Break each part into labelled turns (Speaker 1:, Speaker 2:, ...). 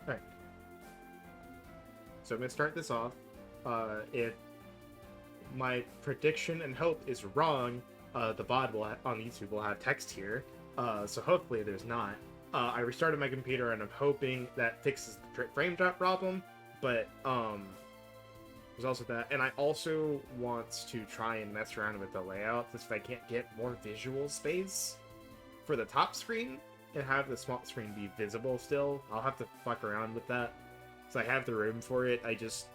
Speaker 1: Alright. So I'm going to start this off. If my prediction and hope is wrong, the VOD on YouTube will have text here. So hopefully there's not. I restarted my computer and I'm hoping that fixes the frame drop problem. But there's also that. And I also want to try and mess around with the layout if I can't get more visual space for the top screen and have the small screen be visible still. I'll have to fuck around with that. So I have the room for it. I just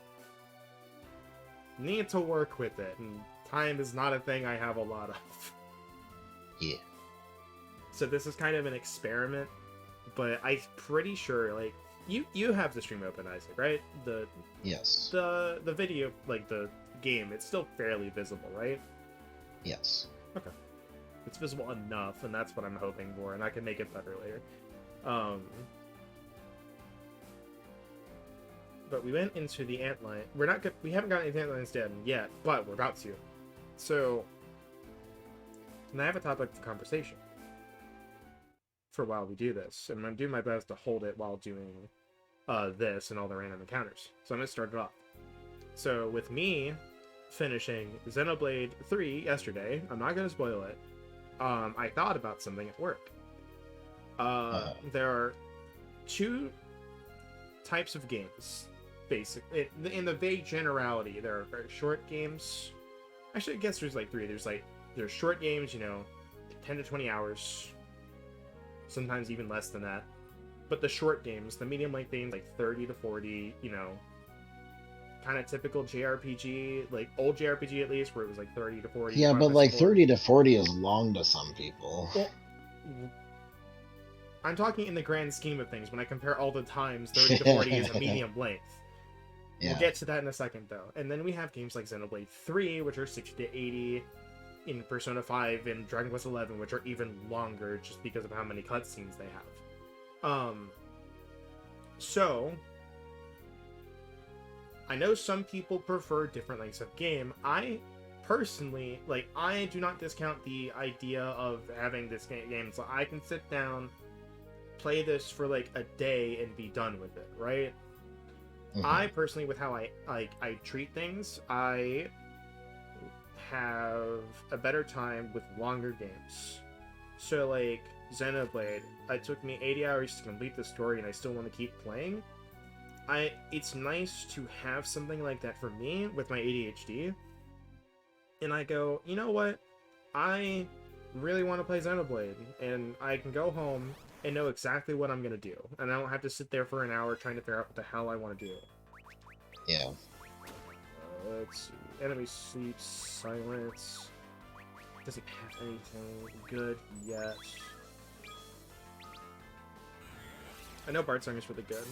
Speaker 1: need to work with it, and time is not a thing I have a lot of.
Speaker 2: Yeah.
Speaker 1: So this is kind of an experiment, but I'm pretty sure, like, you have the stream open, Isaac, right?
Speaker 2: Yes.
Speaker 1: The video, like the game, it's still fairly visible, right?
Speaker 2: Yes.
Speaker 1: Okay. It's visible enough, and that's what I'm hoping for, and I can make it better later. But we went into the Antlion. We haven't gotten into Antlion's Den yet, but we're about to. So, and I have a topic of conversation for while we do this, and I'm gonna do my best to hold it while doing this and all the random encounters. So I'm gonna start it off. So with me finishing Xenoblade 3 yesterday, I'm not gonna spoil it. I thought about something at work. There are two types of games. Basically, in the vague generality, there are very short games. Actually, I guess there's like three. There's short games, 10 to 20 hours. Sometimes even less than that. But the short games, the medium length games, like 30 to 40, kind of typical JRPG, like old JRPG at least, where it was like 30 to 40.
Speaker 2: Yeah, but like 30 to 40 is long to some people.
Speaker 1: Well, I'm talking in the grand scheme of things. When I compare all the times, 30 to 40 is a medium length.
Speaker 2: Yeah.
Speaker 1: We'll get to that in a second, though. And then we have games like Xenoblade 3, which are 60 to 80, in Persona 5 and Dragon Quest 11, which are even longer just because of how many cutscenes they have. So, I know some people prefer different lengths of game. I personally, I do not discount the idea of having this game. So I can sit down, play this for like a day and be done with it, right?
Speaker 2: Mm-hmm.
Speaker 1: I personally, with how I treat things, I have a better time with longer games. So like Xenoblade, it took me 80 hours to complete the story and I still want to keep playing. It's nice to have something like that for me with my ADHD. And I go, you know what? I really want to play Xenoblade, and I can go home and know exactly what I'm gonna do, and I don't have to sit there for an hour trying to figure out what the hell I want to do.
Speaker 2: Yeah.
Speaker 1: Let's see. Enemy sleeps, silence. Doesn't have anything good yet. I know Bard Song is really good.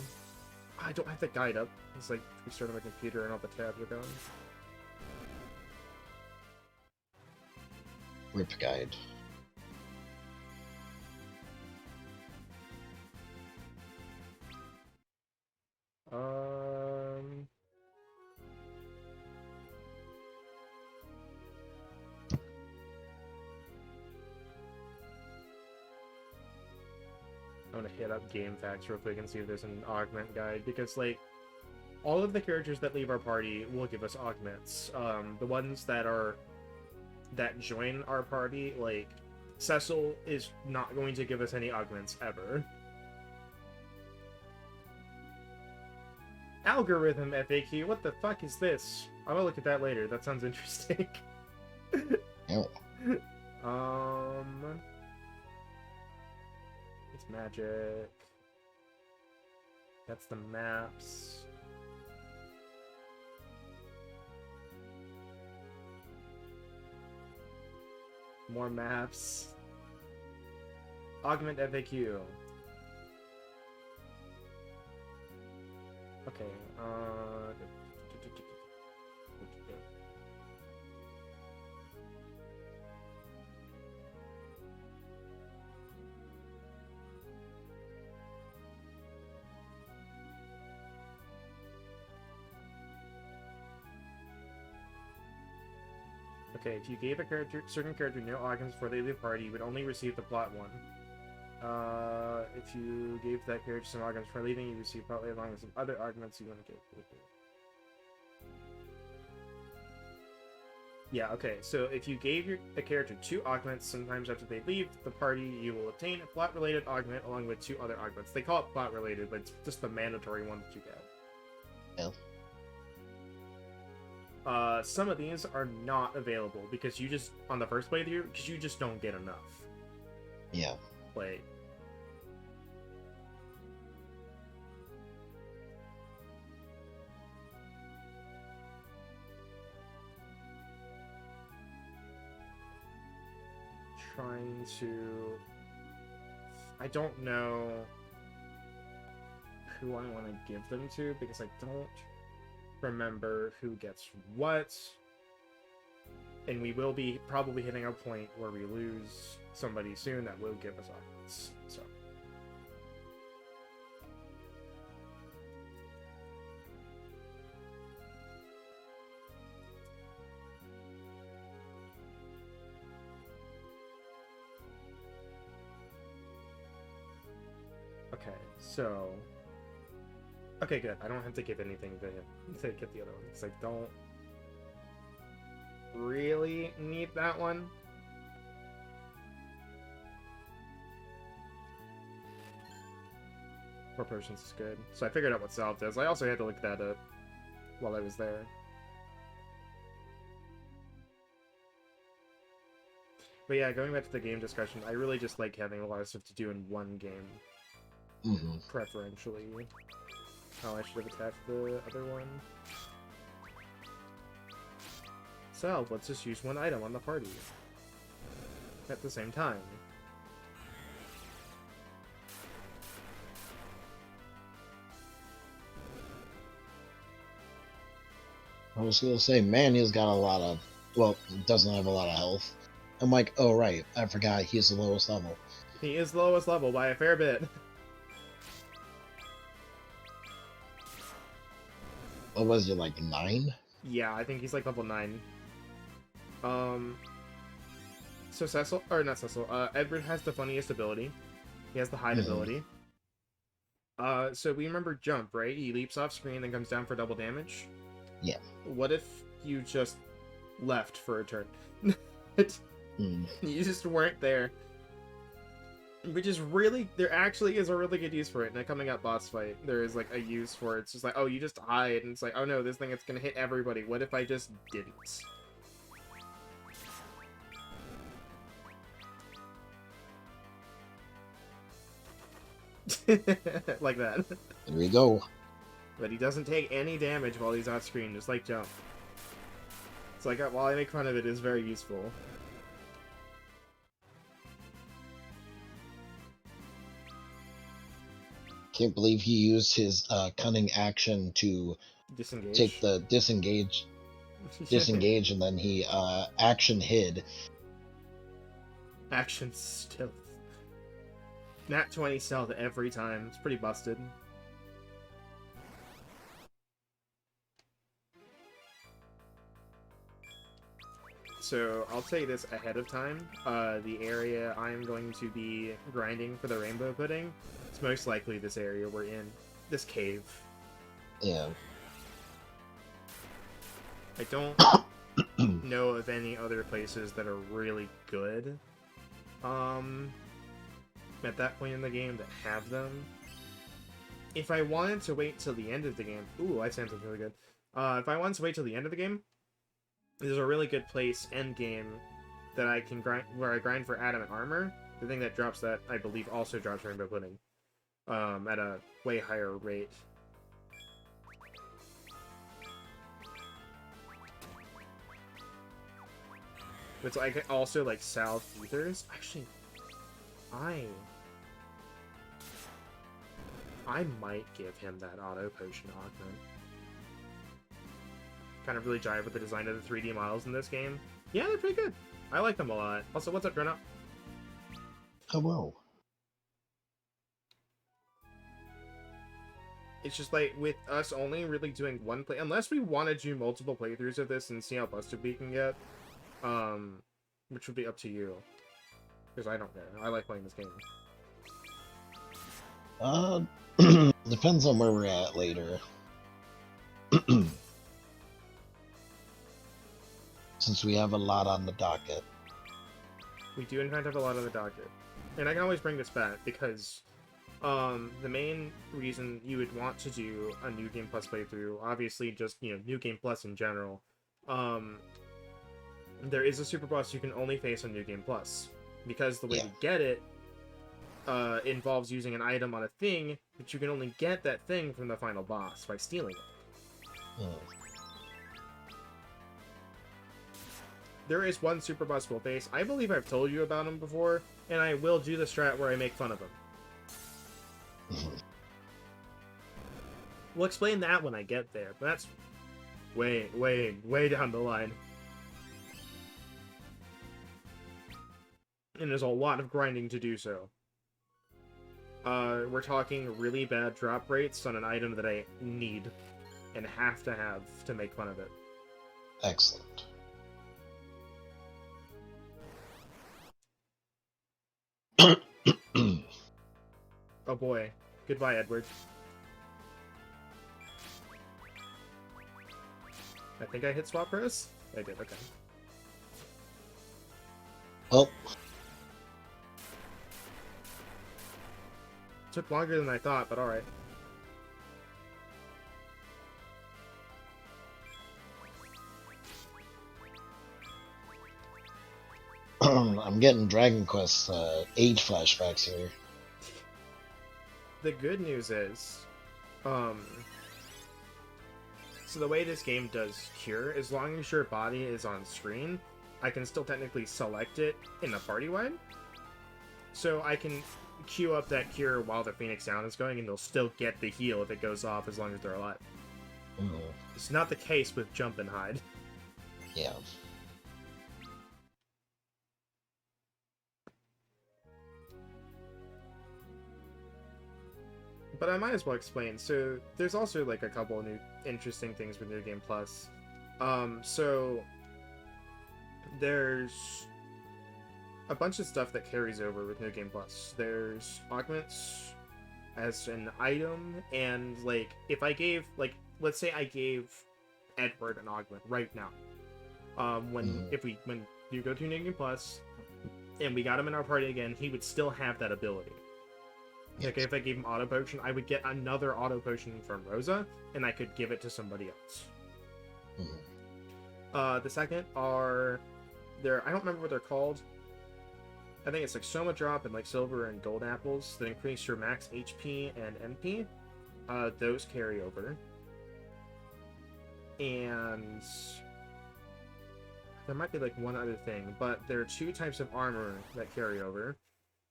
Speaker 1: I don't have the guide up. It's like restarting my computer and all the tabs are gone.
Speaker 2: Rip guide. I'm gonna hit up Game Facts real quick and see if there's an augment guide, because like all of the characters that leave our party will give us augments. The ones that join our party, like Cecil is not going to give us any augments ever. Algorithm FAQ, what the fuck is this? I will look at that later. That sounds interesting. Yep.
Speaker 1: It's magic. That's the maps. More maps. Augment FAQ. Okay, Okay, if you gave a certain character no augments before they leave the party, you would only receive the plot one.
Speaker 2: If you gave that character some augments for leaving, you receive partly along with some other augments you want to give. Yeah, okay, so if you gave a character 2 augments, sometimes after they leave the party, you will obtain a plot-related augment along with 2 other augments. They call it plot-related, but it's just the mandatory one that you get.
Speaker 3: Yeah.
Speaker 2: Some of these are not available because you just, on the first playthrough, because you just don't get enough.
Speaker 3: Yeah.
Speaker 2: Like, trying to... I don't know who I want to give them to because I don't remember who gets what. And we will be probably hitting a point where we lose somebody soon that will give us augments. So. Okay, so... Okay, good. I don't have to give anything to get the other one, because I don't really need that one. More potions is good. So I figured out what salve does. I also had to look that up while I was there. But yeah, going back to the game discussion, I really just like having a lot of stuff to do in one game.
Speaker 3: Mm-hmm.
Speaker 2: Preferentially. Oh, I should have attached the other one. Salve lets us use one item on the party at the same time.
Speaker 3: I was gonna say, man, he's got a lot of... Well, doesn't have a lot of health. I'm like, oh right, I forgot he's the lowest level.
Speaker 2: He is the lowest level by a fair bit.
Speaker 3: What was it, like 9?
Speaker 2: Yeah, I think he's like level 9. So Cecil, or not Cecil, Edward has the funniest ability. He has the hide ability. So we remember Jump, right? He leaps off screen, then comes down for double damage.
Speaker 3: Yeah.
Speaker 2: What if you just left for a turn? You just weren't there. Which is really, there actually is a really good use for it. In a coming up boss fight, there is like a use for it. It's just like, oh, you just hide, and it's like, oh no, this thing, it's gonna hit everybody. What if I just didn't? Like that.
Speaker 3: There we go.
Speaker 2: But he doesn't take any damage while he's off screen, just like Jump. It's like, while I make fun of it, it's very useful.
Speaker 3: Can't believe he used his cunning action to
Speaker 2: Disengage.
Speaker 3: take the disengage, and then he action hid.
Speaker 2: Action stealth. Nat 20 stealth every time. It's pretty busted. So, I'll tell you this ahead of time. The area I'm going to be grinding for the rainbow pudding, it's most likely this area we're in. This cave.
Speaker 3: Yeah.
Speaker 2: I don't know of any other places that are really good. At that point in the game that have them. If I wanted to wait till the end of the game... Ooh, life sounds really good. If I wanted to wait till the end of the game, there's a really good place, end game, that I can grind, where I grind for adamant armor. The thing that drops that, I believe, also drops rainbow pudding. At a way higher rate. It's like also like South Ethers. Actually, I might give him that auto potion augment. Kind of really jive with the design of the 3D models in this game. Yeah, they're pretty good. I like them a lot. Also, what's up, Drena?
Speaker 3: Hello.
Speaker 2: It's just like, with us only really doing one play, unless we want to do multiple playthroughs of this and see how busted we can get, which would be up to you. Because I don't care. I like playing this game.
Speaker 3: Uh, depends on where we're at later. Since we have a lot on the docket.
Speaker 2: We do in fact have a lot on the docket. And I can always bring this back, because the main reason you would want to do a New Game Plus playthrough, obviously just, you know, New Game Plus in general, there is a super boss you can only face on New Game Plus. Because the way to get it involves using an item on a thing, but you can only get that thing from the final boss by stealing it. There is one super boss we'll face. I believe I've told you about him before, and I will do the strat where I make fun of him. We'll explain that when I get there, but that's way, way, way down the line. And there's a lot of grinding to do so. We're talking really bad drop rates on an item that I need and have to make fun of it.
Speaker 3: Excellent.
Speaker 2: Oh boy. Goodbye, Edward. I think I hit swap press? I did, okay.
Speaker 3: Well,
Speaker 2: Took longer than I thought, but alright.
Speaker 3: I'm getting Dragon Quest 8 flashbacks here.
Speaker 2: The good news is, so the way this game does cure, as long as your body is on screen, I can still technically select it in the party-wide. So I can queue up that cure while the Phoenix Down is going, and they'll still get the heal if it goes off as long as they're alive. It's not the case with Jump and Hide.
Speaker 3: Yeah.
Speaker 2: But I might as well explain. So there's also like a couple of new interesting things with New Game Plus. So there's a bunch of stuff that carries over with New Game Plus. There's augments as an item, and like if I gave, like, let's say I gave Edward an augment right now. When you go to New Game Plus and we got him in our party again, he would still have that ability. Like, if I gave him Auto Potion, I would get another Auto Potion from Rosa, and I could give it to somebody else. The second are... I don't remember what they're called. I think it's like Soma Drop and like Silver and Gold Apples that increase your max HP and MP. Those carry over. And... there might be like one other thing, but there are two types of armor that carry over.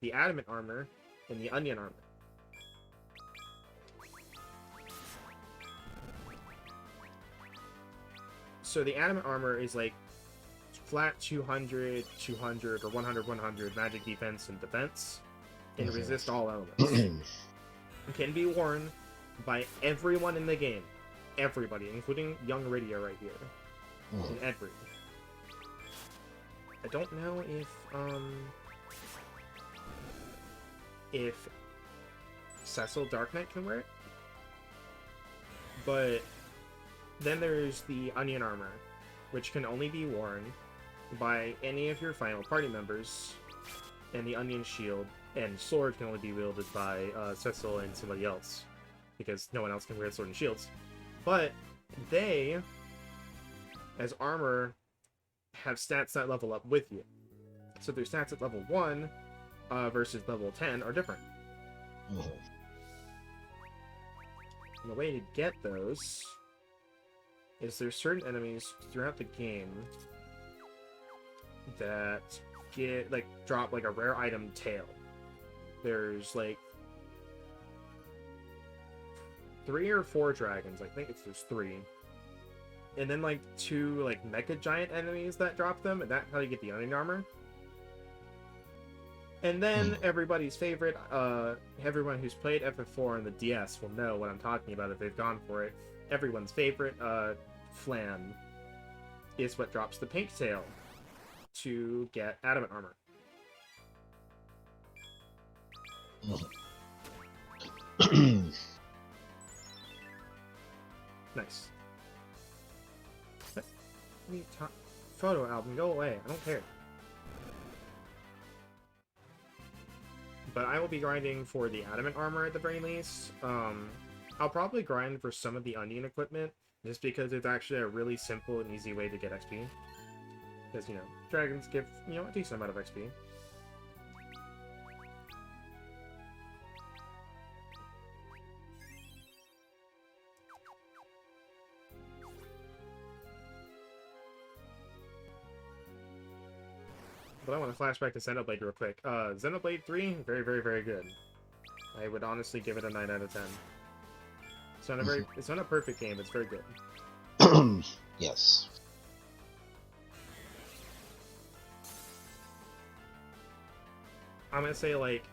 Speaker 2: The Adamant Armor and the Onion Armor. So the Adamant Armor is like flat 200, 200, or 100, 100 magic defense and defense, and resist all elements. It can be worn by everyone in the game. Everybody, including young Rydia right here. And Edward. I don't know if Cecil Dark Knight can wear it. But then there's the Onion Armor, which can only be worn by any of your final party members, and the Onion Shield and Sword can only be wielded by Cecil and somebody else, because no one else can wear Sword and Shields. But they, as armor, have stats that level up with you. So their stats at level 1 versus level 10 are different. And the way to get those is there's certain enemies throughout the game that drop like a rare item tail. There's like 3 or 4 dragons. I think there's 3. And then like 2 like mecha giant enemies that drop them, and that's how you get the Onion Armor. And then everybody's favorite, everyone who's played FF4 on the DS will know what I'm talking about if they've gone for it. Everyone's favorite, Flan, is what drops the pink tail to get Adamant Armor. Nice. What are you photo album, go away. I don't care. But I will be grinding for the adamant armor at the very least. I'll probably grind for some of the onion equipment, just because it's actually a really simple and easy way to get XP. Because, you know, dragons give, you know, a decent amount of XP. But I want to flashback to Xenoblade real quick. Xenoblade 3, very, very, very good. I would honestly give it a 9 out of 10. It's not a perfect game, it's very good.
Speaker 3: Yes.
Speaker 2: I'm gonna say, like,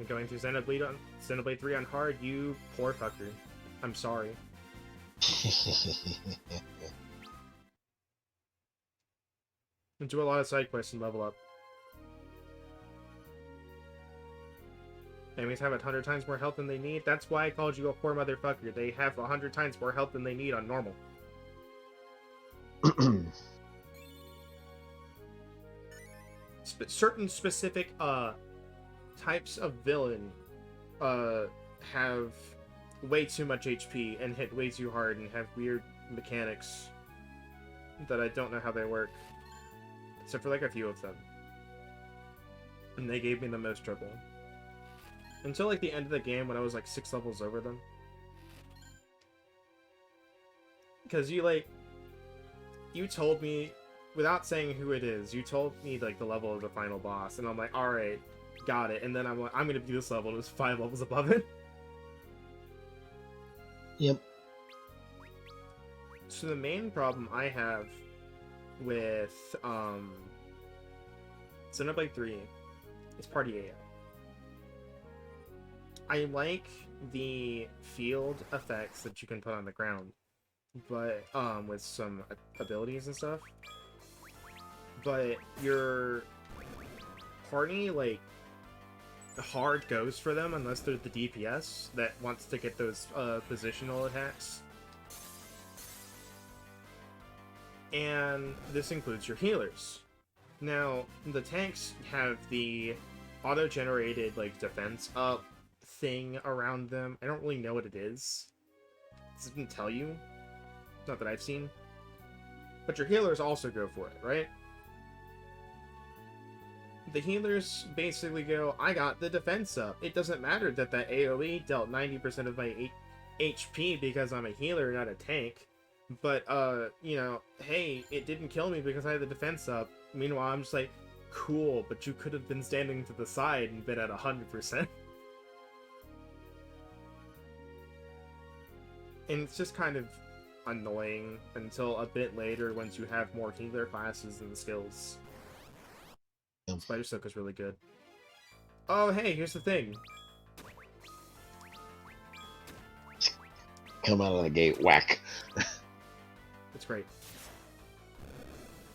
Speaker 2: going through Xenoblade 3 on hard, you poor fucker. I'm sorry. And do a lot of side quests and level up. Enemies have 100 times more health than they need. That's why I called you a poor motherfucker. They have 100 times more health than they need on normal. Certain specific types of villain have way too much HP and hit way too hard and have weird mechanics that I don't know how they work. Except for like a few of them. And they gave me the most trouble. Until like the end of the game when I was like 6 levels over them. Because you told me, without saying who it is, you told me like the level of the final boss. And I'm like, alright, got it. And then I'm like, I'm gonna be this level. It was 5 levels above it.
Speaker 3: Yep.
Speaker 2: So the main problem I have with Xenoblade 3 is party AI. I like the field effects that you can put on the ground, but with some abilities and stuff. But your party, like, hard goes for them unless they're the DPS that wants to get those positional attacks. And this includes your healers. Now, the tanks have the auto-generated, like, defense up thing around them. I don't really know what it is. It doesn't tell you. Not that I've seen. But your healers also go for it, right? The healers basically go, I got the defense up. It doesn't matter that that AoE dealt 90% of my HP because I'm a healer, not a tank. But, you know, hey, it didn't kill me because I had the defense up. Meanwhile, I'm just like, cool, but you could have been standing to the side and been at 100%. And it's just kind of annoying until a bit later once you have more healer classes and skills. Spider Silk is really good. Oh, hey, here's the thing.
Speaker 3: Come out of the gate, whack.
Speaker 2: It's great.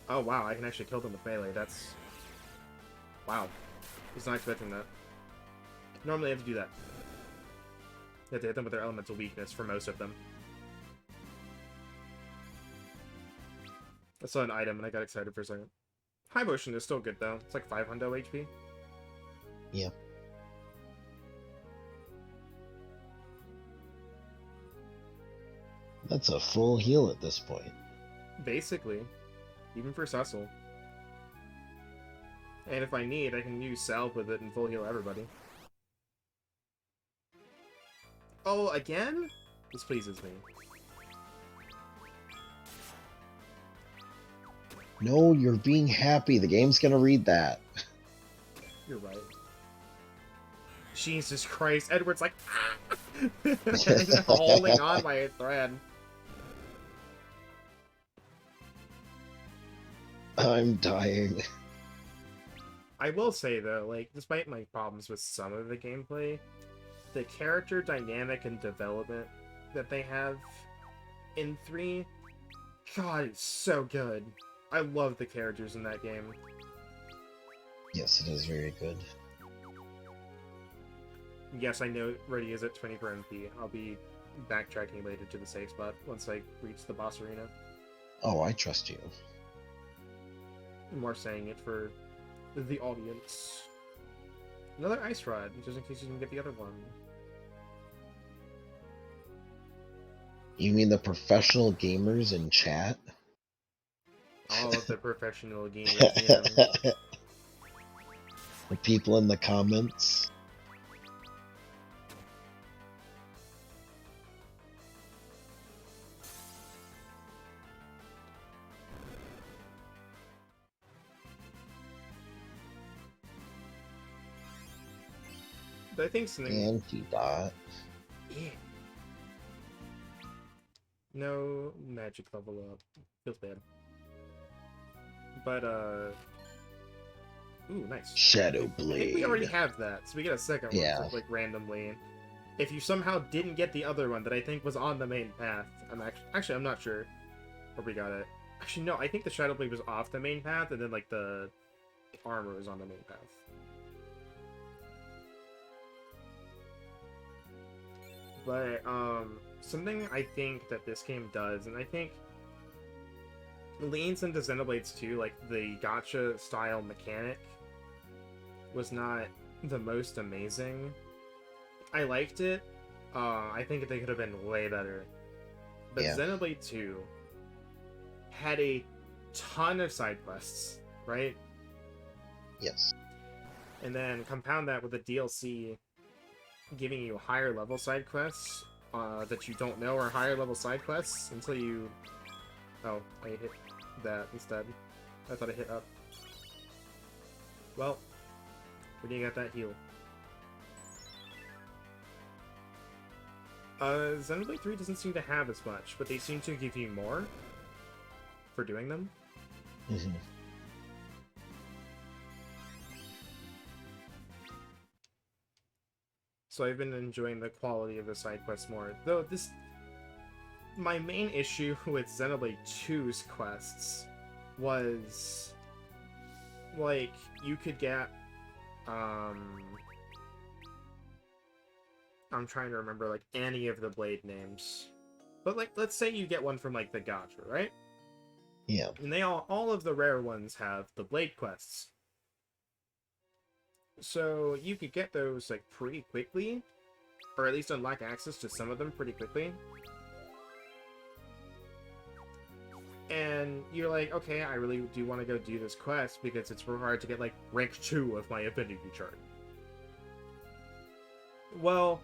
Speaker 2: Oh, wow, I can actually kill them with melee. That's... Wow. I was not expecting that. Normally I have to do that. You have to hit them with their elemental weakness for most of them. I saw an item and I got excited for a second. High motion is still good though. It's like 500 HP.
Speaker 3: Yeah. That's a full heal at this point.
Speaker 2: Basically. Even for Cecil. And if I need, I can use Salve with it and full heal everybody. Oh, again? This pleases me.
Speaker 3: No, you're being happy. The game's gonna read that.
Speaker 2: You're right. Jesus Christ. Edward's like... holding on by a thread.
Speaker 3: I'm dying.
Speaker 2: I will say, though, like, despite my problems with some of the gameplay, the character dynamic and development that they have in 3, God, it's so good. I love the characters in that game.
Speaker 3: Yes, it is very good.
Speaker 2: yes, I know Ready is at 20 per MP. I'll be backtracking later to the safe spot once I reach the boss arena.
Speaker 3: Oh, I trust you.
Speaker 2: I'm more saying it for the audience. Another ice rod, just in case you didn't get the other one.
Speaker 3: You mean the professional gamers in chat?
Speaker 2: All of the professional gamers in.
Speaker 3: The people in the comments?
Speaker 2: But I think something.
Speaker 3: Anti-dot.
Speaker 2: Yeah. No magic level up. Feels bad. But, ooh, nice.
Speaker 3: Shadow
Speaker 2: I think we already
Speaker 3: Blade.
Speaker 2: have that, so we get a second
Speaker 3: Yeah.
Speaker 2: one, like, randomly. If you somehow didn't get the other one that I think was on the main path, actually, I'm not sure where we got it. Actually, no, I think the Shadow Blade was off the main path, and then, like, the armor was on the main path. But, something I think that this game does, and I think leans into Xenoblades 2, like, the gacha style mechanic was not the most amazing. I liked it. I think they could have been way better. But
Speaker 3: Yeah.
Speaker 2: Xenoblade 2 had a ton of side quests, right?
Speaker 3: Yes.
Speaker 2: And then compound that with the DLC giving you higher level side quests that you don't know are higher level side quests until you... Oh, I hit that instead. I thought I hit up. Well, we didn't get that heal. Xenoblade 3 doesn't seem to have as much, but they seem to give you more for doing them.
Speaker 3: Mm-hmm.
Speaker 2: So I've been enjoying the quality of the side quests more. Though my main issue with Xenoblade 2's quests was, like, you could get, I'm trying to remember, like, any of the blade names. But, like, let's say you get one from, like, the gacha, right?
Speaker 3: Yeah.
Speaker 2: And they all of the rare ones have the blade quests. So you could get those, like, pretty quickly. Or at least unlock access to some of them pretty quickly. And you're like, okay, I really do want to go do this quest because it's required to get, like, rank 2 of my affinity chart. Well,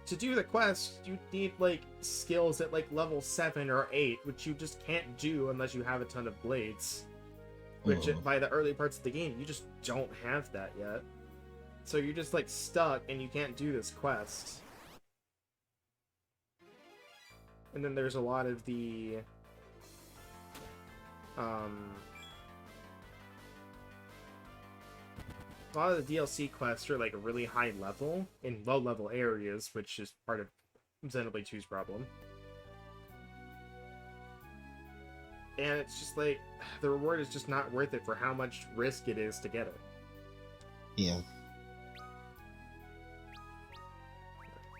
Speaker 2: to do the quest, you need, like, skills at, like, level 7 or 8, which you just can't do unless you have a ton of blades. Which, by the early parts of the game, you just don't have that yet. So you're just, like, stuck, and you can't do this quest. And then there's a lot of the... a lot of the DLC quests are, like, really high level in low level areas, which is part of Xenoblade 2's problem. And it's just like, the reward is just not worth it for how much risk it is to get it.
Speaker 3: Yeah.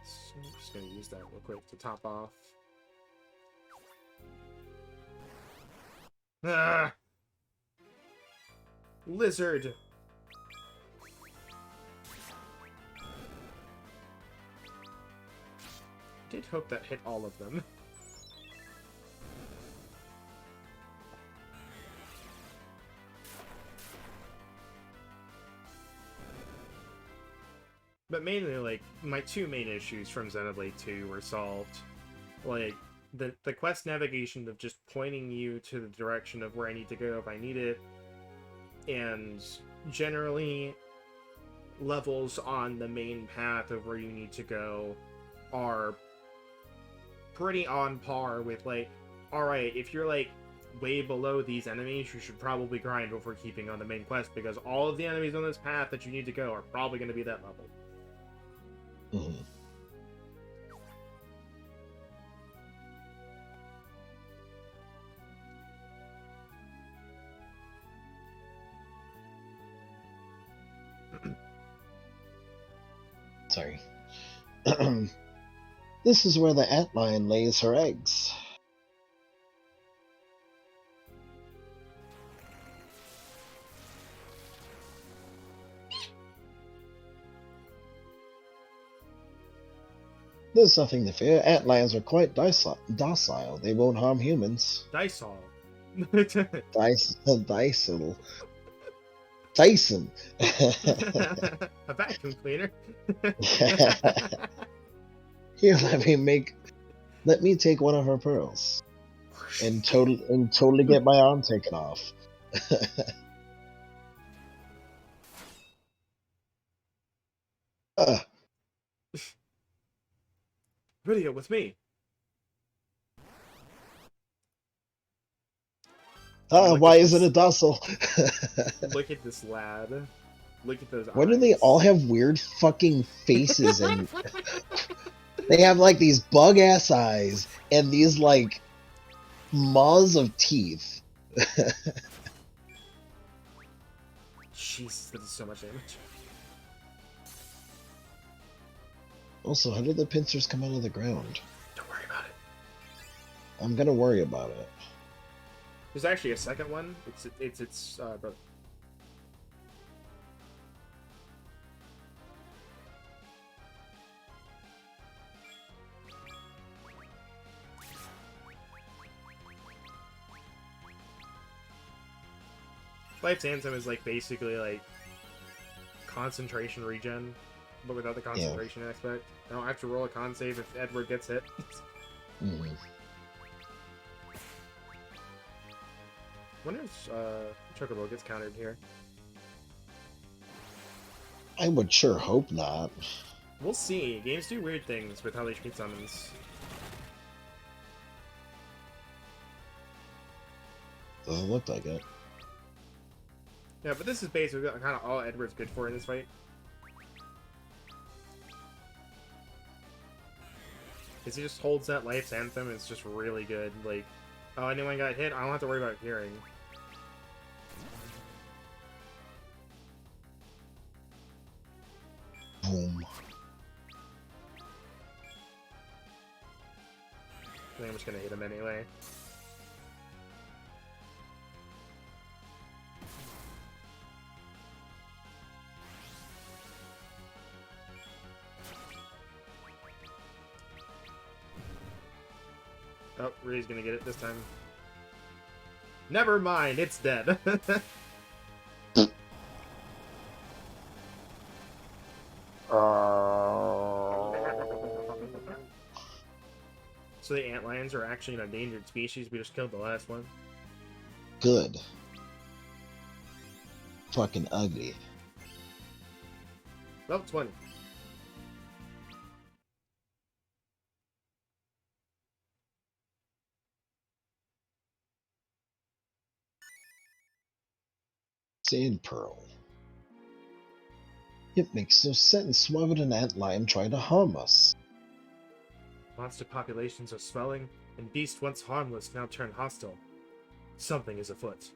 Speaker 2: So I'm just gonna use that real quick to top off. Ah! Lizard! Did hope that hit all of them. But mainly, like, my two main issues from Xenoblade 2 were solved. Like, the quest navigation of just pointing you to the direction of where I need to go if I need it, and generally, levels on the main path of where you need to go are pretty on par with, like, alright, if you're, like, way below these enemies, you should probably grind over keeping on the main quest, because all of the enemies on this path that you need to go are probably going to be that level.
Speaker 3: Mm-hmm. Sorry. This is where the antlion lays her eggs. There's nothing to fear. Antlions are quite docile. They won't harm humans.
Speaker 2: Dysol.
Speaker 3: Dyson. Dyson.
Speaker 2: A vacuum cleaner.
Speaker 3: Here, let me take one of her pearls, and totally get my arm taken off.
Speaker 2: Video with me.
Speaker 3: Why is it a docile?
Speaker 2: Look at this lad. Look at those eyes.
Speaker 3: Why do they all have weird fucking faces and they have like these bug ass eyes and these like maws of teeth?
Speaker 2: Jesus, that is so much damage.
Speaker 3: Also, how did the pincers come out of the ground?
Speaker 2: Don't worry about it.
Speaker 3: I'm gonna worry about it.
Speaker 2: There's actually a second one. It's brother. Life's Anthem is like basically like concentration regen, but without the concentration aspect. I don't have to roll a con save if Edward gets hit.
Speaker 3: Mm.
Speaker 2: Wonder if Chocobo gets countered here.
Speaker 3: I would sure hope not.
Speaker 2: We'll see. Games do weird things with how they treat summons.
Speaker 3: Doesn't look like it.
Speaker 2: Yeah, but this is basically kind of all Edward's good for in this fight. Because he just holds that Life's Anthem, and it's just really good. Like, oh, anyone got hit? I don't have to worry about hearing.
Speaker 3: Boom.
Speaker 2: I think I'm just gonna hit him anyway. Oh, Ray's gonna get it this time. Never mind, it's dead. So the antlions are actually an endangered species. We just killed the last one.
Speaker 3: Good. Fucking ugly.
Speaker 2: Oh, 20.
Speaker 3: Sand pearl. It makes no sense. Why would an antlion try to harm us?
Speaker 2: Monster populations are swelling, and beasts once harmless now turn hostile. Something is afoot.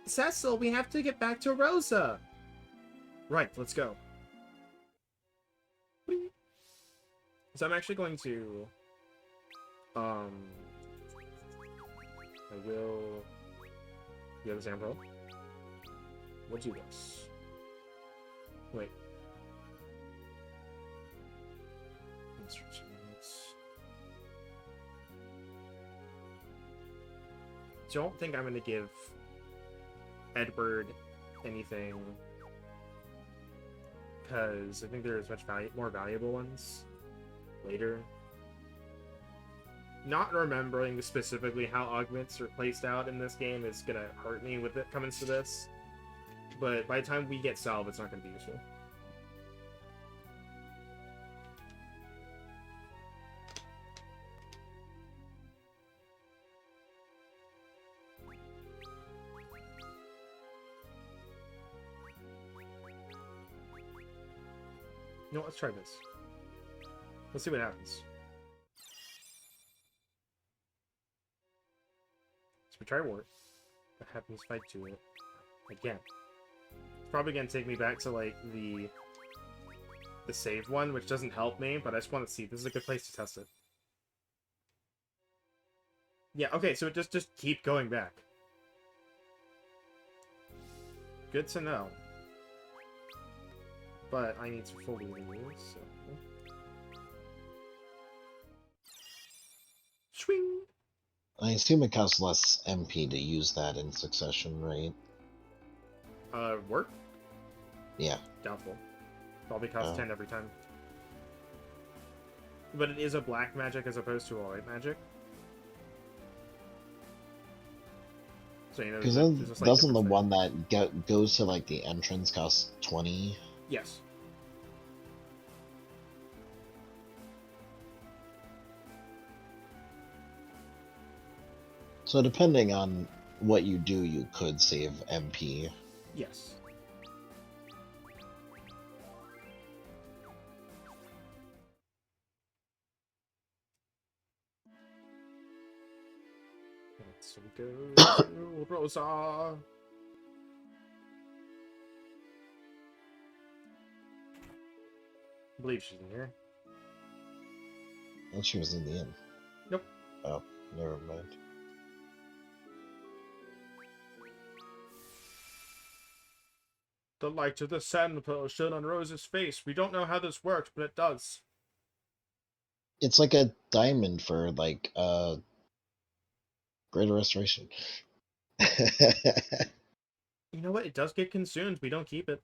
Speaker 2: Cecil, we have to get back to Rosa! Right, let's go. So I'm actually going to... I will... You have the sample? We'll do this. Wait. Don't think I'm going to give Edward anything, because I think there's much more valuable ones later. Not remembering specifically how augments are placed out in this game is going to hurt me with it coming to this, but by the time we get Salve, it's not going to be useful. You know what, let's try this. Let's see what happens. So we try Ward. What happens if I do it again? probably gonna take me back to, like, the save one, which doesn't help me, but I just want to see. This is a good place to test it. Yeah, okay, so just keep going back. Good to know. But I need to fully remove, so... Swing!
Speaker 3: I assume it costs less MP to use that in succession, right?
Speaker 2: Work?
Speaker 3: Yeah.
Speaker 2: Doubtful. Probably costs
Speaker 3: Oh.
Speaker 2: 10 every time. But it is a black magic as opposed to a white magic. So, you know,
Speaker 3: Because
Speaker 2: there's a slight
Speaker 3: doesn't the
Speaker 2: difference
Speaker 3: one that goes to like the entrance cost 20?
Speaker 2: there. Yes.
Speaker 3: So depending on what you do, you could save MP.
Speaker 2: Yes. So we go to Rosa. I believe she's in here.
Speaker 3: And she was in the inn.
Speaker 2: Nope.
Speaker 3: Oh, never mind.
Speaker 2: The light of the sand pearl shone on Rosa's face. We don't know how this works, but it does.
Speaker 3: It's like a diamond for like greater restoration.
Speaker 2: You know what? It does get consumed. We don't keep it.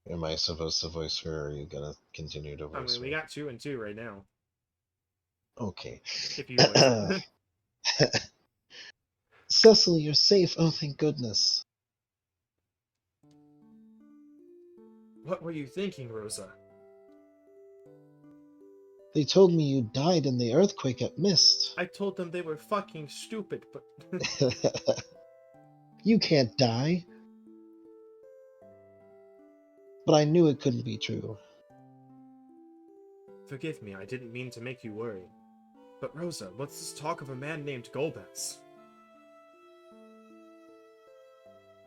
Speaker 3: Am I supposed to voice her, or are you gonna continue to
Speaker 2: I
Speaker 3: voice
Speaker 2: mean, we
Speaker 3: her?
Speaker 2: got 2 and 2 right now.
Speaker 3: Okay.
Speaker 2: If you voice it.
Speaker 3: Cecily, you're safe. Oh, thank goodness.
Speaker 2: What were you thinking, Rosa?
Speaker 3: They told me you died in the earthquake at Mist.
Speaker 2: I told them they were fucking stupid, but...
Speaker 3: You can't die. But I knew it couldn't be true.
Speaker 2: Forgive me, I didn't mean to make you worry. But Rosa, what's this talk of a man named Golbez?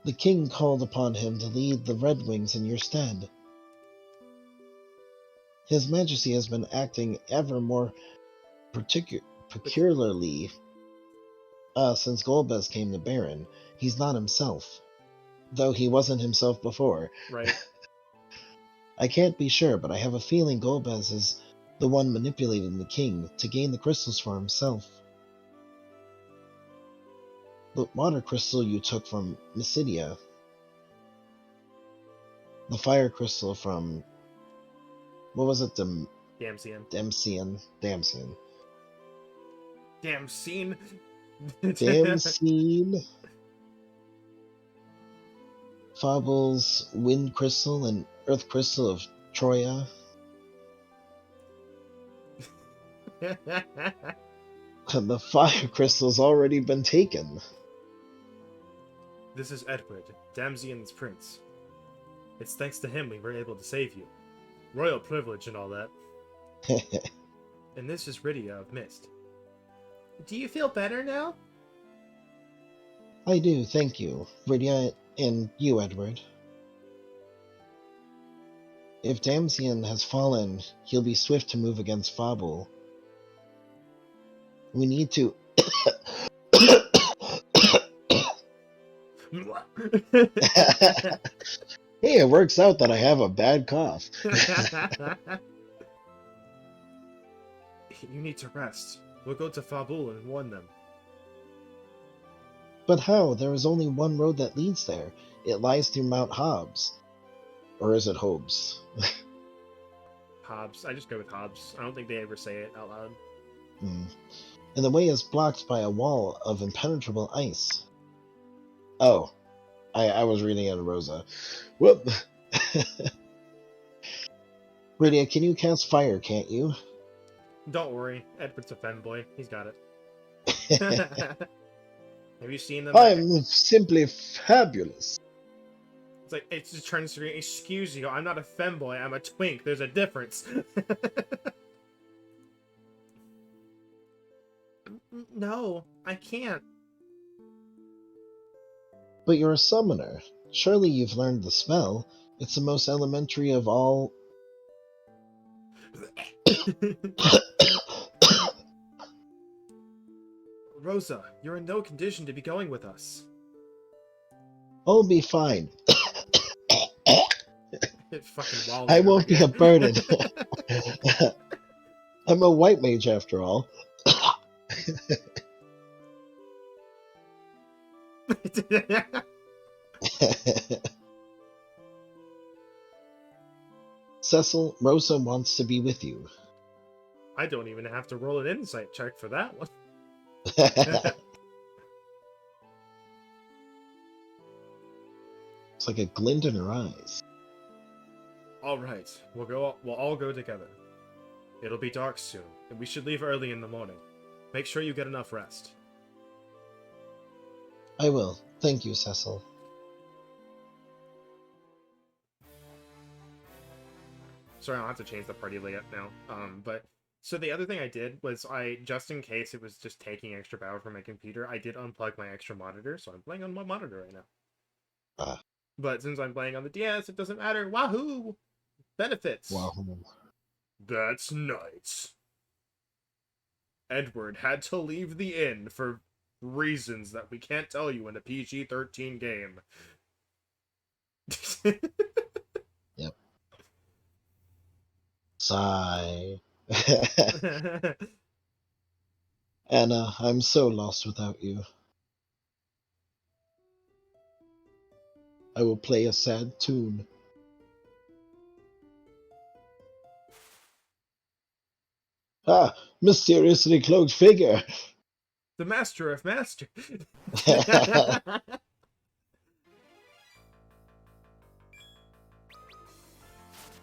Speaker 3: The king called upon him to lead the Red Wings in your stead. His Majesty has been acting ever more peculiarly since Golbez came to Baron. He's not himself, though he wasn't himself before.
Speaker 2: Right.
Speaker 3: I can't be sure, but I have a feeling Golbez is the one manipulating the king to gain the crystals for himself. The water crystal you took from Mysidia, the fire crystal from... what was it?
Speaker 2: Damsian.
Speaker 3: Damsian.
Speaker 2: Damsian?
Speaker 3: Damsian. Fable's wind crystal and earth crystal of Troya. And the fire crystal's already been taken.
Speaker 2: This is Edward, Damsian's prince. It's thanks to him we were able to save you. Royal privilege and all that. And this is Rydia of Mist. Do you feel better now?
Speaker 3: I do, thank you, Rydia, and you, Edward. If Damsian has fallen, he'll be swift to move against Fable. We need to... Hey, it works out that I have a bad cough.
Speaker 2: You need to rest. We'll go to Fabul and warn them.
Speaker 3: But how? There is only one road that leads there. It lies through Mount Hobbs. Or is it Hobbs?
Speaker 2: Hobbs. I just go with Hobbs. I don't think they ever say it out loud.
Speaker 3: And the way is blocked by a wall of impenetrable ice. Oh. I was reading it in Rosa. Whoop! Rydia, can you cast fire, can't you?
Speaker 2: Don't worry. Edward's a femboy. He's got it. Have you seen them?
Speaker 3: I'm simply fabulous.
Speaker 2: It's like, it just turns to me, excuse you, I'm not a femboy, I'm a twink. There's a difference. No, I can't.
Speaker 3: But you're a summoner. Surely you've learned the spell. It's the most elementary of all.
Speaker 2: Rosa, you're in no condition to be going with us.
Speaker 3: I'll be fine.
Speaker 2: It fucking walled
Speaker 3: I
Speaker 2: over
Speaker 3: won't be
Speaker 2: here.
Speaker 3: a burden. I'm a white mage after all. Cecil, Rosa wants to be with you.
Speaker 2: I don't even have to roll an insight check for that one.
Speaker 3: It's like a glint in her eyes.
Speaker 2: All right, we'll all go together. It'll be dark soon, and we should leave early in the morning. Make sure you get enough rest.
Speaker 3: I will. Thank you, Cecil.
Speaker 2: Sorry, I'll have to change the party layout now. But so the other thing I did was just in case it was just taking extra power from my computer, I did unplug my extra monitor, so I'm playing on my monitor right now. But since I'm playing on the DS, it doesn't matter. Wahoo! Benefits.
Speaker 3: Wahoo.
Speaker 2: That's nice. Edward had to leave the inn for reasons that we can't tell you in a PG-13 game.
Speaker 3: Yep. Sigh. Anna, I'm so lost without you. I will play a sad tune. Ah, mysteriously cloaked figure.
Speaker 2: The master of masters.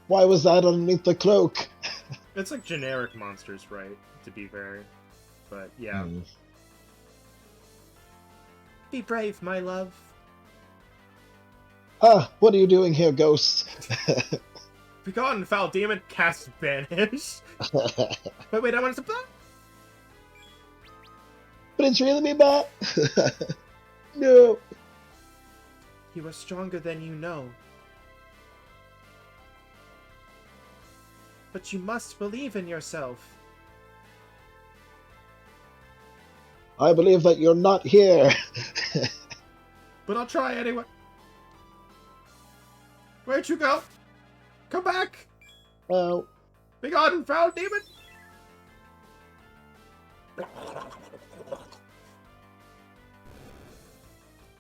Speaker 3: Why was that underneath the cloak?
Speaker 2: It's like generic monsters, right? To be fair. But yeah. Be brave, my love.
Speaker 3: Ah, what are you doing here, ghost?
Speaker 2: Begone, foul demon! Cast banish! Wait, I want to...
Speaker 3: But it's really me, Matt. No.
Speaker 2: You are stronger than you know. But you must believe in yourself.
Speaker 3: I believe that you're not here.
Speaker 2: But I'll try anyway. Where'd you go? Come back!
Speaker 3: Oh.
Speaker 2: Begone, foul demon!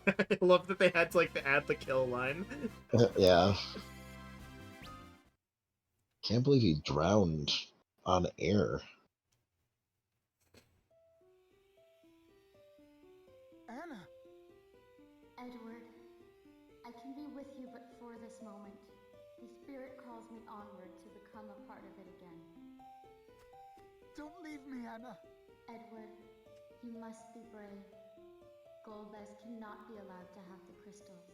Speaker 2: I love that they had to add the kill line.
Speaker 3: Yeah. Can't believe he drowned on air.
Speaker 4: Anna!
Speaker 5: Edward, I can be with you but for this moment. The spirit calls me onward to become a part of it again.
Speaker 4: Don't leave me, Anna!
Speaker 5: Edward, you must be brave. Golbez cannot be allowed to have the crystals.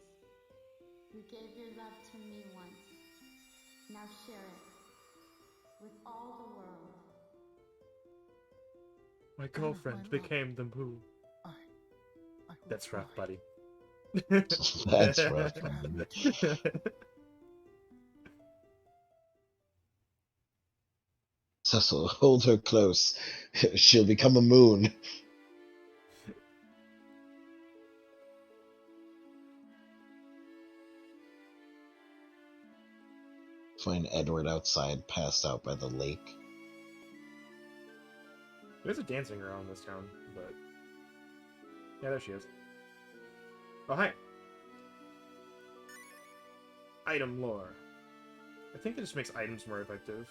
Speaker 5: You gave your love to me once. Now share it with all the world.
Speaker 2: My girlfriend became the moon.
Speaker 4: I
Speaker 2: That's rough,
Speaker 4: try.
Speaker 2: buddy.
Speaker 3: That's rough, man. Cecil, hold her close. She'll become a moon. Find Edward outside, passed out by the lake.
Speaker 2: There's a dancing girl in this town, but... Yeah, there she is. Oh, hi! Item lore. I think it just makes items more effective.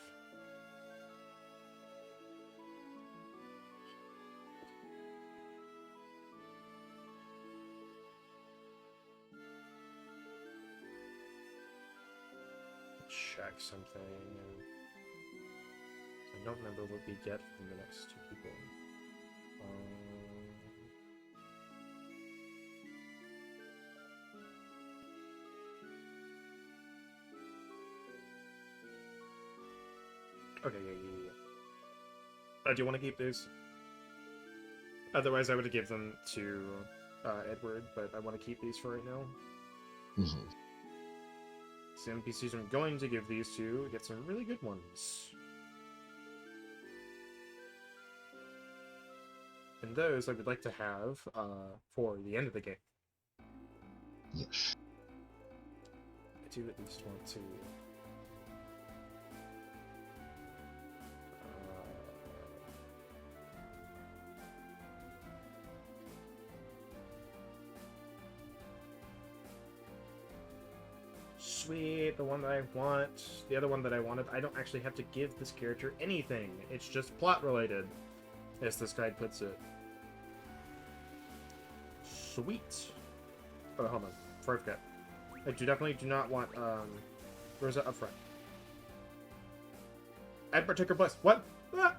Speaker 2: Check something. I don't remember what we get from the next two people. Okay, yeah. Do you want to keep these? Otherwise, I would give them to Edward, but I want to keep these for right now.
Speaker 3: Mhm.
Speaker 2: So NPCs I'm going to give these to get some really good ones. And those I would like to have for the end of the game.
Speaker 3: Yes.
Speaker 2: I do at least want to... Sweet, the one that I want. The other one that I wanted, I don't actually have to give this character anything. It's just plot related, as this guide puts it. Sweet. Oh, hold on. Before I forget. I definitely do not want Rosa up front. Add particular bliss. What? Ah!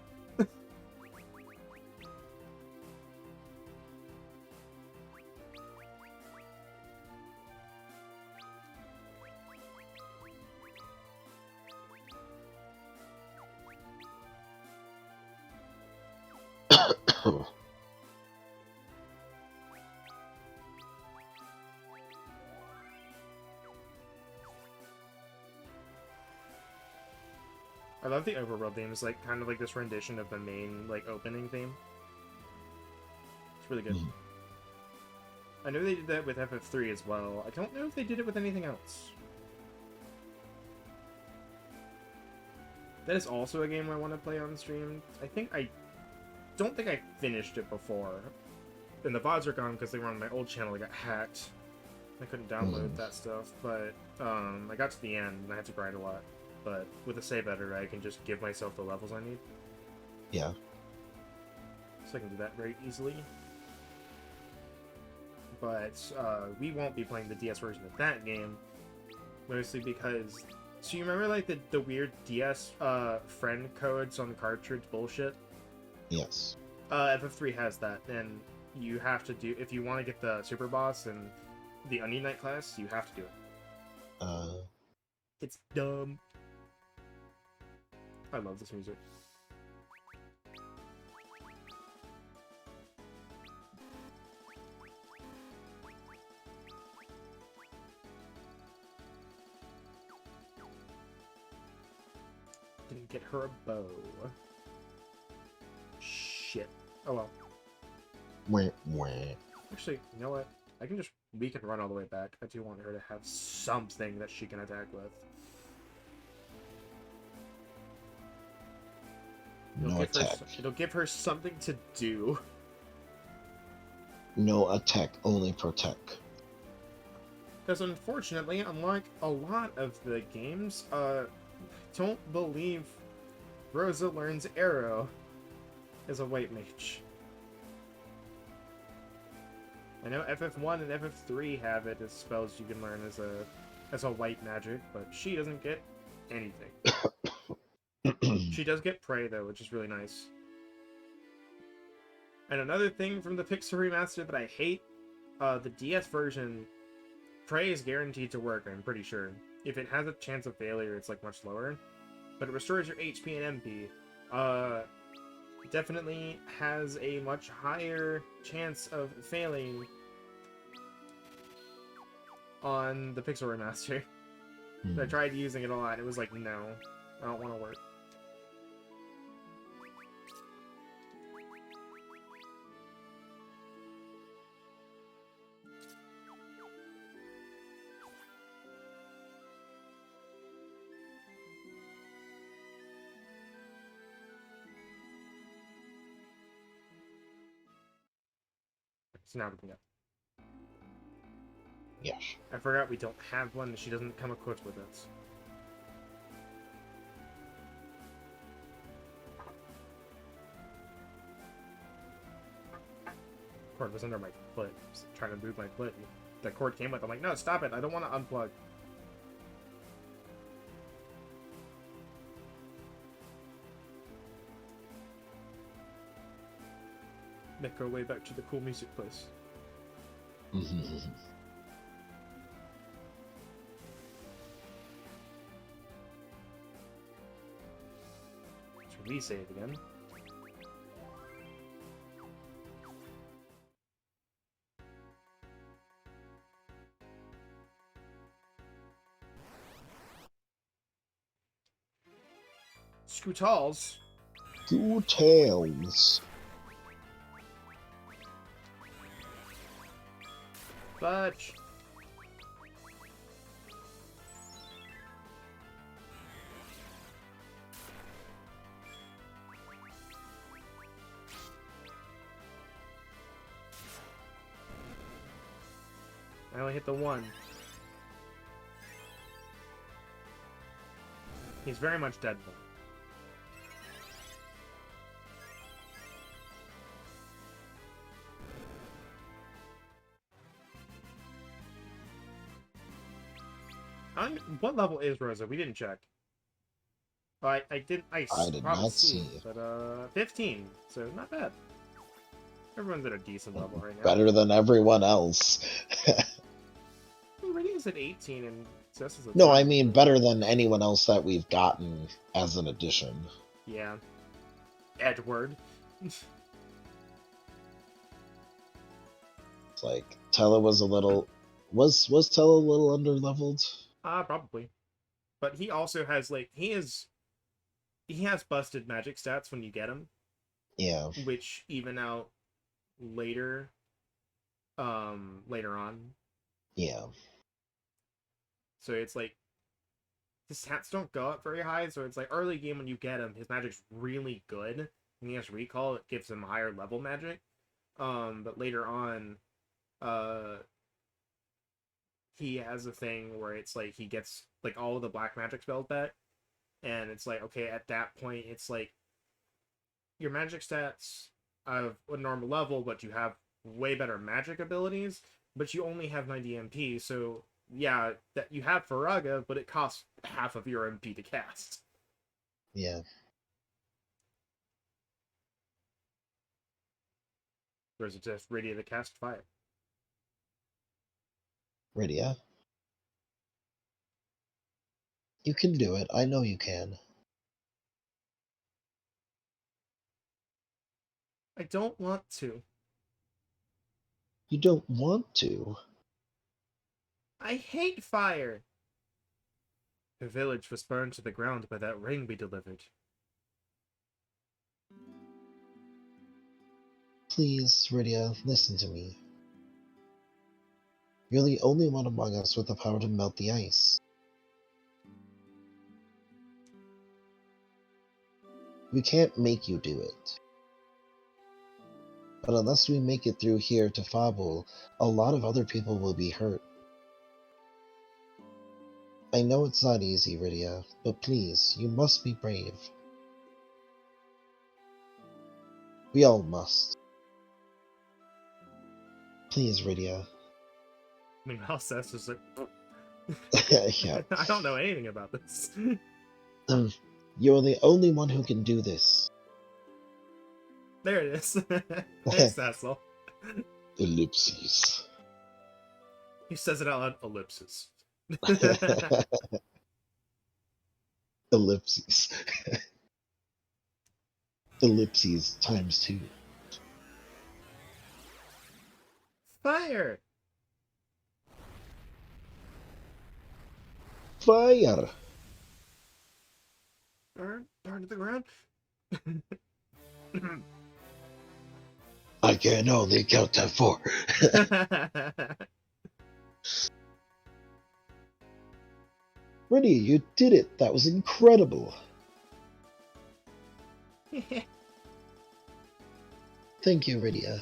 Speaker 2: I love the overworld theme. It's like kind of like this rendition of the main like opening theme. It's really good.
Speaker 3: Mhm.
Speaker 2: I know they did that with FF3 as well. I don't know if they did it with anything else. That is also a game I want to play on stream. I don't think I finished it before. And the VODs are gone because they were on my old channel. They got hacked. I couldn't download that stuff, but I got to the end and I had to grind a lot. But with a save editor, I can just give myself the levels I need.
Speaker 3: Yeah.
Speaker 2: So I can do that very easily. But we won't be playing the DS version of that game. Mostly because... So you remember like the weird DS friend codes on the cartridge bullshit?
Speaker 3: Yes.
Speaker 2: FF3 has that, and you have to do... If you want to get the Super Boss and the Onion Knight class, you have to do it. It's dumb. I love this music. Didn't get her a bow. Shit. Oh well.
Speaker 3: Wah, wah.
Speaker 2: Actually, you know what? We can run all the way back. I do want her to have something that she can attack with.
Speaker 3: No attack.
Speaker 2: It'll give her something to do.
Speaker 3: No attack, only protect.
Speaker 2: Because unfortunately, unlike a lot of the games, don't believe Rosa learns Arrow as a white mage. I know FF1 and FF3 have it as spells you can learn as a white magic, but she doesn't get anything. She does get Prey, though, which is really nice. And another thing from the Pixel Remaster that I hate, the DS version, Prey is guaranteed to work, I'm pretty sure. If it has a chance of failure, it's like much lower. But it restores your HP and MP. Definitely has a much higher chance of failing on the Pixel Remaster. I tried using it a lot, and it was like, no, I don't want to work. So now we can go.
Speaker 3: Yes.
Speaker 2: I forgot we don't have one, and she doesn't come equipped with it. Cord was under my foot. I was trying to move my foot. The cord came with. I'm like, no, stop it. I don't want to unplug. Make our way back to the cool music place. Let's re-save again. Scootals.
Speaker 3: Two tails.
Speaker 2: Fudge. I only hit the one. He's very much dead though. What level is Rosa? We didn't check. I did
Speaker 3: did
Speaker 2: probably
Speaker 3: not see.
Speaker 2: but 15, so not bad. Everyone's at a decent level right now.
Speaker 3: Better than everyone else.
Speaker 2: Radiant's at 18 and Cess is at
Speaker 3: No, I
Speaker 2: 10.
Speaker 3: mean better than anyone else that we've gotten as an addition.
Speaker 2: Yeah. Edward.
Speaker 3: It's like Tella was a little was Tella a little underleveled?
Speaker 2: Probably. But he also has like he has busted magic stats when you get him,
Speaker 3: Yeah.
Speaker 2: which even out later later on.
Speaker 3: Yeah.
Speaker 2: So it's like his stats don't go up very high, so it's like early game when you get him, his magic's really good. And he has recall, it gives him higher level magic. But later on, he has a thing where it's like he gets like all of the black magic spells back. And it's like, okay, at that point it's like your magic stats of a normal level, but you have way better magic abilities, but you only have 90 MP, so yeah, that you have Faraga, but it costs half of your MP to cast.
Speaker 3: Yeah.
Speaker 2: Or is it just ready to cast fire?
Speaker 3: Rydia. You can do it. I know you can.
Speaker 2: I don't want to.
Speaker 3: You don't want to.
Speaker 2: I hate fire! Her village was burned to the ground by that ring we delivered.
Speaker 3: Please, Rydia, listen to me. You're the only one among us with the power to melt the ice. We can't make you do it. But unless we make it through here to Fabul, a lot of other people will be hurt. I know it's not easy, Rydia, but please, you must be brave. We all must. Please, Rydia.
Speaker 2: Meanwhile, Seth's just like,
Speaker 3: Yeah.
Speaker 2: I don't know anything about this.
Speaker 3: You're the only one who can do this.
Speaker 2: There it is. There's Cecil.
Speaker 3: Ellipses.
Speaker 2: He says it out loud, ellipses.
Speaker 3: Ellipses. Ellipses times 2.
Speaker 2: Fire!
Speaker 3: Fire!
Speaker 2: Burn to the ground.
Speaker 3: I can only count to 4. Rydia, you did it! That was incredible! Thank you, Rydia.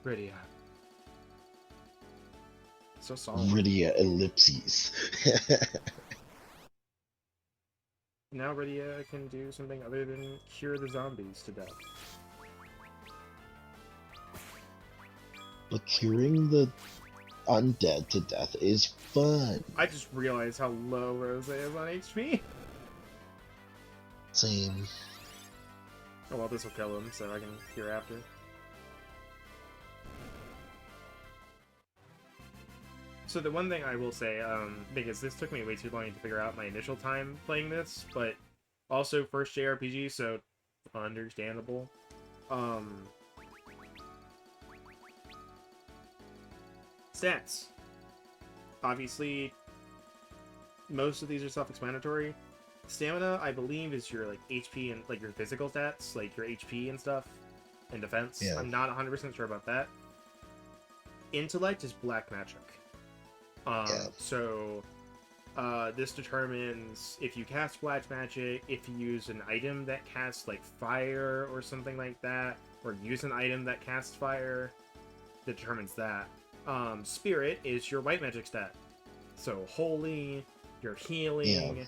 Speaker 2: Rydia. So solid.
Speaker 3: Rydia ellipses.
Speaker 2: Now Rydia can do something other than cure the zombies to death.
Speaker 3: But curing the undead to death is fun.
Speaker 2: I just realized how low Rosa is on HP.
Speaker 3: Same.
Speaker 2: Oh well, this will kill him, so I can cure after. So the one thing I will say, because this took me way too long to figure out my initial time playing this, but also first JRPG, so understandable. Stats. Obviously, most of these are self-explanatory. Stamina, I believe, is your like HP and like your physical stats, like your HP and stuff, and defense.
Speaker 3: Yeah.
Speaker 2: I'm not 100% sure about that. Intellect is black magic.
Speaker 3: Yeah.
Speaker 2: So this determines if you cast black magic, if you use an item that casts like fire or something like that, or use an item that casts fire, that determines that. Spirit is your white magic stat. So holy, your healing,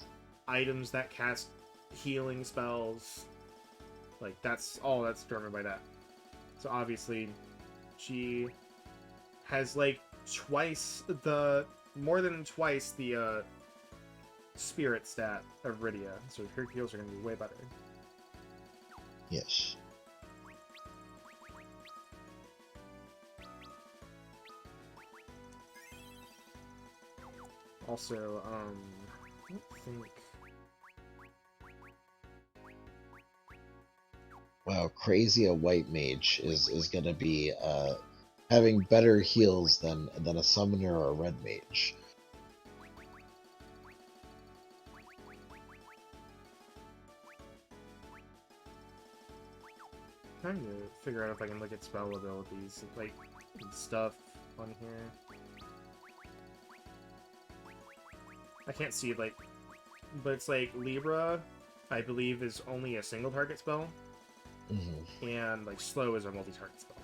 Speaker 2: items that cast healing spells, like that's determined by that. So obviously, she has like more than twice the spirit stat of Rydia, so her heals are gonna be way better.
Speaker 3: Yes.
Speaker 2: Also, I don't think.
Speaker 3: Wow, crazy a white mage is gonna be having better heals than a summoner or a red mage.
Speaker 2: Trying to figure out if I can look at spell abilities, like stuff on here. I can't see like, but it's like Libra, I believe, is only a single target spell, and like slow is a multi-target spell.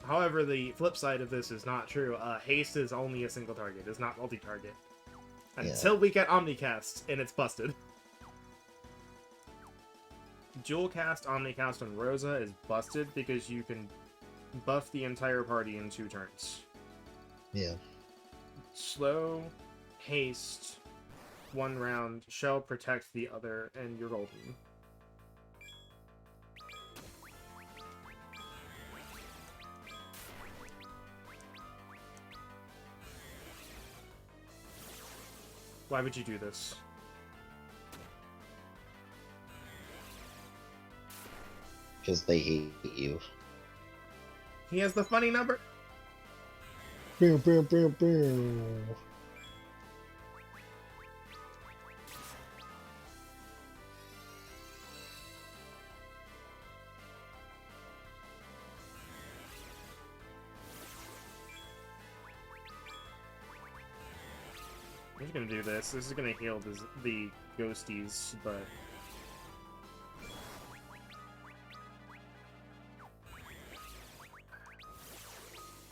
Speaker 2: However, the flip side of this is not true. Haste is only a single target; it's not multi-target until we get Omnicast, and it's busted. Dual cast Omnicast on Rosa is busted because you can buff the entire party in 2 turns.
Speaker 3: Yeah.
Speaker 2: Slow, haste, 1 round, shall protect the other, and you're golden. Why would you do this?
Speaker 3: Because they hate you.
Speaker 2: He has the funny number.
Speaker 3: Boom, boom, boom, boom.
Speaker 2: I'm just gonna do this. This is gonna heal the ghosties, but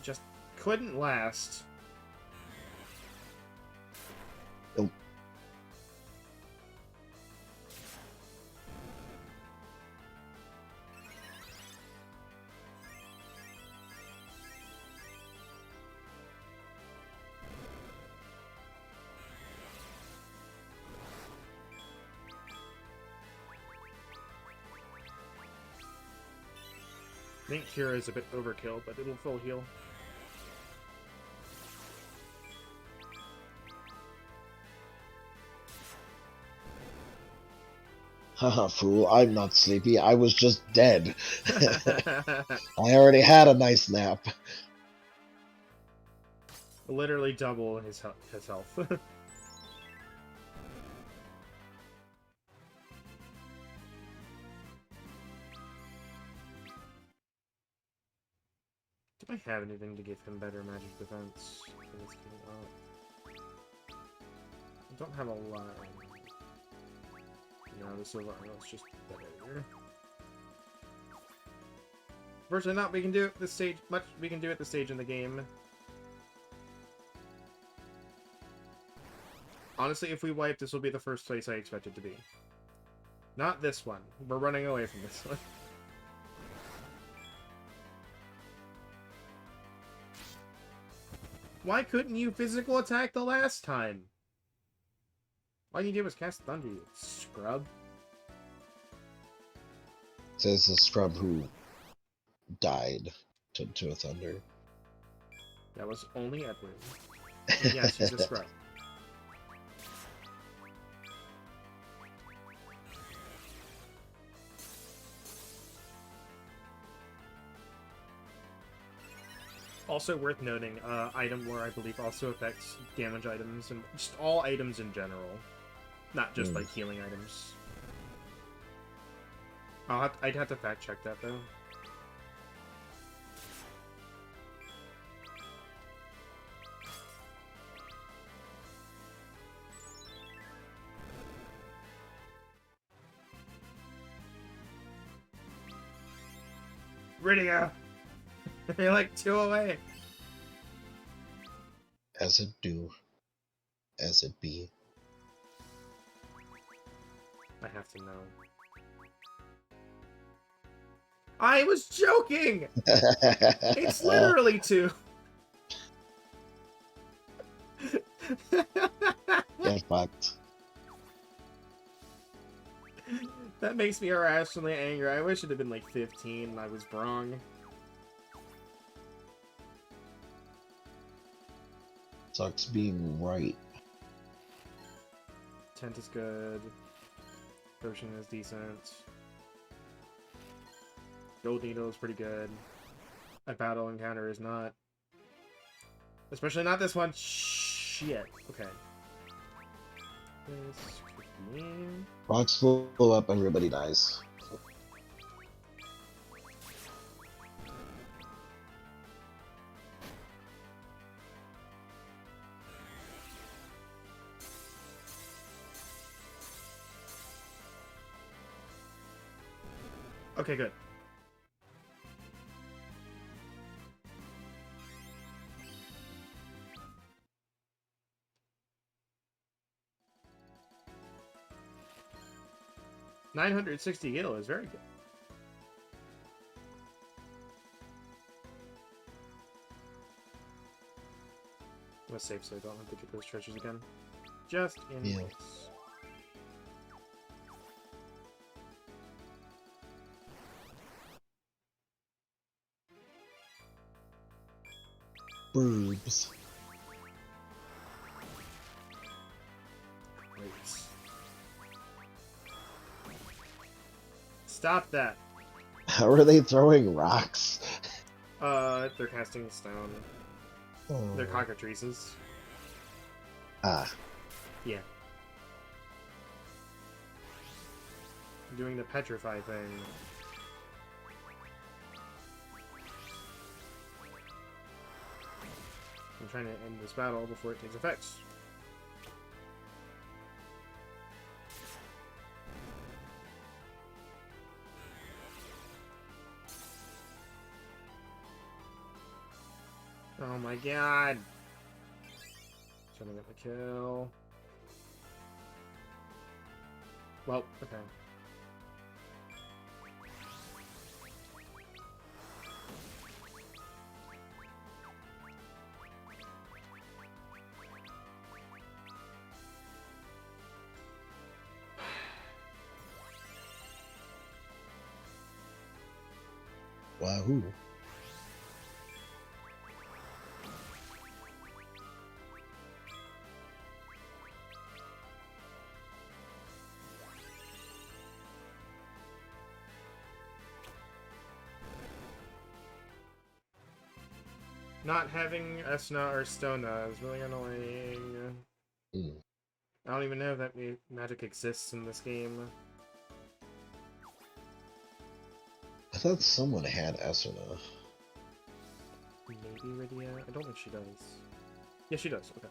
Speaker 2: just couldn't last.
Speaker 3: Nope.
Speaker 2: I think Cure is a bit overkill, but it'll full heal.
Speaker 3: Haha, fool, I'm not sleepy. I was just dead. I already had a nice nap.
Speaker 2: Literally double his health. Do I have anything to give him better magic defense? I don't have a lot. No, the silver armor's just better. Virtually not. We can do it this stage. We can do it this stage in the game. Honestly, if we wipe, this will be the first place I expect it to be. Not this one. We're running away from this one. Why couldn't you physical attack the last time? All you did was cast Thunder, you scrub.
Speaker 3: Says the scrub who died to a thunder.
Speaker 2: That was only Edward. Yes, he's a scrub. Also worth noting, item lore I believe also affects damage items and just all items in general. not just like healing items. I'd have to fact check that though. Ready to go. You're like 2 away.
Speaker 3: As it do. As it be.
Speaker 2: I have to know. I was joking! It's literally 2.
Speaker 3: Get fucked.
Speaker 2: That makes me irrationally angry. I wish it had been like 15 and I was wrong.
Speaker 3: Sucks being right.
Speaker 2: Tent is good. Potion is decent. Gold Needle is pretty good. A battle encounter is not. Especially not this one. Shit. Okay. This 15.
Speaker 3: Rocks blow up, everybody dies.
Speaker 2: Okay, good. $960 gil is very good. Let's save so I don't have to get those treasures again. Just in
Speaker 3: Yeah.
Speaker 2: case.
Speaker 3: Boobs.
Speaker 2: Wait. Stop that.
Speaker 3: How are they throwing rocks?
Speaker 2: They're casting stone.
Speaker 3: Oh.
Speaker 2: They're cockatrices.
Speaker 3: Ah.
Speaker 2: Yeah. Doing the petrify thing. I'm trying to end this battle before it takes effect. Oh my god! Trying to get the kill. Well, okay.
Speaker 3: Wahoo.
Speaker 2: Not having Esna or Stona is really annoying.
Speaker 3: Mm.
Speaker 2: I don't even know that magic exists in this game.
Speaker 3: I thought someone had Esuna.
Speaker 2: Maybe Rydia? I don't think she does. Yeah, she does. Okay.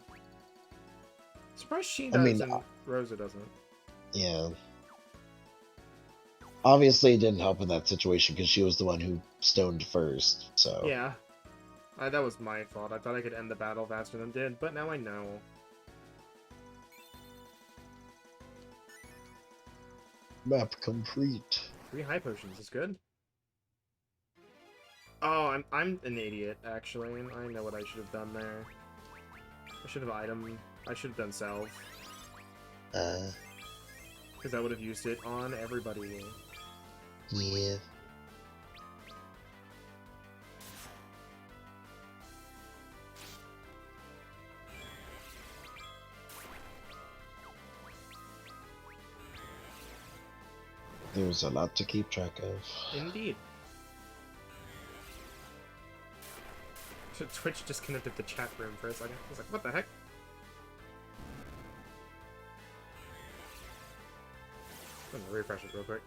Speaker 2: Surprised she does
Speaker 3: I mean,
Speaker 2: and Rosa doesn't.
Speaker 3: Yeah. Obviously, it didn't help in that situation because she was the one who stoned first, so.
Speaker 2: Yeah. That was my fault. I thought I could end the battle faster than did, but now I know.
Speaker 3: Map complete.
Speaker 2: 3 high potions is good. Oh, I'm an idiot, actually. I know what I should have done there. I should have I should have done salve. Because I would have used it on everybody.
Speaker 3: Yeah. There's a lot to keep track of.
Speaker 2: Indeed. So Twitch disconnected the chat room for a second. I was like, what the heck? I'm gonna refresh it real quick.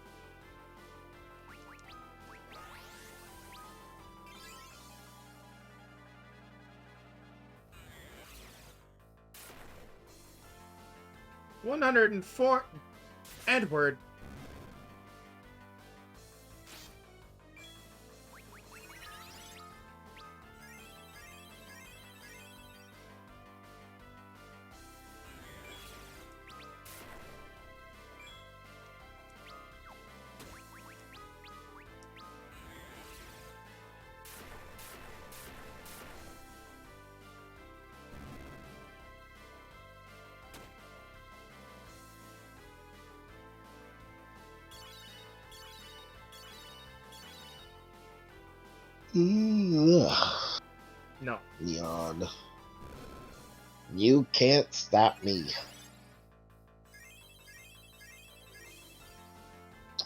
Speaker 2: $104 Edward.
Speaker 3: Ugh.
Speaker 2: No.
Speaker 3: Leon. You can't stop me.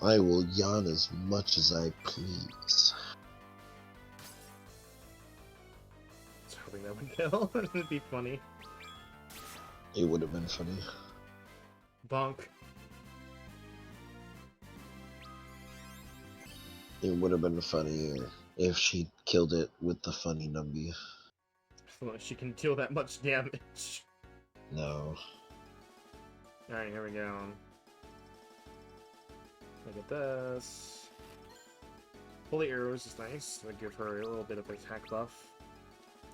Speaker 3: I will yawn as much as I please.
Speaker 2: I was hoping that would kill. It'd be funny.
Speaker 3: It would have been funny.
Speaker 2: Bonk.
Speaker 3: It would have been funnier if she killed it with the funny numby.
Speaker 2: So she can deal that much damage.
Speaker 3: No.
Speaker 2: Alright, here we go. Look at this. Holy arrows is nice. It'll give her a little bit of attack buff.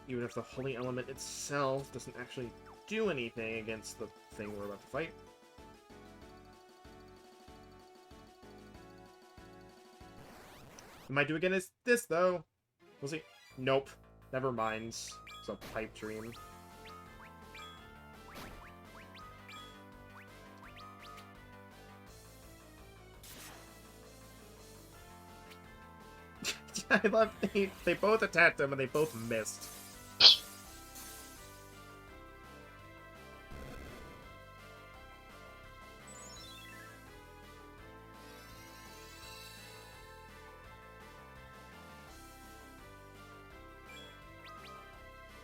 Speaker 2: Even if the holy element itself doesn't actually do anything against the thing we're about to fight. What might do against this, though. We'll see. Nope. Never mind. It's a pipe dream. I love they both attacked him and they both missed.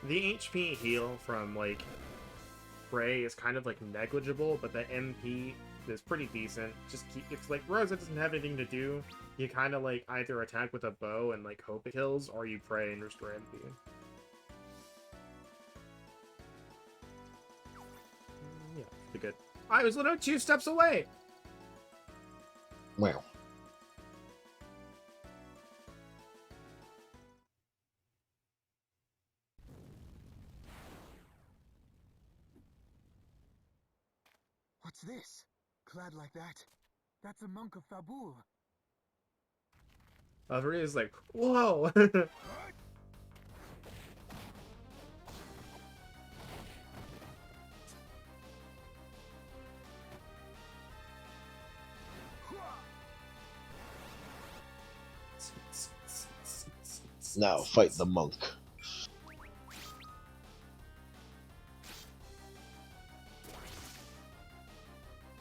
Speaker 2: The HP heal from, like, Bray is kind of, like, negligible, but the MP is pretty decent. Just keep... It's like, Rosa doesn't have anything to do. You kind of, like, either attack with a bow and, like, hope it kills, or you pray and restore MP. Yeah, pretty good. I was literally 2 steps away!
Speaker 3: Wow.
Speaker 4: What's this? Clad like that? That's a monk of Fabul.
Speaker 2: Alfred is like, whoa!
Speaker 3: Now fight the monk.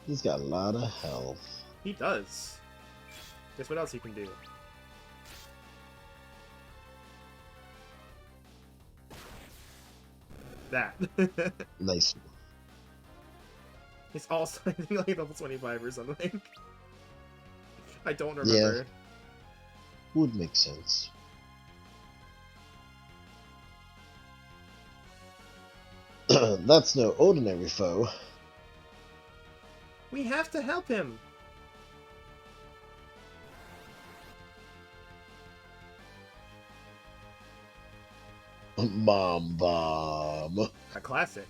Speaker 3: He's got a lot of health.
Speaker 2: He does. Guess what else he can do? That.
Speaker 3: Nice.
Speaker 2: He's also, I think, like level 25 or something. I don't remember.
Speaker 3: Yeah. Would make sense. That's no ordinary foe.
Speaker 2: We have to help him!
Speaker 3: Bomb bomb.
Speaker 2: A classic.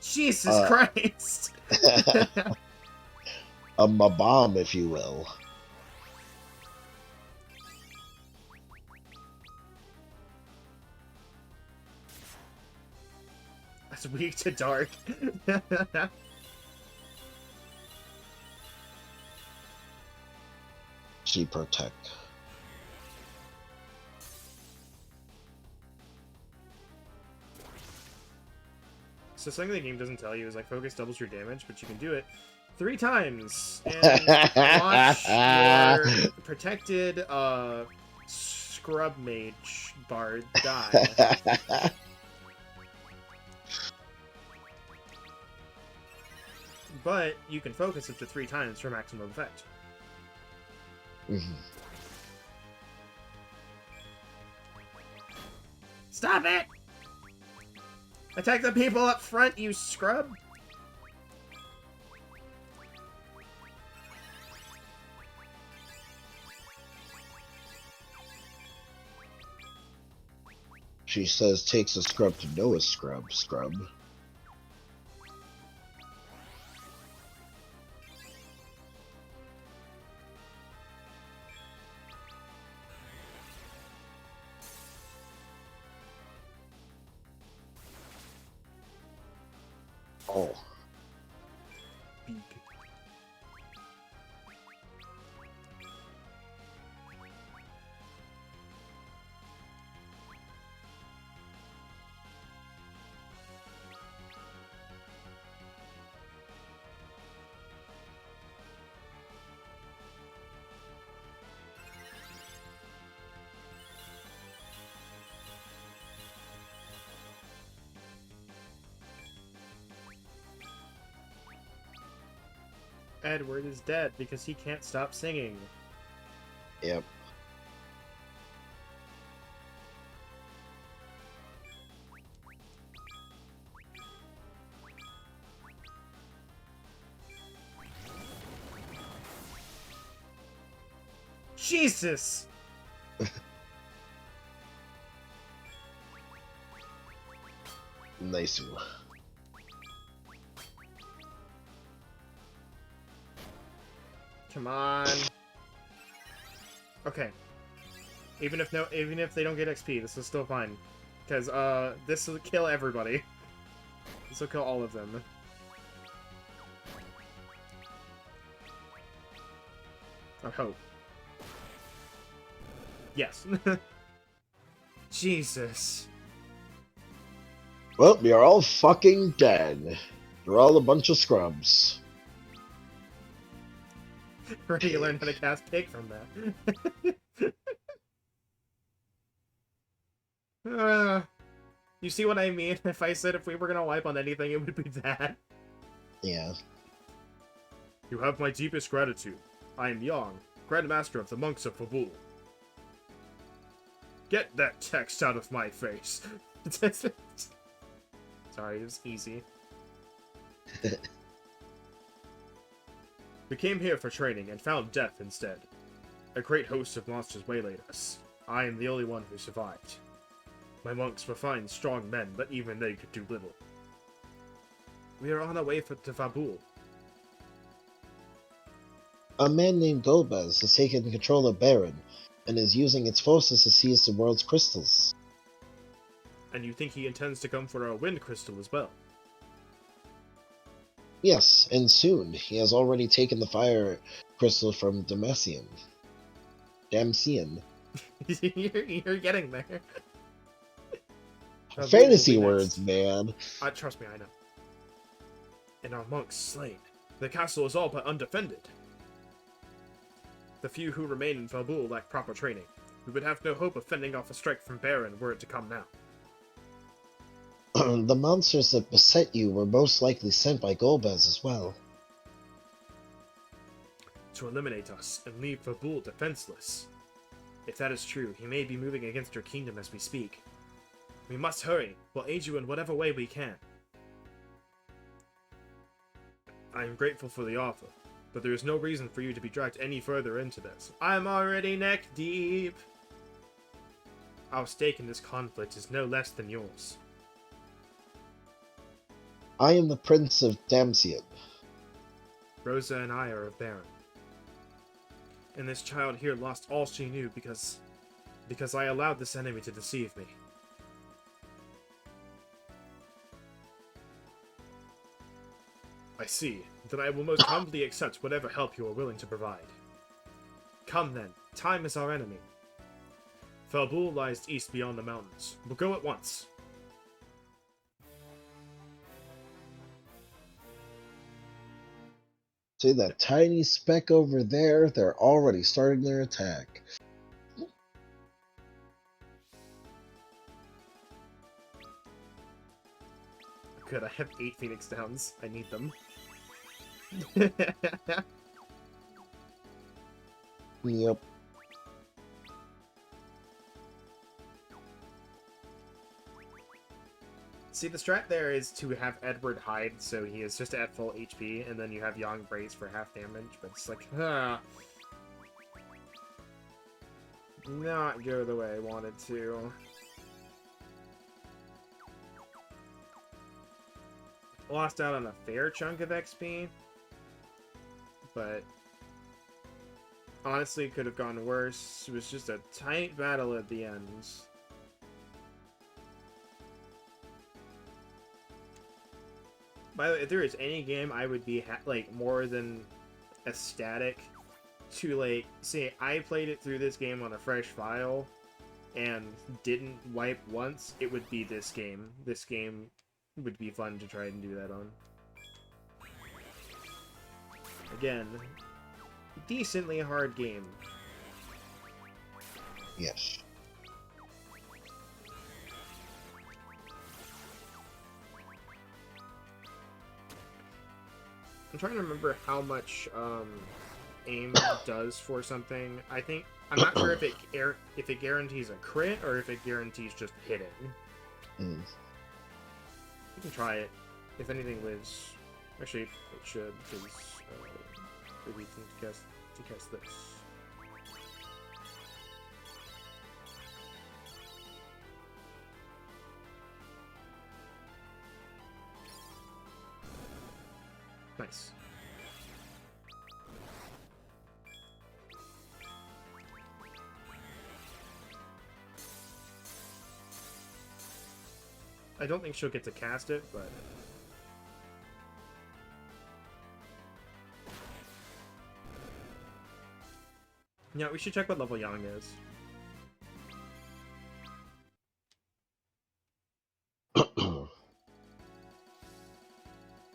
Speaker 2: Jesus Christ!
Speaker 3: A bomb, if you will.
Speaker 2: That's weak to dark.
Speaker 3: She protect.
Speaker 2: So something the game doesn't tell you is like focus doubles your damage, but you can do it 3 times and watch your protected scrub mage bard die. but you can focus up to 3 times for maximum effect.
Speaker 3: Mhm.
Speaker 2: Stop it! Attack the people up front, you scrub!
Speaker 3: She says takes a scrub to know a scrub. Oh.
Speaker 2: Beak. Edward is dead because he can't stop singing.
Speaker 3: Yep.
Speaker 2: Jesus!
Speaker 3: Nice.
Speaker 2: Come on. Okay. Even if they don't get XP, this is still fine. Because, this will kill everybody. This will kill all of them. I hope. Yes. Jesus.
Speaker 3: Well, you're all fucking dead. You're all a bunch of scrubs.
Speaker 2: Ready to learn how to cast Pig from that. You see what I mean? If I said if we were gonna wipe on anything, it would be that.
Speaker 3: Yeah.
Speaker 2: You have my deepest gratitude. I am Yang, Grand Master of the Monks of Fabul. Get that text out of my face. Sorry, it was easy. We came here for training and found death instead. A great host of monsters waylaid us. I am the only one who survived. My monks were fine, strong men, but even they could do little. We are on our way to Fabul.
Speaker 3: A man named Golbez has taken control of Baron and is using its forces to seize the world's crystals.
Speaker 2: And you think he intends to come for our wind crystal as well?
Speaker 3: Yes, and soon. He has already taken the fire crystal from Damasian.
Speaker 2: You're getting there.
Speaker 3: Fantasy words, man.
Speaker 2: Trust me, I know. And our monks slain. The castle is all but undefended. The few who remain in Fabul lack proper training. We would have no hope of fending off a strike from Baron were it to come now.
Speaker 3: The monsters that beset you were most likely sent by Golbez as well.
Speaker 2: To eliminate us and leave Fabul defenseless. If that is true, he may be moving against your kingdom as we speak. We must hurry. We'll aid you in whatever way we can. I am grateful for the offer, but there is no reason for you to be dragged any further into this. I'm already neck deep. Our stake in this conflict is no less than yours.
Speaker 3: I am the Prince of Damsian.
Speaker 2: Rosa and I are of Baron. And this child here lost all she knew because I allowed this enemy to deceive me. I see. Then I will most humbly accept whatever help you are willing to provide. Come then. Time is our enemy. Fabul lies east beyond the mountains. We'll go at once.
Speaker 3: See that tiny speck over there? They're already starting their attack.
Speaker 2: Good, I have 8 Phoenix Downs. I need them.
Speaker 3: Yep.
Speaker 2: See, the strat there is to have Edward hide, so he is just at full HP, and then you have Yang brace for half damage, but it's like, not go the way I wanted to. Lost out on a fair chunk of XP, but honestly could have gone worse. It was just a tight battle at the end. By the way, if there is any game I would be like more than ecstatic to like say I played it through this game on a fresh file and didn't wipe once, it would be this game. This game would be fun to try and do that on. Again, decently hard game.
Speaker 3: Yes.
Speaker 2: I'm trying to remember how much aim does for something. I'm not sure if it guarantees a crit or if it guarantees just hitting.
Speaker 3: Mm.
Speaker 2: You can try it. If anything lives, actually it should, because maybe we can test this. Nice. I don't think she'll get to cast it, but... Yeah, we should check what level Yang is.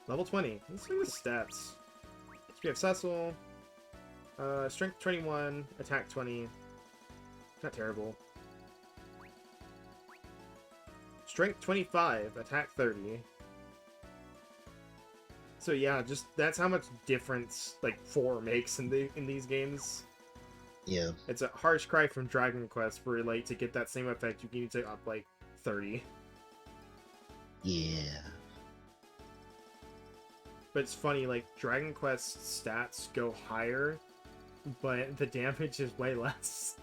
Speaker 2: Level 20. Let's see the stats. So we have Cecil. Strength 21, attack 20. Not terrible. Strength 25, attack 30. So yeah, just that's how much difference like 4 makes in these games.
Speaker 3: Yeah.
Speaker 2: It's a harsh cry from Dragon Quest for like to get that same effect you need to up like 30.
Speaker 3: Yeah.
Speaker 2: But it's funny, like Dragon Quest stats go higher, but the damage is way less.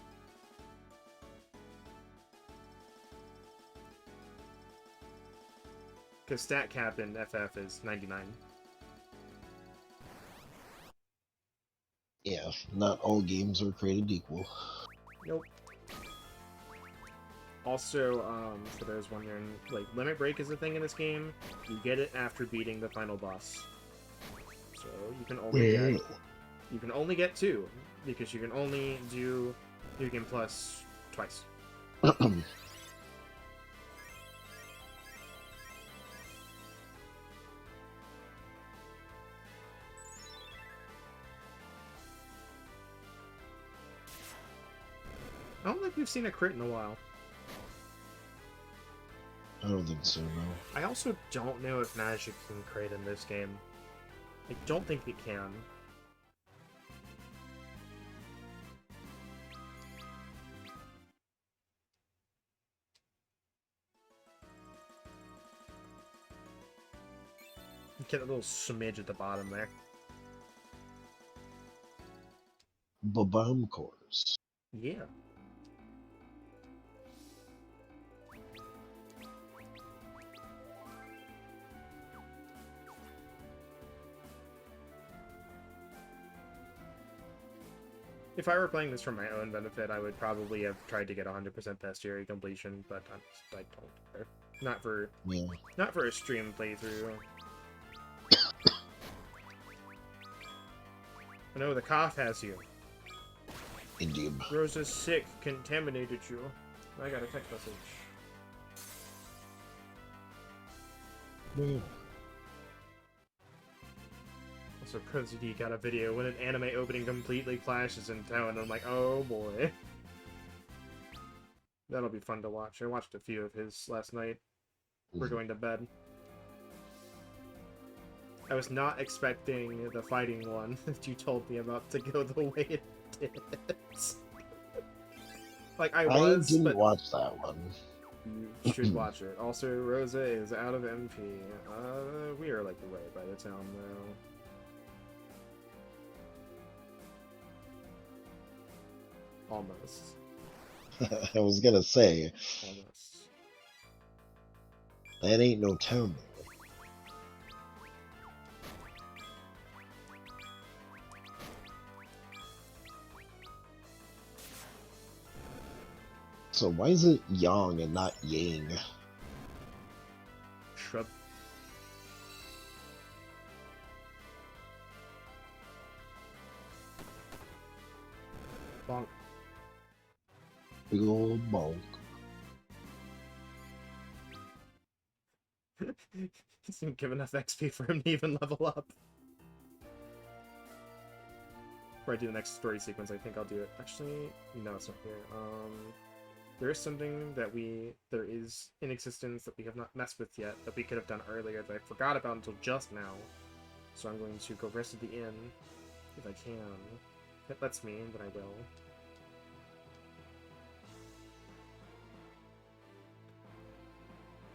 Speaker 2: Because stat cap in FF is 99.
Speaker 3: Yeah. Not all games are created equal.
Speaker 2: Nope. Also, for those wondering, like, Limit Break is a thing in this game. You get it after beating the final boss. So you can only get 2, because you can only do Mugen Plus twice. I don't think we've seen a crit in a while.
Speaker 3: I don't think so, no.
Speaker 2: I also don't know if magic can crit in this game. I don't think it can. Get a little smidge at the bottom there.
Speaker 3: Bomb cores.
Speaker 2: Yeah. If I were playing this for my own benefit, I would probably have tried to get 100% bestiary completion, but I don't care. Not for a stream playthrough. I know the cough has you.
Speaker 3: Indeed.
Speaker 2: Rosa's sick, contaminated you. I got a text message.
Speaker 3: Yeah.
Speaker 2: Also, Cozy D got a video when an anime opening completely clashes in town, and I'm like, oh boy. That'll be fun to watch. I watched a few of his last night. We're going to bed. I was not expecting the fighting one that you told me about to go the way it did. Like, I was,
Speaker 3: didn't
Speaker 2: but
Speaker 3: watch that one.
Speaker 2: you should watch it. Also, Rosa is out of MP. We are, like, right by the town now. Almost.
Speaker 3: I was gonna say,
Speaker 2: Almost.
Speaker 3: that ain't no town though. So why is it Yang and not Yang?
Speaker 2: Shrub. Bonk.
Speaker 3: Big old bonk.
Speaker 2: Doesn't give enough XP for him to even level up. Before I do the next story sequence, I think I'll do it. Actually, no, it's not here. There is something that there is in existence that we have not messed with yet, that we could have done earlier, that I forgot about until just now. So I'm going to go visit the inn, if I can. If it lets me, then I will.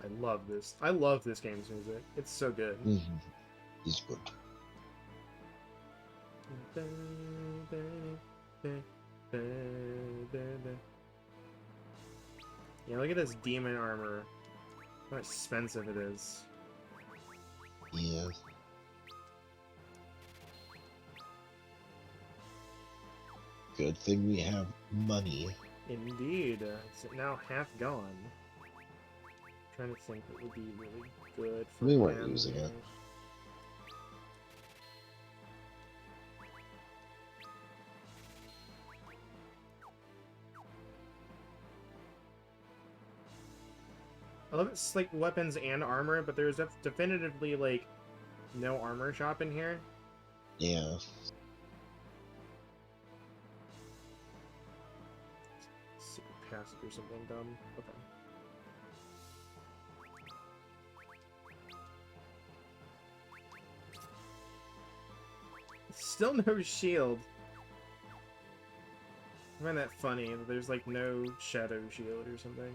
Speaker 2: I love this. I love this game's music. It's so good.
Speaker 3: It's good.
Speaker 2: Yeah, look at this demon armor. How expensive it is.
Speaker 3: Yeah. Good thing we have money.
Speaker 2: Indeed. It's now half gone. Trying to think what would be really good for
Speaker 3: We weren't
Speaker 2: branding.
Speaker 3: using it.
Speaker 2: I love it's like weapons and armor, but there's definitively like no armor shop in here.
Speaker 3: Yeah.
Speaker 2: Secret passage or something dumb. Okay. Still no shield. I find that funny that there's like no shadow shield or something.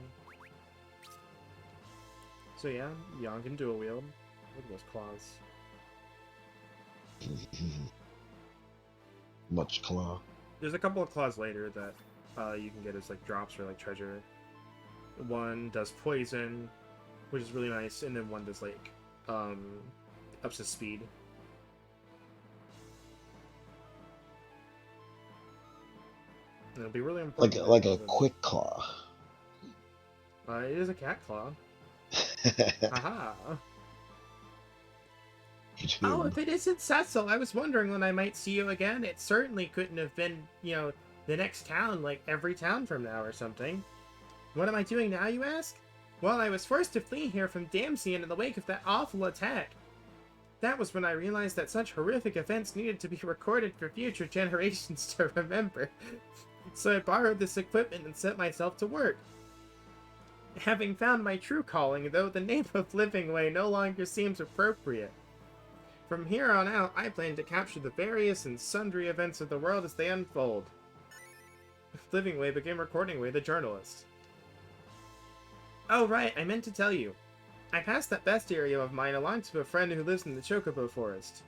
Speaker 2: So yeah, Yang can dual wield. Look at those claws.
Speaker 3: Much claw.
Speaker 2: There's a couple of claws later that you can get as like drops or like treasure. One does poison, which is really nice, and then one does like ups his speed. And it'll be really important.
Speaker 3: Like a quick claw.
Speaker 2: It is a cat claw. Haha. Oh, if it isn't Cecil, I was wondering when I might see you again. It certainly couldn't have been, you know, the next town, like every town from now or something. What am I doing now, you ask? Well, I was forced to flee here from Damsian in the wake of that awful attack. That was when I realized that such horrific events needed to be recorded for future generations to remember. So I borrowed this equipment and set myself to work. Having found my true calling, though, the name of Living Way no longer seems appropriate. From here on out, I plan to capture the various and sundry events of the world as they unfold. Living Way became Recording Way, the journalist. Oh right, I meant to tell you. I passed that bestiary of mine along to a friend who lives in the Chocobo Forest.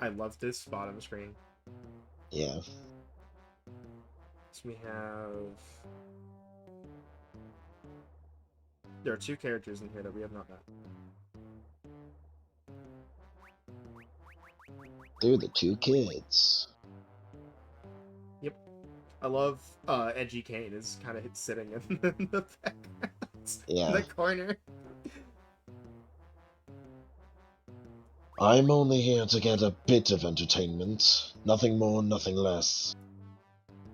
Speaker 2: I love this bottom screen.
Speaker 3: Yeah.
Speaker 2: So we have... There are two characters in here that we have not met.
Speaker 3: They're the two kids.
Speaker 2: Yep. I love Edgy Kane is kind of sitting in the background.
Speaker 3: Yeah.
Speaker 2: In the corner.
Speaker 3: I'm only here to get a bit of entertainment. Nothing more, nothing less.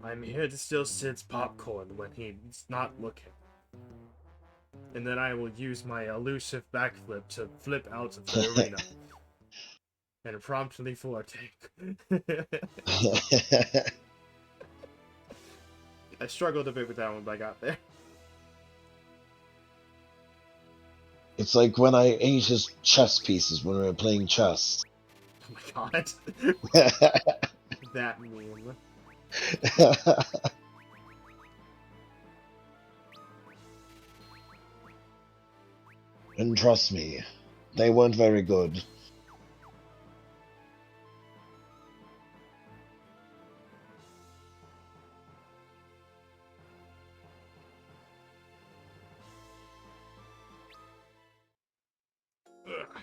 Speaker 2: I'm here to steal Sid's popcorn when he's not looking. And then I will use my elusive backflip to flip out of the arena. And promptly fortake. I struggled a bit with that one, but I got there.
Speaker 3: It's like when I ate his chess pieces when we were playing chess.
Speaker 2: Oh my god. That meme.
Speaker 3: And trust me, they weren't very good.
Speaker 2: Ugh.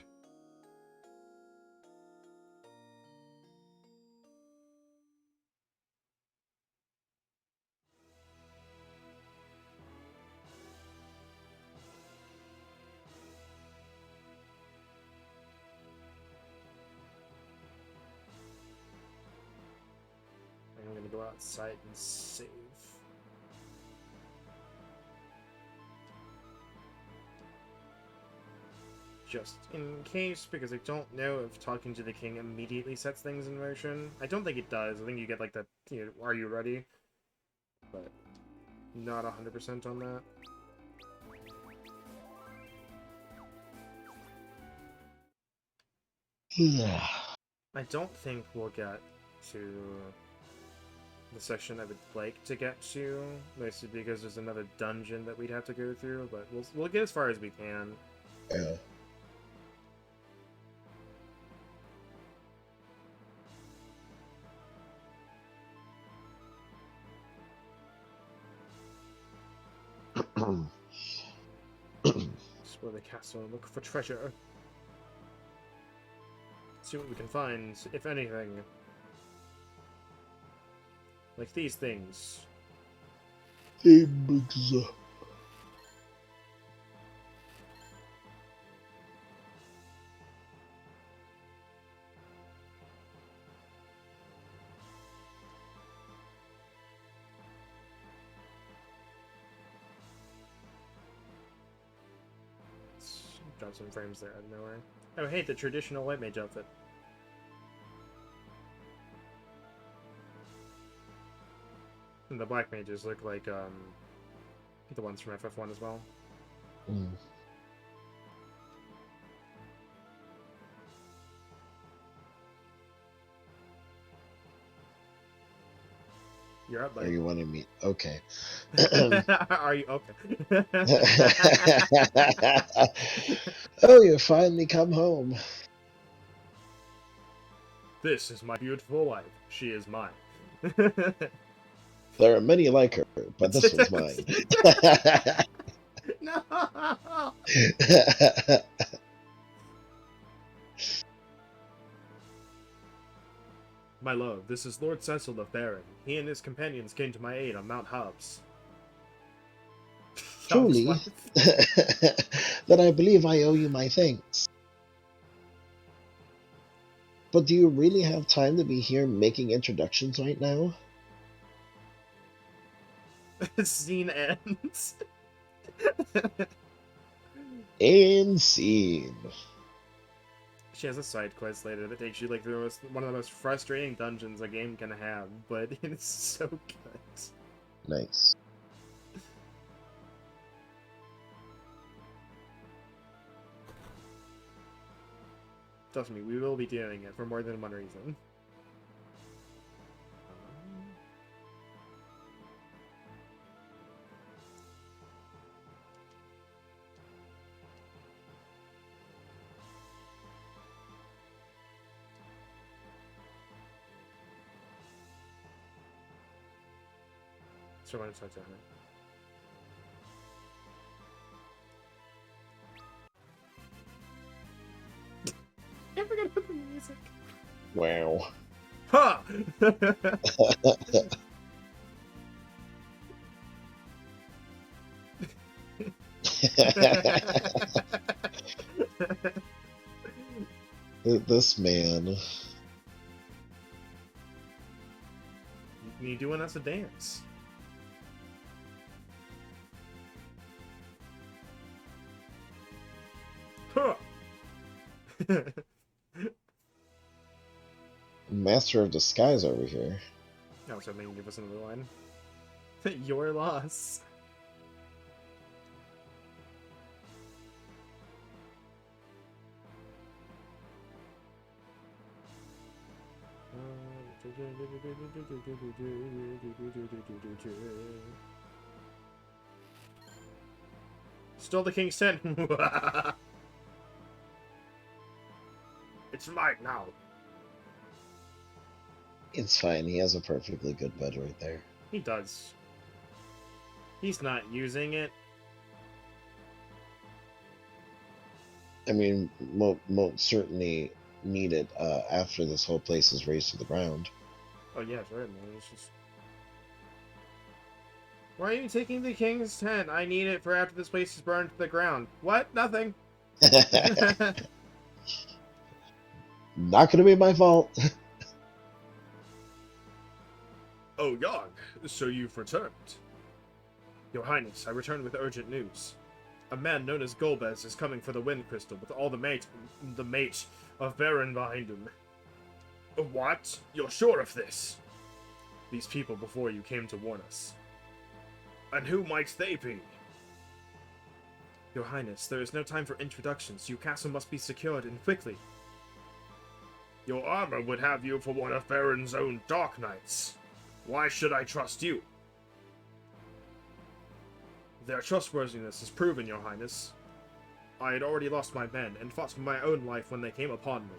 Speaker 2: I'm gonna go outside and save. Just in case, because I don't know if talking to the king immediately sets things in motion. I don't think it does. I think you get like the, you know, are you ready? But not 100% on that.
Speaker 3: Yeah.
Speaker 2: I don't think we'll get to the section I would like to get to, mostly because there's another dungeon that we'd have to go through, but we'll get as far as we can.
Speaker 3: Yeah.
Speaker 2: Explore the castle and look for treasure. See what we can find, if anything. Like these things. Let's drop some frames there out of nowhere. Oh hey, the traditional white mage outfit. And the black mages look like the ones from FF1 as well.
Speaker 3: Mm.
Speaker 2: You're up,
Speaker 3: Are
Speaker 2: buddy.
Speaker 3: you wanting me? Okay.
Speaker 2: Are you okay?
Speaker 3: Oh, you finally come home.
Speaker 2: This is my beautiful wife. She is mine.
Speaker 3: There are many like her, but this one's mine.
Speaker 2: No. My love, this is Lord Cecil of Baron. He and his companions came to my aid on Mount Hubs.
Speaker 3: Truly, then I believe I owe you my thanks. But do you really have time to be here making introductions right now?
Speaker 2: Scene ends.
Speaker 3: And scene.
Speaker 2: She has a side quest later that takes you like through one of the most frustrating dungeons a game can have, but it's so good.
Speaker 3: Nice.
Speaker 2: Trust me, we will be doing it for more than one reason. So I want to talk to her. I forgot about the music.
Speaker 3: Wow.
Speaker 2: Ha!
Speaker 3: This man.
Speaker 2: You doing us a dance? Huh!
Speaker 3: Master of disguise over here.
Speaker 2: Oh, so maybe give us another line. Your loss. Still the king's tent. It's mine now.
Speaker 3: It's fine. He has a perfectly good bed right there.
Speaker 2: He does. He's not using it.
Speaker 3: I mean, won't certainly need it after this whole place is razed to the ground.
Speaker 2: Oh yeah, certainly. It's just... Why are you taking the king's tent? I need it for after this place is burned to the ground. What? Nothing.
Speaker 3: Not gonna be my fault.
Speaker 2: Oh, Yog, so you've returned. Your Highness, I return with urgent news. A man known as Golbez is coming for the Wind Crystal with all the mate of Baron behind him. What? You're sure of this? These people before you came to warn us. And who might they be? Your Highness, there is no time for introductions. Your castle must be secured, and quickly. Your armor would have you for one of Baron's own Dark Knights. Why should I trust you? Their trustworthiness is proven, Your Highness. I had already lost my men, and fought for my own life when they came upon me.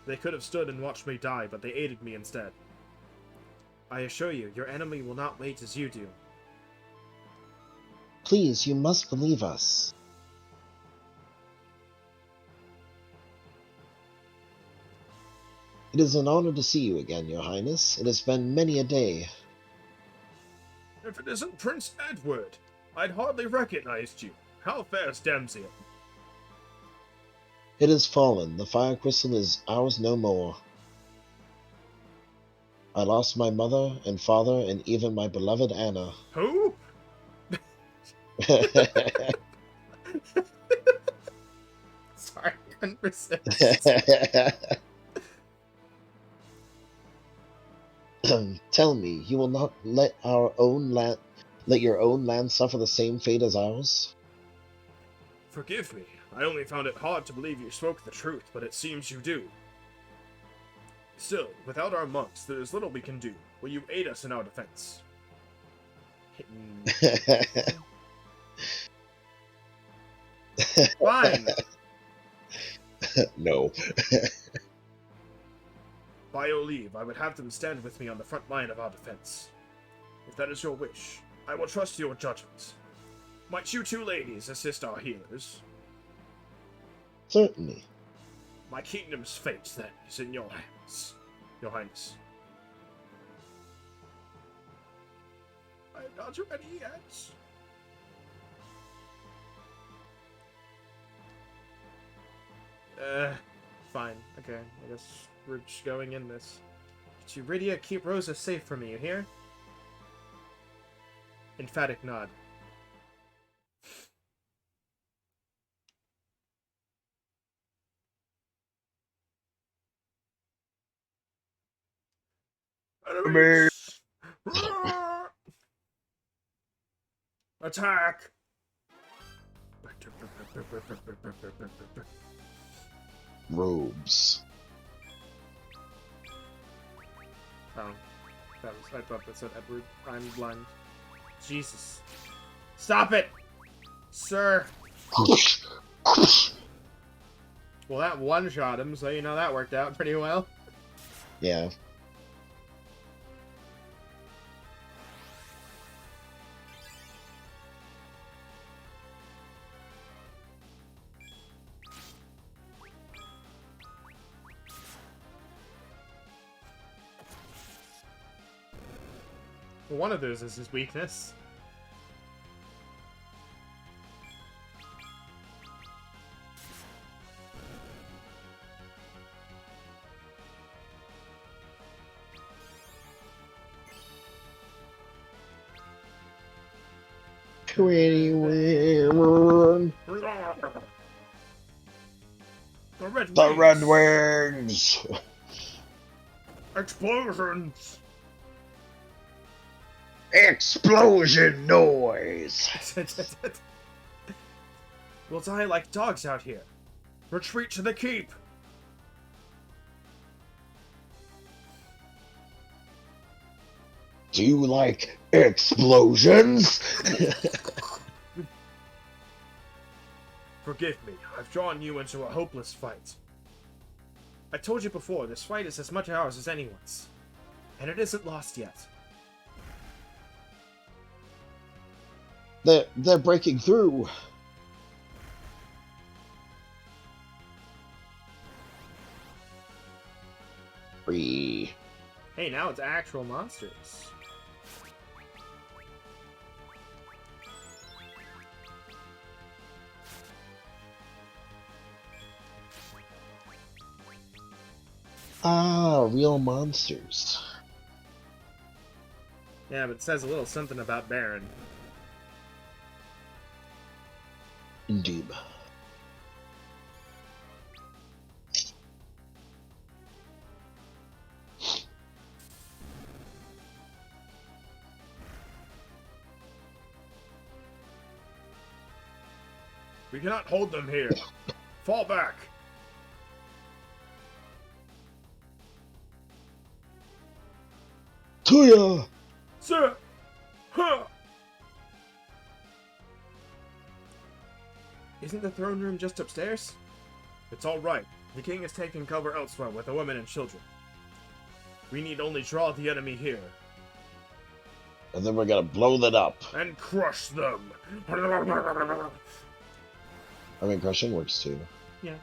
Speaker 2: They could have stood and watched me die, but they aided me instead. I assure you, your enemy will not wait as you do.
Speaker 3: Please, you must believe us. It is an honor to see you again, Your Highness. It has been many a day.
Speaker 2: If it isn't Prince Edward, I'd hardly recognized you. How fares Damsel?
Speaker 3: It has fallen. The fire crystal is ours no more. I lost my mother and father and even my beloved Anna.
Speaker 2: Who? Sorry, I couldn't resist.
Speaker 3: Tell me, you will not let your own land suffer the same fate as ours?
Speaker 2: Forgive me. I only found it hard to believe you spoke the truth, but it seems you do. Still, without our monks, there is little we can do. Will you aid us in our defense? Fine!
Speaker 3: No.
Speaker 2: By your leave, I would have them stand with me on the front line of our defense. If that is your wish, I will trust your judgment. Might you two ladies assist our healers?
Speaker 3: Certainly.
Speaker 2: My kingdom's fate, then, is in your hands, Your Highness. I am not ready yet. Fine. Okay, I guess we're just going in this. Eurydia, keep Rosa safe from me, you hear? Emphatic nod. Enemies! Attack!
Speaker 3: Robes.
Speaker 2: Oh, I thought that said Edward. I'm blind. Jesus. Stop it! Sir! Well, that one-shot him, so you know that worked out pretty well.
Speaker 3: Yeah.
Speaker 2: One of those is his weakness.
Speaker 3: Pretty women.
Speaker 2: The red
Speaker 3: The
Speaker 2: wings.
Speaker 3: Red Wings.
Speaker 2: Explosions!
Speaker 3: Explosion noise.
Speaker 2: We'll die like dogs out here. Retreat to the keep.
Speaker 3: Do you like explosions?
Speaker 2: Forgive me, I've drawn you into a hopeless fight. I told you before, this fight is as much ours as anyone's. And it isn't lost yet.
Speaker 3: They're breaking through. Free.
Speaker 2: Hey, now it's actual monsters.
Speaker 3: Ah, real monsters.
Speaker 2: Yeah, but it says a little something about Baron.
Speaker 3: Indeed.
Speaker 2: We cannot hold them here. Fall back.
Speaker 3: Tuya!
Speaker 2: Sir! Huh! Isn't the throne room just upstairs? It's all right. The king is taking cover elsewhere with the women and children. We need only draw the enemy here.
Speaker 3: And then we're gonna blow that up.
Speaker 2: And crush them!
Speaker 3: I mean, crushing works too.
Speaker 2: Yeah.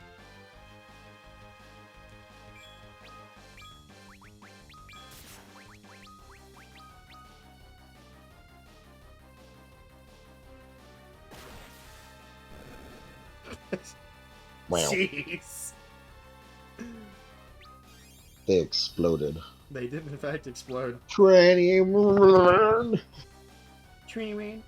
Speaker 3: Wow.
Speaker 2: Jeez.
Speaker 3: They exploded.
Speaker 2: They did in fact explode.
Speaker 3: Train.
Speaker 2: Train.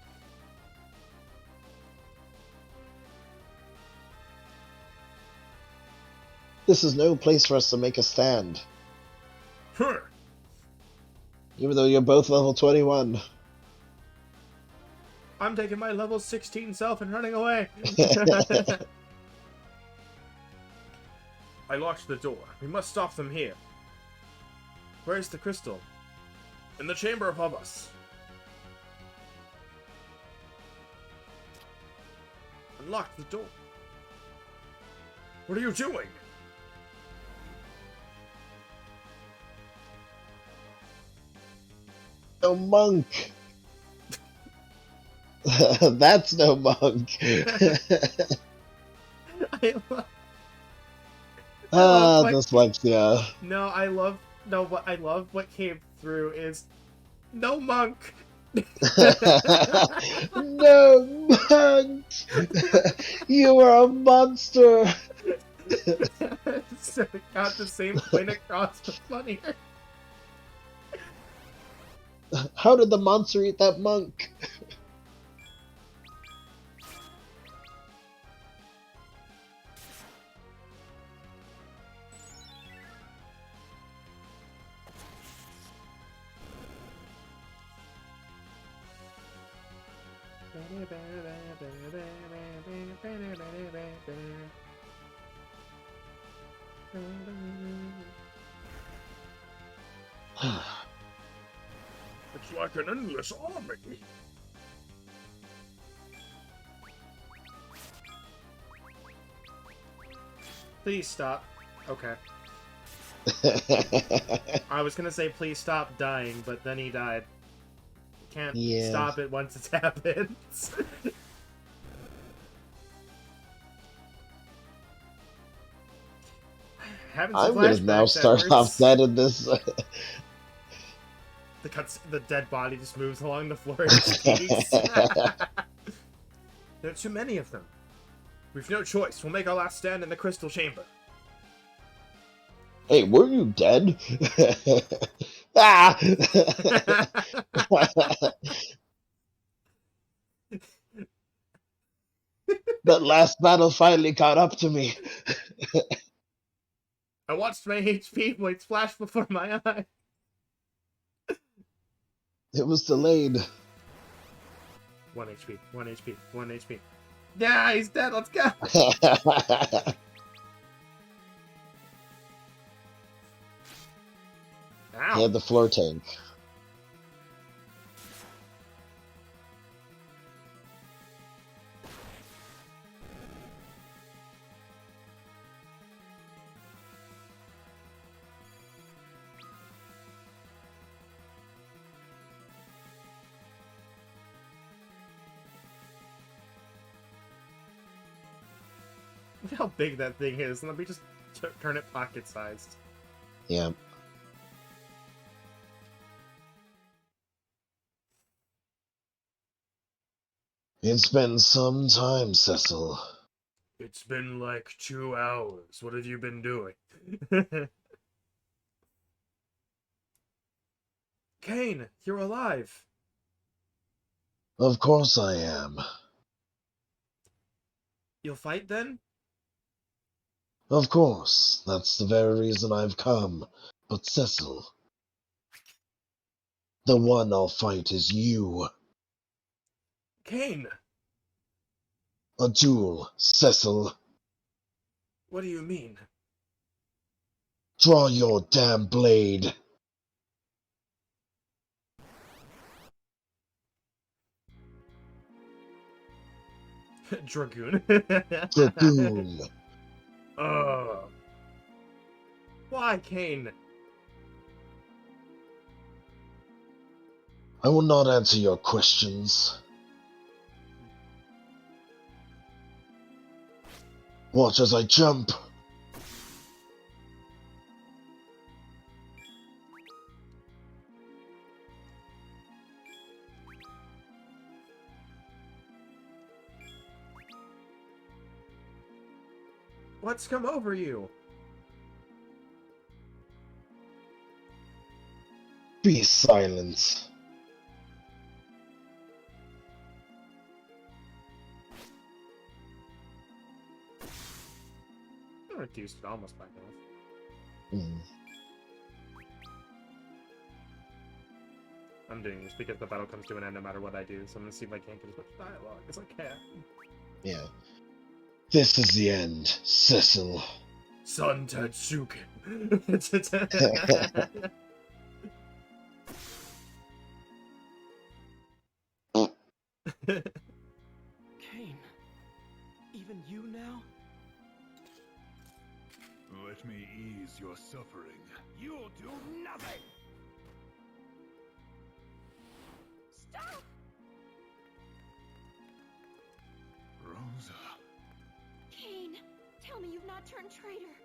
Speaker 3: This is no place for us to make a stand.
Speaker 2: Huh.
Speaker 3: Even though you're both level 21.
Speaker 2: I'm taking my level 16 self and running away. I locked the door. We must stop them here. Where's the crystal? In the chamber above us. Unlock the door. What are you doing?
Speaker 3: No monk. That's no monk.
Speaker 2: I love...
Speaker 3: Ah,
Speaker 2: what-
Speaker 3: dyslexia.
Speaker 2: No, I love... No, what I love what came through is... No monk!
Speaker 3: No monk! You are a monster!
Speaker 2: So it got the same point across, but funnier.
Speaker 3: How did the monster eat that monk?
Speaker 2: It's like an endless army. Please stop. Okay. I was gonna say please stop dying, but then he died. Can't
Speaker 3: Yeah.
Speaker 2: stop it once it's happened. Having some
Speaker 3: I'm gonna now
Speaker 2: flashbacks
Speaker 3: start
Speaker 2: afterwards.
Speaker 3: off that in this.
Speaker 2: The dead body just moves along the floor in space. There are too many of them. We've no choice. We'll make our last stand in the crystal chamber.
Speaker 3: Hey, were you dead? Ah! That last battle finally caught up to me.
Speaker 2: I watched my HP points flash before my eyes.
Speaker 3: It was delayed.
Speaker 2: 1 HP, 1 HP, 1 HP. Yeah, he's dead. Let's go.
Speaker 3: He
Speaker 2: Ow.
Speaker 3: had the floor tank.
Speaker 2: Look how big that thing is. Let me just turn it pocket-sized.
Speaker 3: Yeah. It's been some time, Cecil.
Speaker 2: It's been like 2 hours. What have you been doing? Kane, you're alive.
Speaker 3: Of course I am.
Speaker 2: You'll fight then?
Speaker 3: Of course. That's the very reason I've come. But Cecil, the one I'll fight is you.
Speaker 2: Kane!
Speaker 3: A duel, Cecil.
Speaker 2: What do you mean?
Speaker 3: Draw your damn blade.
Speaker 2: Dragoon.
Speaker 3: Dragoon.
Speaker 2: Why, Kane?
Speaker 3: I will not answer your questions. Watch as I jump.
Speaker 2: What's come over you?
Speaker 3: Be silent.
Speaker 2: I reduced it almost by half.
Speaker 3: Mm.
Speaker 2: I'm doing this because the battle comes to an end no matter what I do, so I'm gonna see if I can get as much dialogue as I can.
Speaker 3: Yeah. This is the end, Cecil.
Speaker 2: Son Tetsuken.
Speaker 6: Kane, even you now?
Speaker 4: Let me ease your suffering.
Speaker 6: You'll do nothing!
Speaker 5: Stop!
Speaker 4: Rosa.
Speaker 5: Kane, tell me you've not turned traitor.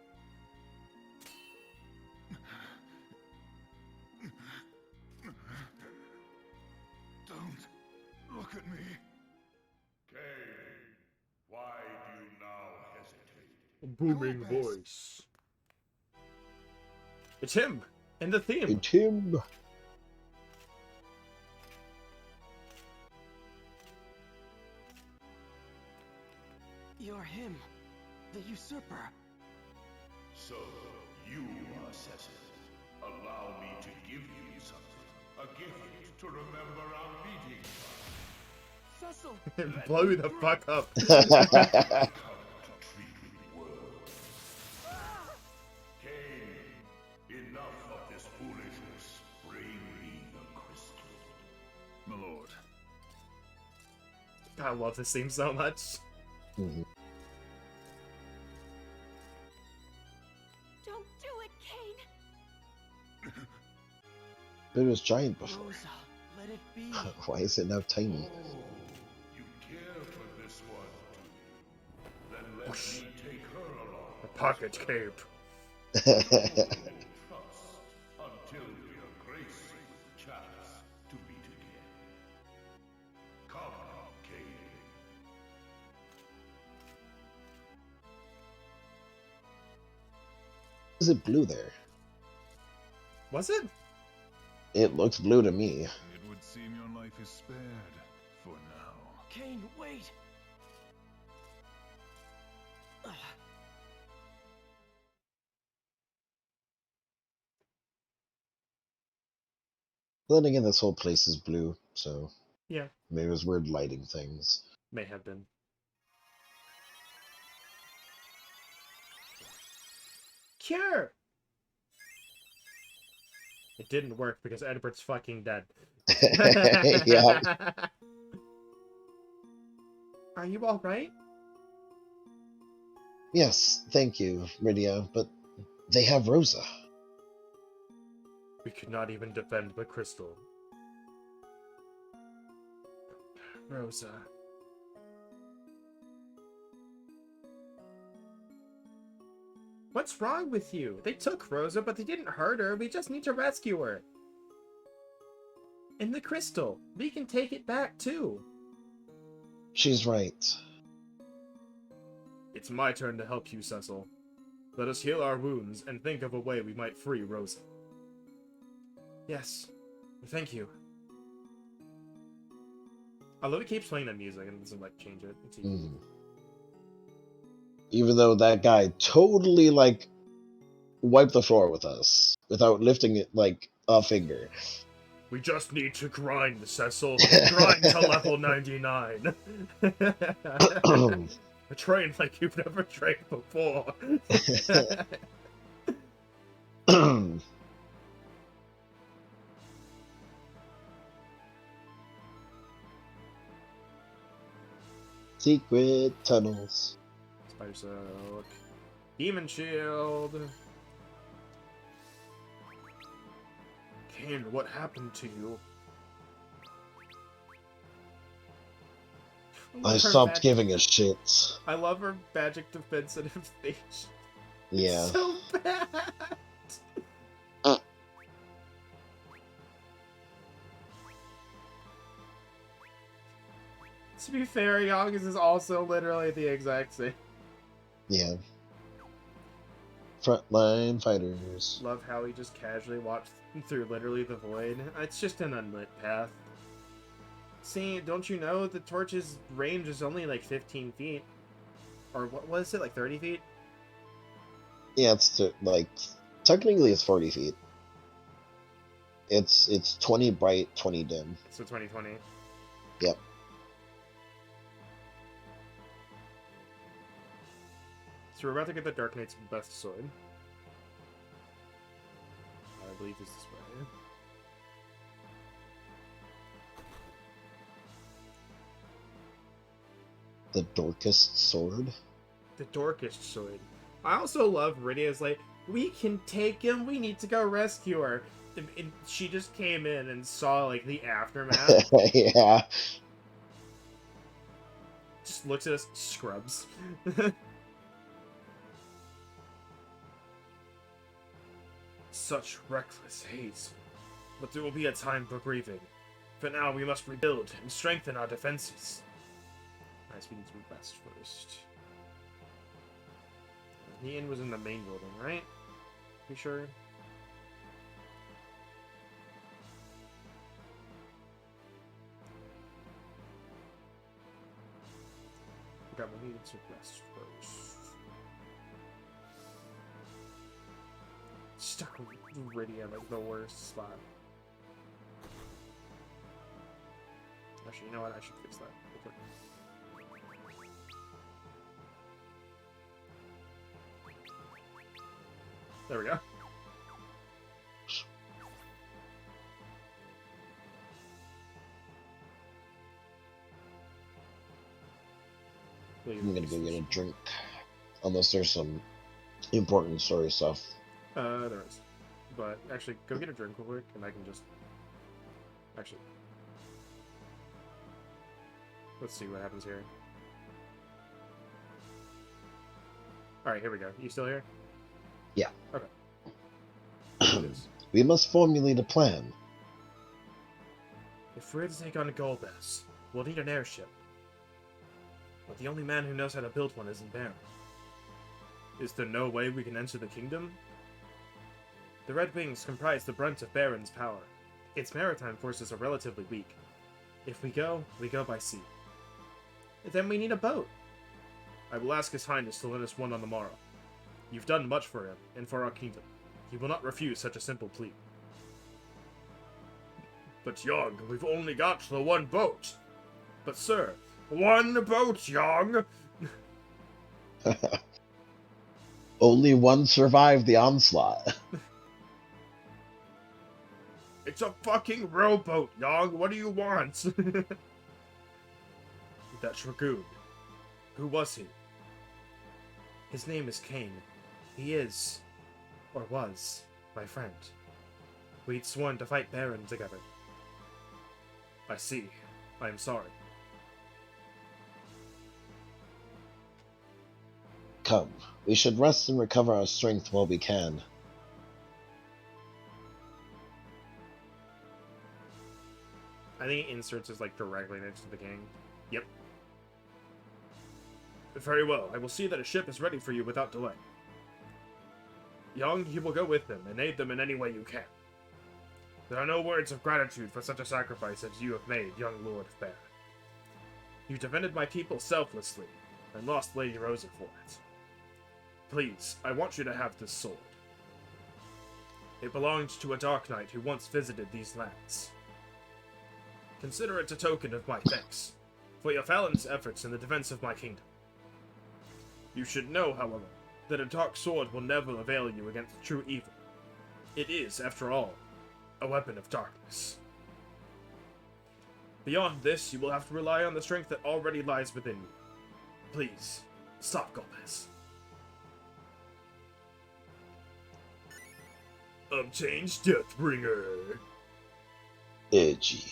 Speaker 4: Don't look at me.
Speaker 7: Kane, why do you now hesitate?
Speaker 2: Booming voice. It's him! And the theme!
Speaker 3: It's him.
Speaker 6: You're him, the usurper.
Speaker 7: So, you are Cecil. Allow me to give you something. A gift to remember our meeting.
Speaker 6: Cecil!
Speaker 2: Blow the fuck up!
Speaker 7: Come to treat with the world. Kane, enough of this foolishness. Bring me the crystal.
Speaker 4: My lord.
Speaker 2: I love this theme so much.
Speaker 3: Mhm.
Speaker 5: Don't do it, Kane.
Speaker 3: But it was giant before.
Speaker 6: Rosa, let it be.
Speaker 3: Why is it now tiny?
Speaker 7: Oh, you care for this one, do you? Then let me take her along.
Speaker 2: A pocket cape.
Speaker 7: Trust until we are graced with the chance to meet again. Come, Kane.
Speaker 3: Is it blue there?
Speaker 2: Was it?
Speaker 3: It looks blue to me.
Speaker 4: It would seem your life is spared for now.
Speaker 6: Kane, wait!
Speaker 3: Then again, this whole place is blue, so
Speaker 2: Yeah.
Speaker 3: maybe it was weird lighting things.
Speaker 2: May have been. Cure! It didn't work because Edward's fucking dead.
Speaker 3: Yeah.
Speaker 2: Are you alright?
Speaker 3: Yes, thank you, Rydia, but they have Rosa.
Speaker 2: We could not even defend the crystal. Rosa. What's wrong with you? They took Rosa, but they didn't hurt her. We just need to rescue her. And the crystal. We can take it back, too.
Speaker 3: She's right.
Speaker 2: It's my turn to help you, Cecil. Let us heal our wounds and think of a way we might free Rosa. Yes. Thank you. Although it keeps playing that music and doesn't, like, change it. It's easy.
Speaker 3: Even though that guy totally, like, wiped the floor with us without lifting it, like, a finger.
Speaker 2: We just need to grind, Cecil. Grind to level 99. Train like you've never trained before.
Speaker 3: Secret tunnels.
Speaker 2: Spider Silk. Demon Shield. Kane, what happened to you?
Speaker 3: I stopped giving a shit.
Speaker 2: I love her magic defense and evasion.
Speaker 3: Yeah.
Speaker 2: So bad. To be fair, Young's is also literally the exact same.
Speaker 3: Yeah. Frontline fighters.
Speaker 2: Love how he just casually walked through literally the void. It's just an unlit path. See, don't you know the torch's range is only like 15 feet? Or what was it, like 30 feet?
Speaker 3: Yeah, it's like technically it's 40 feet. It's 20 bright, 20 dim.
Speaker 2: So 2020.
Speaker 3: Yep.
Speaker 2: So we're about to get the Dark Knight's best sword. I believe it's this way.
Speaker 3: The Dorcas sword.
Speaker 2: The Dorkish sword. I also love Rydia's like, we can take him, we need to go rescue her. And she just came in and saw like the aftermath.
Speaker 3: Yeah.
Speaker 2: Just looks at us, scrubs. Such reckless haste. But there will be a time for grieving. For now, we must rebuild and strengthen our defenses. Nice, we need to rest first. The inn was in the main building, right? You sure? Forgot we needed to rest first. Stuck with Rydia, like the worst spot. Actually, you know what? I should fix that real quick. There we go.
Speaker 3: I'm gonna go get a drink. Unless there's some important story stuff.
Speaker 2: There is. But actually, go get a drink real quick, and I can just... Actually... Let's see what happens here. Alright, here we go. You still here?
Speaker 3: Yeah.
Speaker 2: Okay.
Speaker 3: We must formulate a plan.
Speaker 2: If we're to take on Golbez, we'll need an airship. But the only man who knows how to build one isn't Baron. Is there no way we can enter the kingdom? The Red Wings comprise the brunt of Baron's power. Its maritime forces are relatively weak. If we go by sea. Then we need a boat. I will ask His Highness to lend us one on the morrow. You've done much for him, and for our kingdom. He will not refuse such a simple plea. But Young, we've only got the one boat. But sir, one boat, Young!
Speaker 3: Only one survived the onslaught.
Speaker 2: It's a fucking rowboat, Young. What do you want? That Dragoon. Who was he? His name is Kane. He is, or was, my friend. We'd sworn to fight Baron together. I see. I am sorry.
Speaker 3: Come, we should rest and recover our strength while we can.
Speaker 2: I think it inserts is like directly next to the king. Yep. Very well. I will see that a ship is ready for you without delay. Young, you will go with them and aid them in any way you can. There are no words of gratitude for such a sacrifice as you have made, young Lord of Bear. You defended my people selflessly, and lost Lady Rosa for it. Please, I want you to have this sword. It belonged to a Dark Knight who once visited these lands. Consider it a token of my thanks for your valiant efforts in the defense of my kingdom. You should know, however, that a dark sword will never avail you against true evil. It is, after all, a weapon of darkness. Beyond this, you will have to rely on the strength that already lies within you. Please, stop Gomez. Obtains Deathbringer.
Speaker 3: Edgy.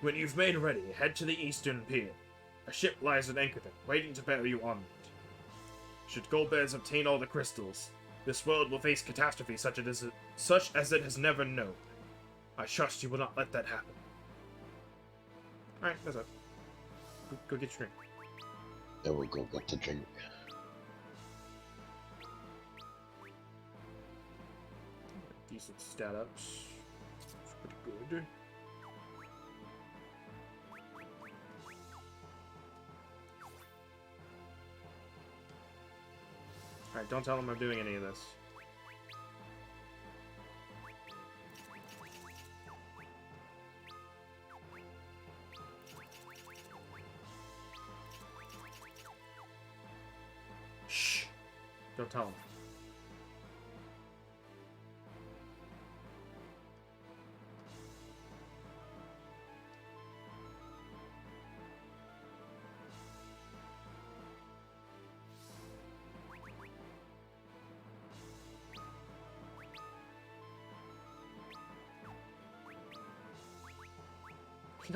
Speaker 2: When you've made ready, head to the eastern pier. A ship lies at anchor there, waiting to bear you onward. Should Golbez obtain all the crystals, this world will face catastrophe such as it has never known. I trust you will not let that happen. Alright, that's it. Go get your drink.
Speaker 3: I will go get the drink.
Speaker 2: Decent stat ups. It's pretty good. Alright, don't tell them I'm doing any of this. Shh! Don't tell them.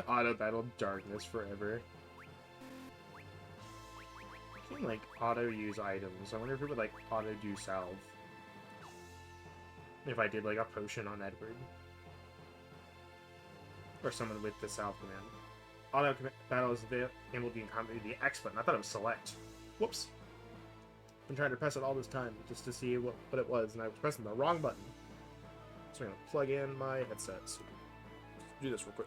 Speaker 2: Auto battle darkness forever. I can like auto use items. I wonder if it would like auto do salve. If I did like a potion on Edward. Or someone with the salve command. Auto battle is able to be in combat with the X button. I thought it was select. Whoops. Been trying to press it all this time just to see what it was, and I was pressing the wrong button. So I'm gonna plug in my headsets. Do this real quick.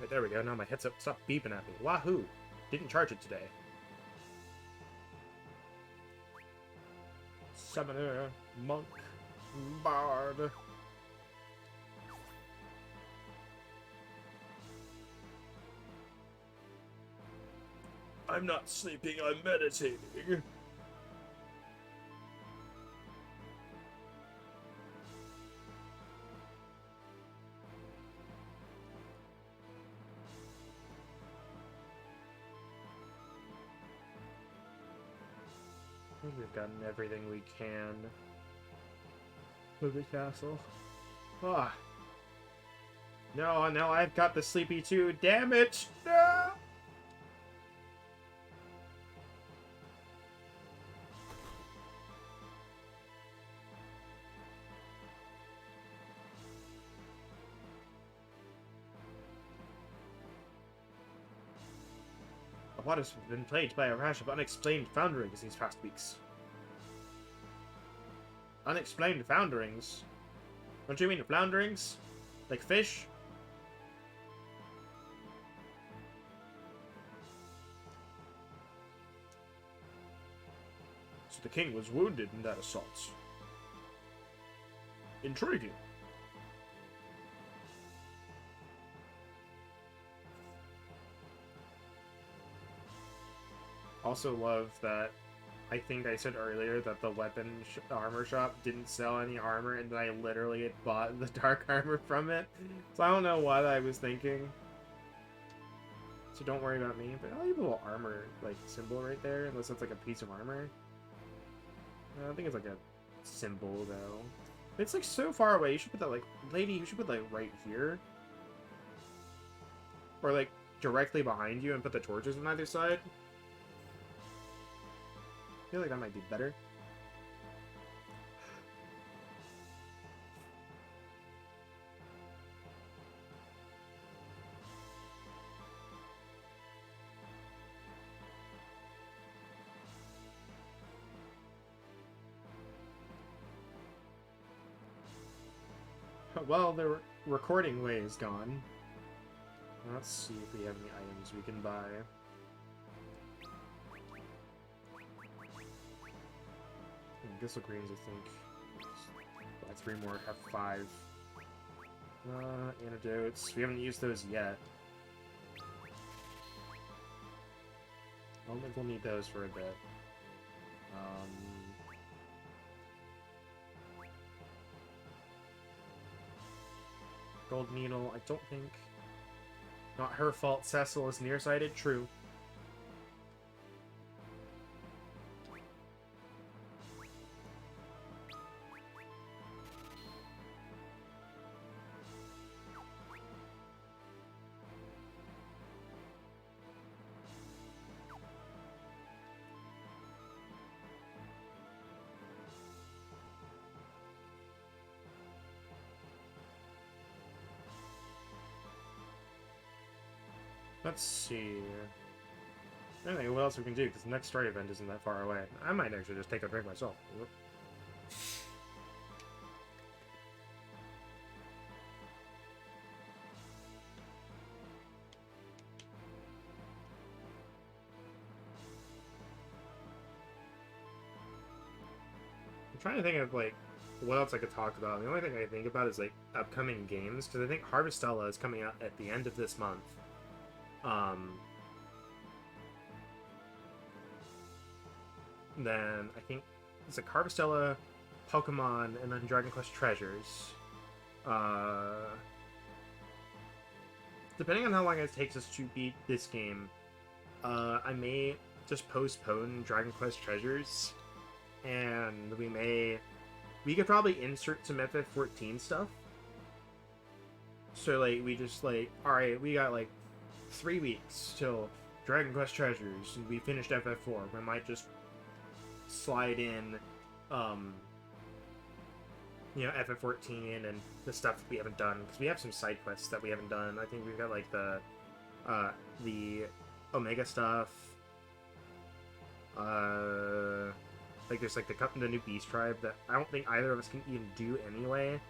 Speaker 2: Right, there we go. Now my headset stopped beeping at me. Wahoo! Didn't charge it today. Summoner, monk, bard. I'm not sleeping, I'm meditating. I think we've gotten everything we can with the castle. Ah. No, now I've got the sleepy too. Damn it! No! The water's been plagued by a rash of unexplained founderings these past weeks. Unexplained founderings? Don't you mean flounderings? Like fish? So the king was wounded in that assault. Intriguing. Also love that I think I said earlier that the weapon armor shop didn't sell any armor, and that I literally had bought the dark armor from it. So I don't know what I was thinking. So don't worry about me. But I like the little armor like symbol right there, unless it's like a piece of armor. I don't think it's like a symbol though. It's like so far away. You should put that like, lady. You should put like right here, or like directly behind you, and put the torches on either side. I feel like that might be better. Well, the recording way is gone. Let's see if we have any items we can buy. Thistle greens, I think. Buy 3 more, have 5. Antidotes. We haven't used those yet. I don't think we'll need those for a bit. Gold needle, I don't think. Not her fault Cecil is nearsighted, true. Let's see. Anyway, what else we can do? Because the next story event isn't that far away. I might actually just take a drink myself. I'm trying to think of, like, what else I could talk about. The only thing I think about is, like, upcoming games. Because I think Harvestella is coming out at the end of this month. Then I think it's like Harvestella, Pokemon, and then Dragon Quest Treasures. Depending on how long it takes us to beat this game, I may just postpone Dragon Quest Treasures, and we could probably insert some FF14 stuff. So like we just like, all right, we got like 3 weeks till Dragon Quest Treasures, and we finished FF4. We might just slide in, you know, FF14 and the stuff that we haven't done, because we have some side quests that we haven't done. I think we've got like the Omega stuff. Like there's like the new Beast Tribe that I don't think either of us can even do anyway.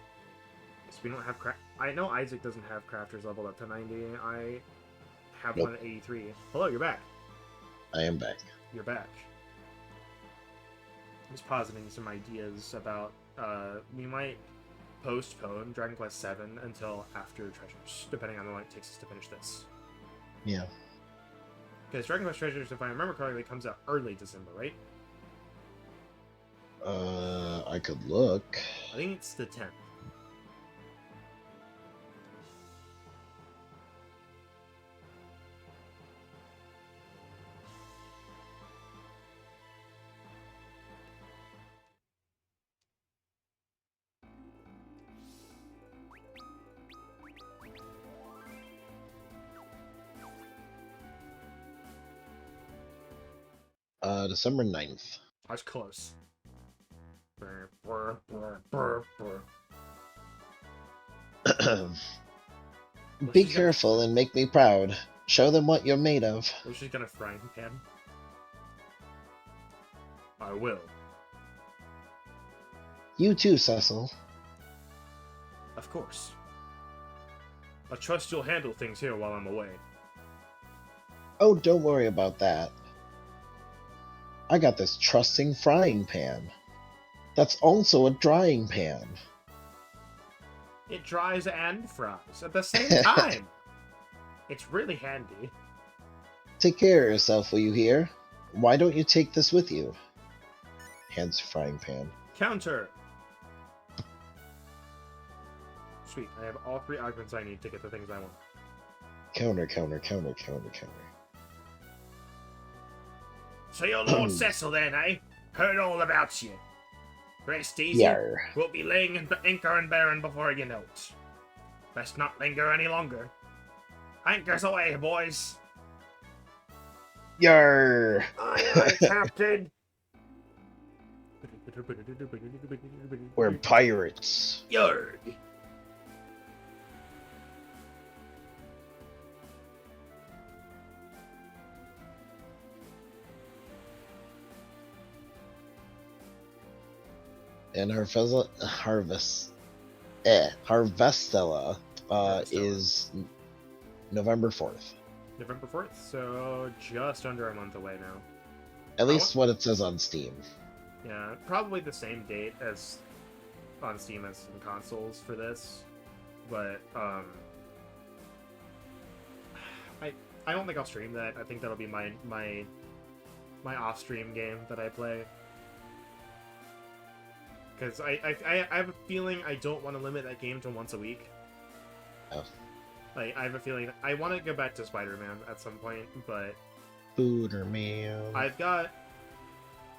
Speaker 2: So we don't have I know Isaac doesn't have crafters leveled up to 90. I have one at 83. Hello, you're back.
Speaker 3: I am back.
Speaker 2: You're back. I'm just positing some ideas about we might postpone Dragon Quest VII until after Treasures, depending on how long it takes us to finish this.
Speaker 3: Yeah.
Speaker 2: Because Dragon Quest Treasures, if I remember correctly, comes out early December, right?
Speaker 3: I could look.
Speaker 2: I think it's the 10th.
Speaker 3: December 9th.
Speaker 2: I was close. Brr, brr, brr, brr.
Speaker 3: Be careful and make me proud. Show them what you're made of.
Speaker 2: Was she gonna frying pan? I will.
Speaker 3: You too, Cecil.
Speaker 2: Of course. I trust you'll handle things here while I'm away.
Speaker 3: Oh, don't worry about that. I got this trusting frying pan. That's also a drying pan.
Speaker 2: It dries and fries at the same time. It's really handy.
Speaker 3: Take care of yourself, will you hear? Why don't you take this with you? Hands the frying pan.
Speaker 2: Counter! Sweet, I have all 3 augments I need to get the things I want.
Speaker 3: Counter, counter, counter, counter, counter.
Speaker 2: So you're Lord Cecil then, eh? Heard all about you. Rest easy.
Speaker 3: Yar.
Speaker 2: We'll be laying anchor in Baron before you know it. Best not linger any longer. Anchors away, boys.
Speaker 3: Yar.
Speaker 2: Aye, aye, Captain.
Speaker 3: We're pirates.
Speaker 2: Yarg.
Speaker 3: And Harvestella
Speaker 2: Harvestella.
Speaker 3: is November 4th.
Speaker 2: November 4th, so just under a month away now.
Speaker 3: At least what it says on Steam.
Speaker 2: Yeah, probably the same date as on Steam as in consoles for this, but I don't think I'll stream that. I think that'll be my off-stream game that I play. Because I have a feeling I don't want to limit that game to once a week.
Speaker 3: Oh.
Speaker 2: Like, I have a feeling I want to go back to Spider-Man at some point, but
Speaker 3: Booterman.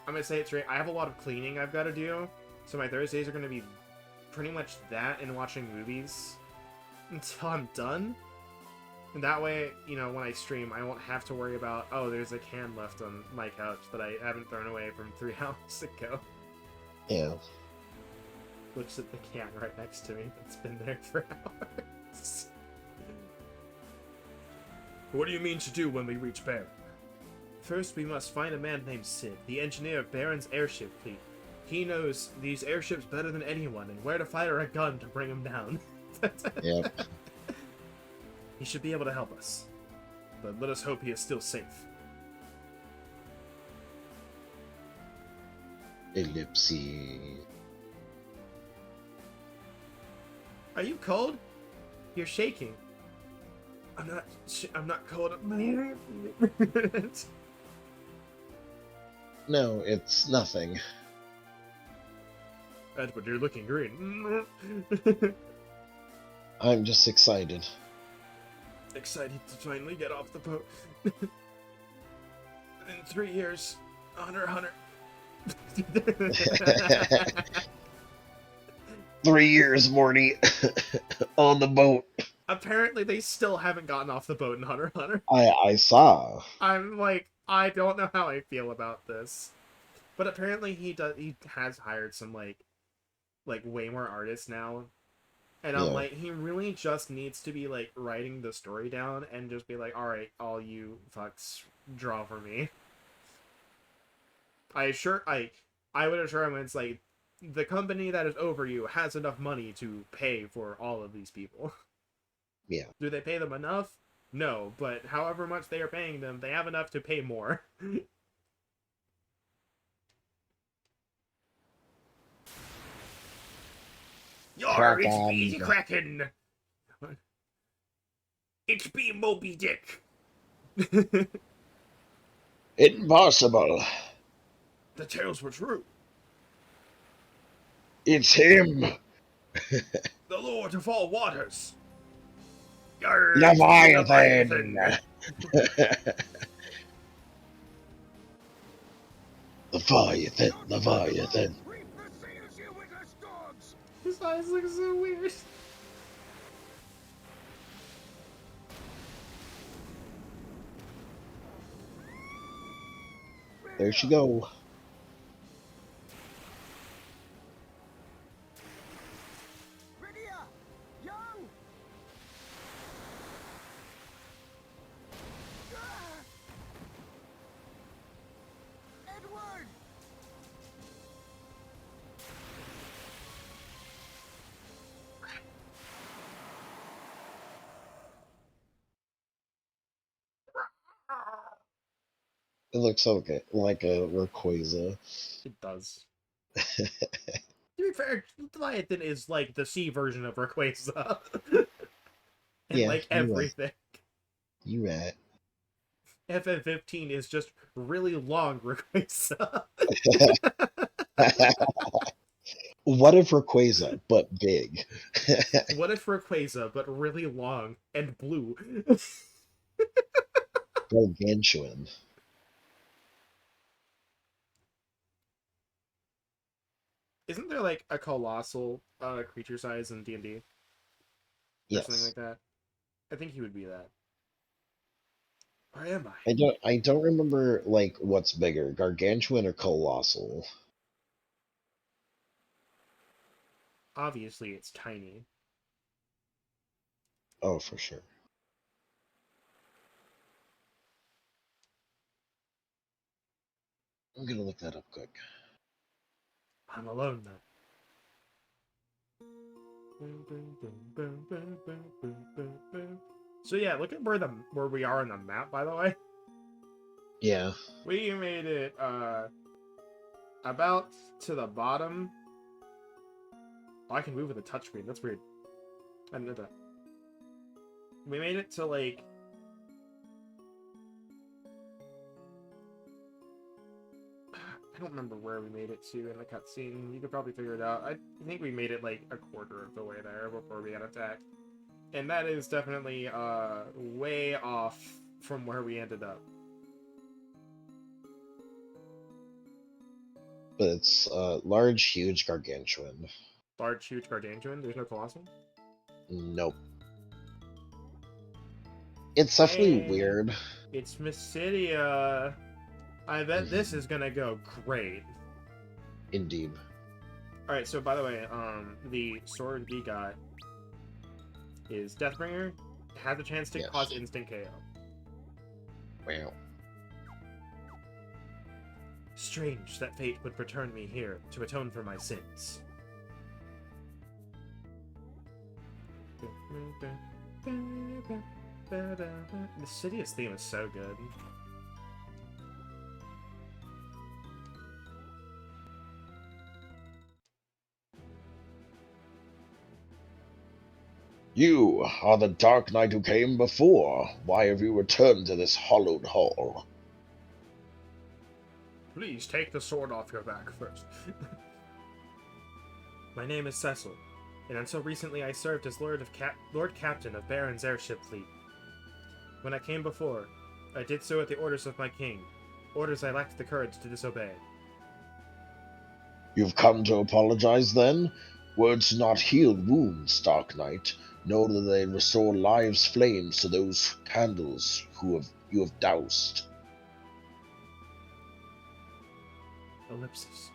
Speaker 2: I'm gonna say it straight, I have a lot of cleaning I've got to do, so my Thursdays are gonna be pretty much that and watching movies until I'm done. And that way, you know, when I stream, I won't have to worry about, oh, there's a can left on my couch that I haven't thrown away from 3 hours ago.
Speaker 3: Yeah.
Speaker 2: Looks at the can right next to me that's been there for hours. What do you mean to do when we reach Baron? First, we must find a man named Sid, the engineer of Baron's airship fleet. He knows these airships better than anyone, and where to fire a gun to bring them down.
Speaker 3: Yep.
Speaker 2: He should be able to help us. But let us hope he is still safe.
Speaker 3: Ellipse.
Speaker 2: Are you cold? You're shaking. I'm not cold.
Speaker 3: No, it's nothing.
Speaker 2: Edward, you're looking green.
Speaker 3: I'm just excited.
Speaker 2: Excited to finally get off the boat. In 3 years, Hunter.
Speaker 3: 3 years, Morty, on the boat.
Speaker 2: Apparently, they still haven't gotten off the boat in Hunter x Hunter.
Speaker 3: I saw.
Speaker 2: I'm like, I don't know how I feel about this. But apparently he has hired some like way more artists now. And I'm like, he really just needs to be like writing the story down and just be like, alright, all you fucks draw for me. I would assure him it's like the company that is over you has enough money to pay for all of these people.
Speaker 3: Yeah.
Speaker 2: Do they pay them enough? No, but however much they are paying them, they have enough to pay more. Yar, it's me, Kraken! It's me, Moby Dick!
Speaker 3: Impossible.
Speaker 2: The tales were true.
Speaker 3: It's him.
Speaker 2: The Lord of all waters. Yar,
Speaker 3: Leviathan. Leviathan.
Speaker 2: His eyes look so weird.
Speaker 3: There she go. It looks okay, like a Rayquaza.
Speaker 2: It does. To be fair, Leviathan is like the C version of Rayquaza. And
Speaker 3: Yeah,
Speaker 2: like
Speaker 3: you're right.
Speaker 2: everything.
Speaker 3: You right.
Speaker 2: FF15 is just really long Rayquaza.
Speaker 3: What if Rayquaza, but big?
Speaker 2: What if Rayquaza, but really long and blue?
Speaker 3: Gargantuan.
Speaker 2: Isn't there like a colossal creature size in D&D or something
Speaker 3: Yes.
Speaker 2: like that? I think he would be that. Where am I?
Speaker 3: I don't remember like what's bigger, Gargantuan or Colossal.
Speaker 2: Obviously, it's tiny.
Speaker 3: Oh, for sure. I'm gonna look that up quick.
Speaker 2: I'm alone now. So yeah, look at where we are on the map. By the way,
Speaker 3: Yeah.
Speaker 2: we made it about to the bottom. Oh, I can move with a touchscreen. That's weird. I didn't know that. We made it to like. I don't remember where we made it to in the cutscene. You could probably figure it out. I think we made it like a quarter of the way there before we got attacked. And that is definitely way off from where we ended up.
Speaker 3: But it's large, huge Gargantuan.
Speaker 2: Large, huge Gargantuan. There's no Colossal?
Speaker 3: Nope. It's definitely
Speaker 2: Hey,
Speaker 3: weird.
Speaker 2: it's Mysidia. I bet this is gonna go great.
Speaker 3: Indeed.
Speaker 2: Alright, so by the way, the sword we got is Deathbringer. Has a chance to
Speaker 3: Yes.
Speaker 2: cause instant KO.
Speaker 3: Wow.
Speaker 2: Strange that fate would return me here to atone for my sins. The Sidious theme is so good.
Speaker 3: You are the Dark Knight who came before. Why have you returned to this hollowed hall?
Speaker 2: Please take the sword off your back first. My name is Cecil, and until recently I served as Lord Captain of Baron's airship fleet. When I came before, I did so at the orders of my king, orders I lacked the courage to disobey.
Speaker 3: You've come to apologize then? Words do not heal wounds, Dark Knight, nor do they restore lives' flames to those candles you have doused.
Speaker 2: Ellipsis.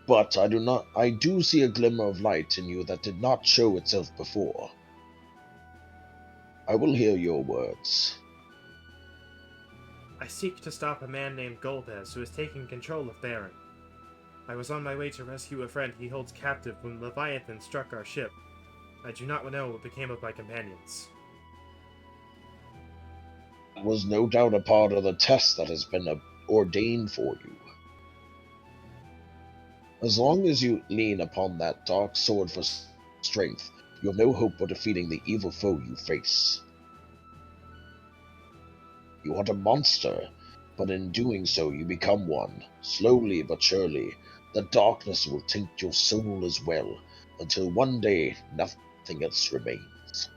Speaker 3: But I do see a glimmer of light in you that did not show itself before. I will hear your words.
Speaker 2: I seek to stop a man named Golbez who is taking control of Baron. I was on my way to rescue a friend he holds captive when Leviathan struck our ship. I do not know what became of my companions.
Speaker 3: That was no doubt a part of the test that has been ordained for you. As long as you lean upon that dark sword for strength, you have no hope of defeating the evil foe you face. You are a monster, but in doing so you become one. Slowly but surely, the darkness will taint your soul as well, until one day nothing else remains.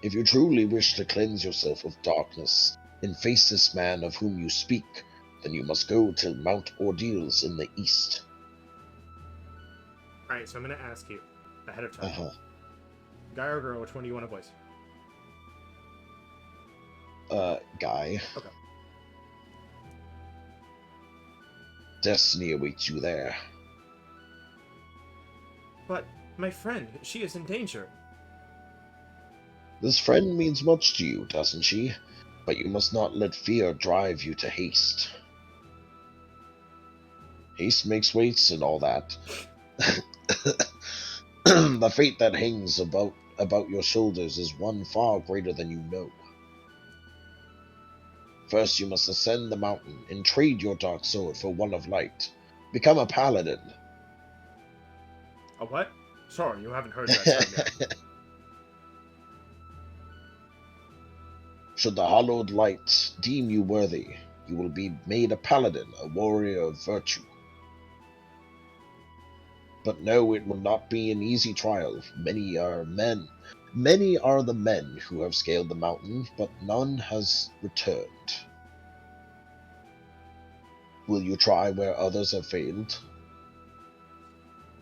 Speaker 3: If you truly wish to cleanse yourself of darkness and face this man of whom you speak, then you must go to Mount Ordeals in the east.
Speaker 2: Alright, so I'm going to ask you, ahead of time. Guy or girl, which one do you want to voice?
Speaker 3: Guy.
Speaker 2: Okay.
Speaker 3: Destiny awaits you there.
Speaker 2: But, my friend, she is in danger.
Speaker 3: This friend means much to you, doesn't she? But you must not let fear drive you to haste. Haste makes weights and all that. The fate that hangs about your shoulders is one far greater than you know. First you must ascend the mountain and trade your dark sword for one of light. Become a paladin.
Speaker 2: A what? Sorry, you haven't heard that term yet.
Speaker 3: Should the hallowed light deem you worthy, you will be made a paladin, a warrior of virtue. But no, it will not be an easy trial. Many are the men who have scaled the mountain, but none has returned. Will you try where others have failed?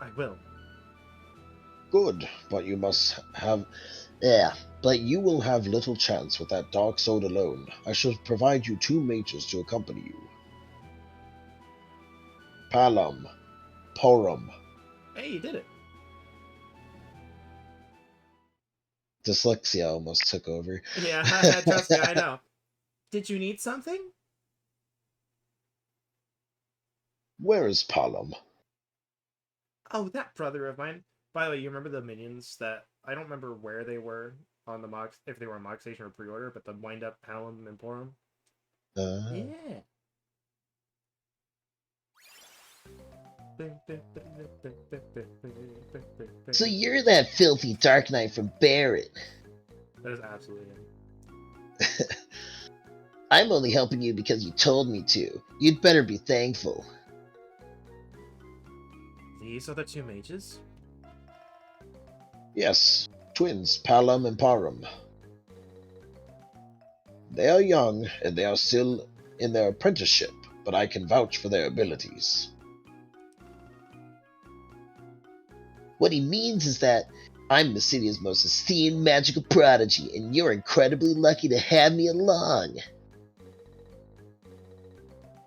Speaker 2: I will.
Speaker 3: Good, but you must have... Yeah, but you will have little chance with that dark sword alone. I shall provide you 2 mages to accompany you. Palom, Porum.
Speaker 2: Hey, you did it.
Speaker 3: Dyslexia almost took over.
Speaker 2: Yeah, trust me, I know. Did you need something?
Speaker 3: Where is Palom?
Speaker 2: Oh, that brother of mine. By the way, you remember the minions that I don't remember where they were on the Mog, if they were on Mog Station or pre-order, but the wind up Palom and Porum. Yeah.
Speaker 3: So you're that filthy Dark Knight from Barrett.
Speaker 2: That is absolutely him.
Speaker 3: I'm only helping you because you told me to. You'd better be thankful.
Speaker 2: These are the 2 mages?
Speaker 3: Yes, twins, Palom and Parum. They are young, and they are still in their apprenticeship, but I can vouch for their abilities. What he means is that I'm Mycelia's most esteemed magical prodigy, and you're incredibly lucky to have me along.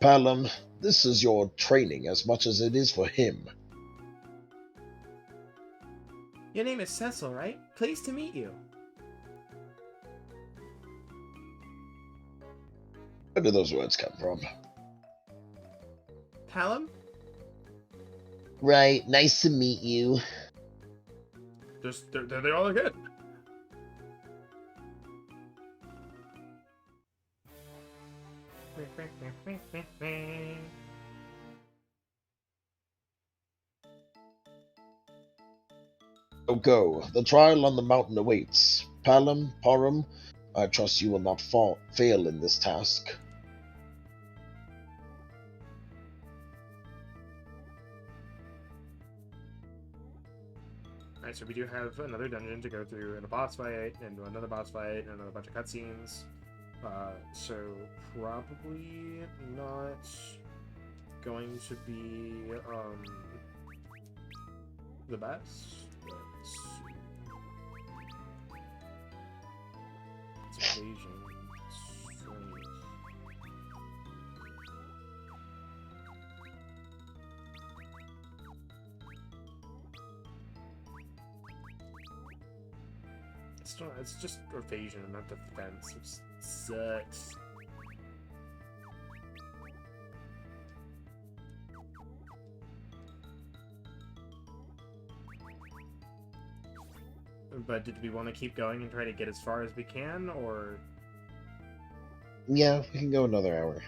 Speaker 3: Palom, this is your training as much as it is for him.
Speaker 2: Your name is Cecil, right? Pleased to meet you.
Speaker 3: Where do those words come from?
Speaker 2: Palom?
Speaker 3: Right, nice to meet you.
Speaker 2: Just, they all are good.
Speaker 3: So go. The trial on the mountain awaits. Palom, Parum, I trust you will not fail in this task.
Speaker 2: Alright, so we do have another dungeon to go through, and a boss fight, and another boss fight, and another bunch of cutscenes. So probably not going to be the best. Let's see. It's evasion, strength. It's just evasion, not defense, which sucks. But did we want to keep going and try to get as far as we can, or
Speaker 3: Yeah, we can go another hour.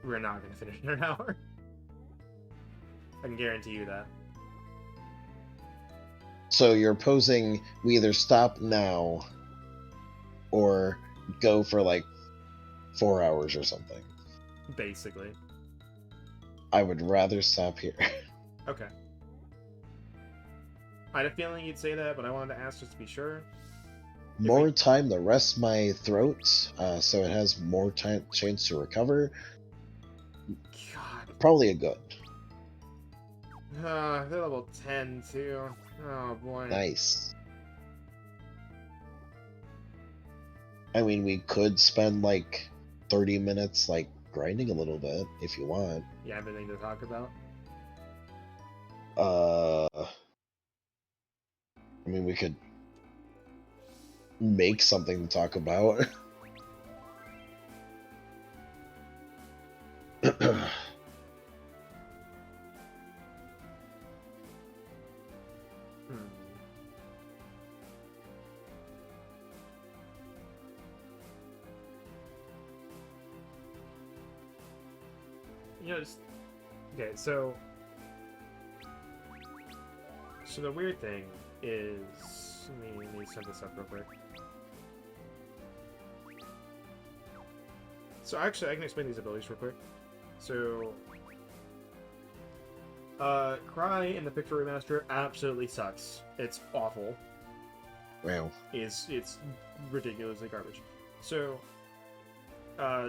Speaker 2: we're not going to finish in an hour? I can guarantee you that.
Speaker 3: So you're posing we either stop now or go for like 4 hours or something.
Speaker 2: Basically.
Speaker 3: I would rather stop here.
Speaker 2: Okay. I had a feeling you'd say that, but I wanted to ask just to be sure.
Speaker 3: More time to rest my throat, so it has more chance to recover.
Speaker 2: God.
Speaker 3: Probably a good.
Speaker 2: They're level 10 too. Oh boy.
Speaker 3: Nice. I mean, we could spend like 30 minutes like grinding a little bit if you want.
Speaker 2: You have anything to talk about?
Speaker 3: I mean, we could make something to talk about.
Speaker 2: You know, just... Okay, so the weird thing is... Let me set this up real quick. So actually, I can explain these abilities real quick. So, Cry in the Picture Remaster absolutely sucks. It's awful.
Speaker 3: Wow.
Speaker 2: It's ridiculously garbage. So,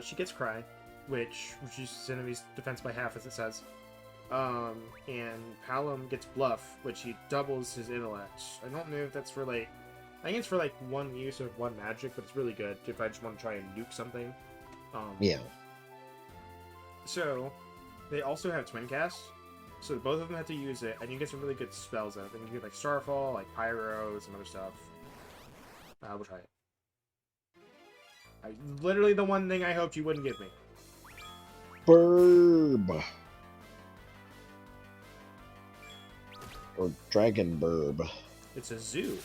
Speaker 2: she gets Cry, which reduces enemies' defense by half, as it says. And Palom gets Bluff, which he doubles his intellect. I don't know if that's for like, I think it's for like one use of one magic, but it's really good if I just want to try and nuke something.
Speaker 3: Yeah.
Speaker 2: So, they also have Twin Cast, so both of them have to use it, and you get some really good spells out of it. You get like Starfall, like Pyro, some other stuff. We'll try it. Literally the one thing I hoped you wouldn't give me.
Speaker 3: Burb. Or Dragon Burb.
Speaker 2: It's a zoo.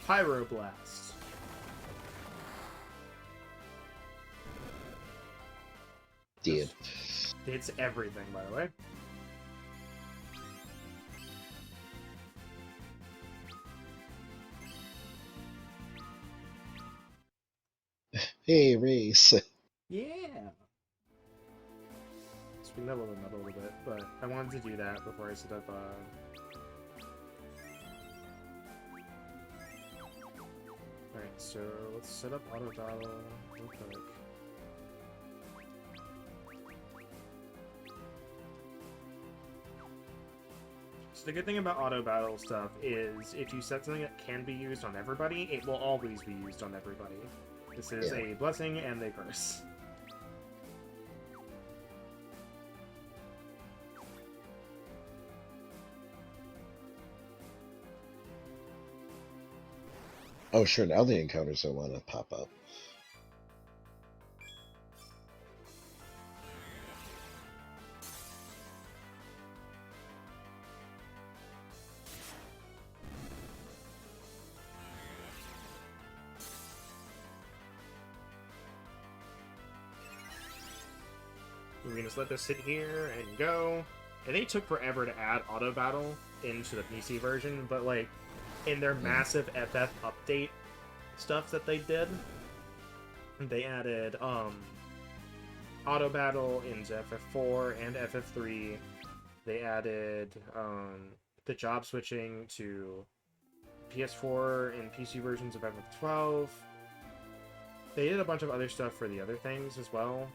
Speaker 2: Pyroblast.
Speaker 3: Did.
Speaker 2: It's everything, by the way.
Speaker 3: Hey, race.
Speaker 2: Yeah. So we leveled them up a little bit, but I wanted to do that before I set up. Alright, so let's set up auto battle real quick. So the good thing about auto battle stuff is if you set something that can be used on everybody, it will always be used on everybody. This is a blessing and a curse.
Speaker 3: Oh, sure, now the encounters don't want to pop up.
Speaker 2: We're gonna just let this sit here and go. And they took forever to add auto battle into the PC version, but like in their massive FF update stuff that they did, they added auto battle into FF4 and FF3. They added the job switching to PS4 and PC versions of FF12. They did a bunch of other stuff for the other things as well.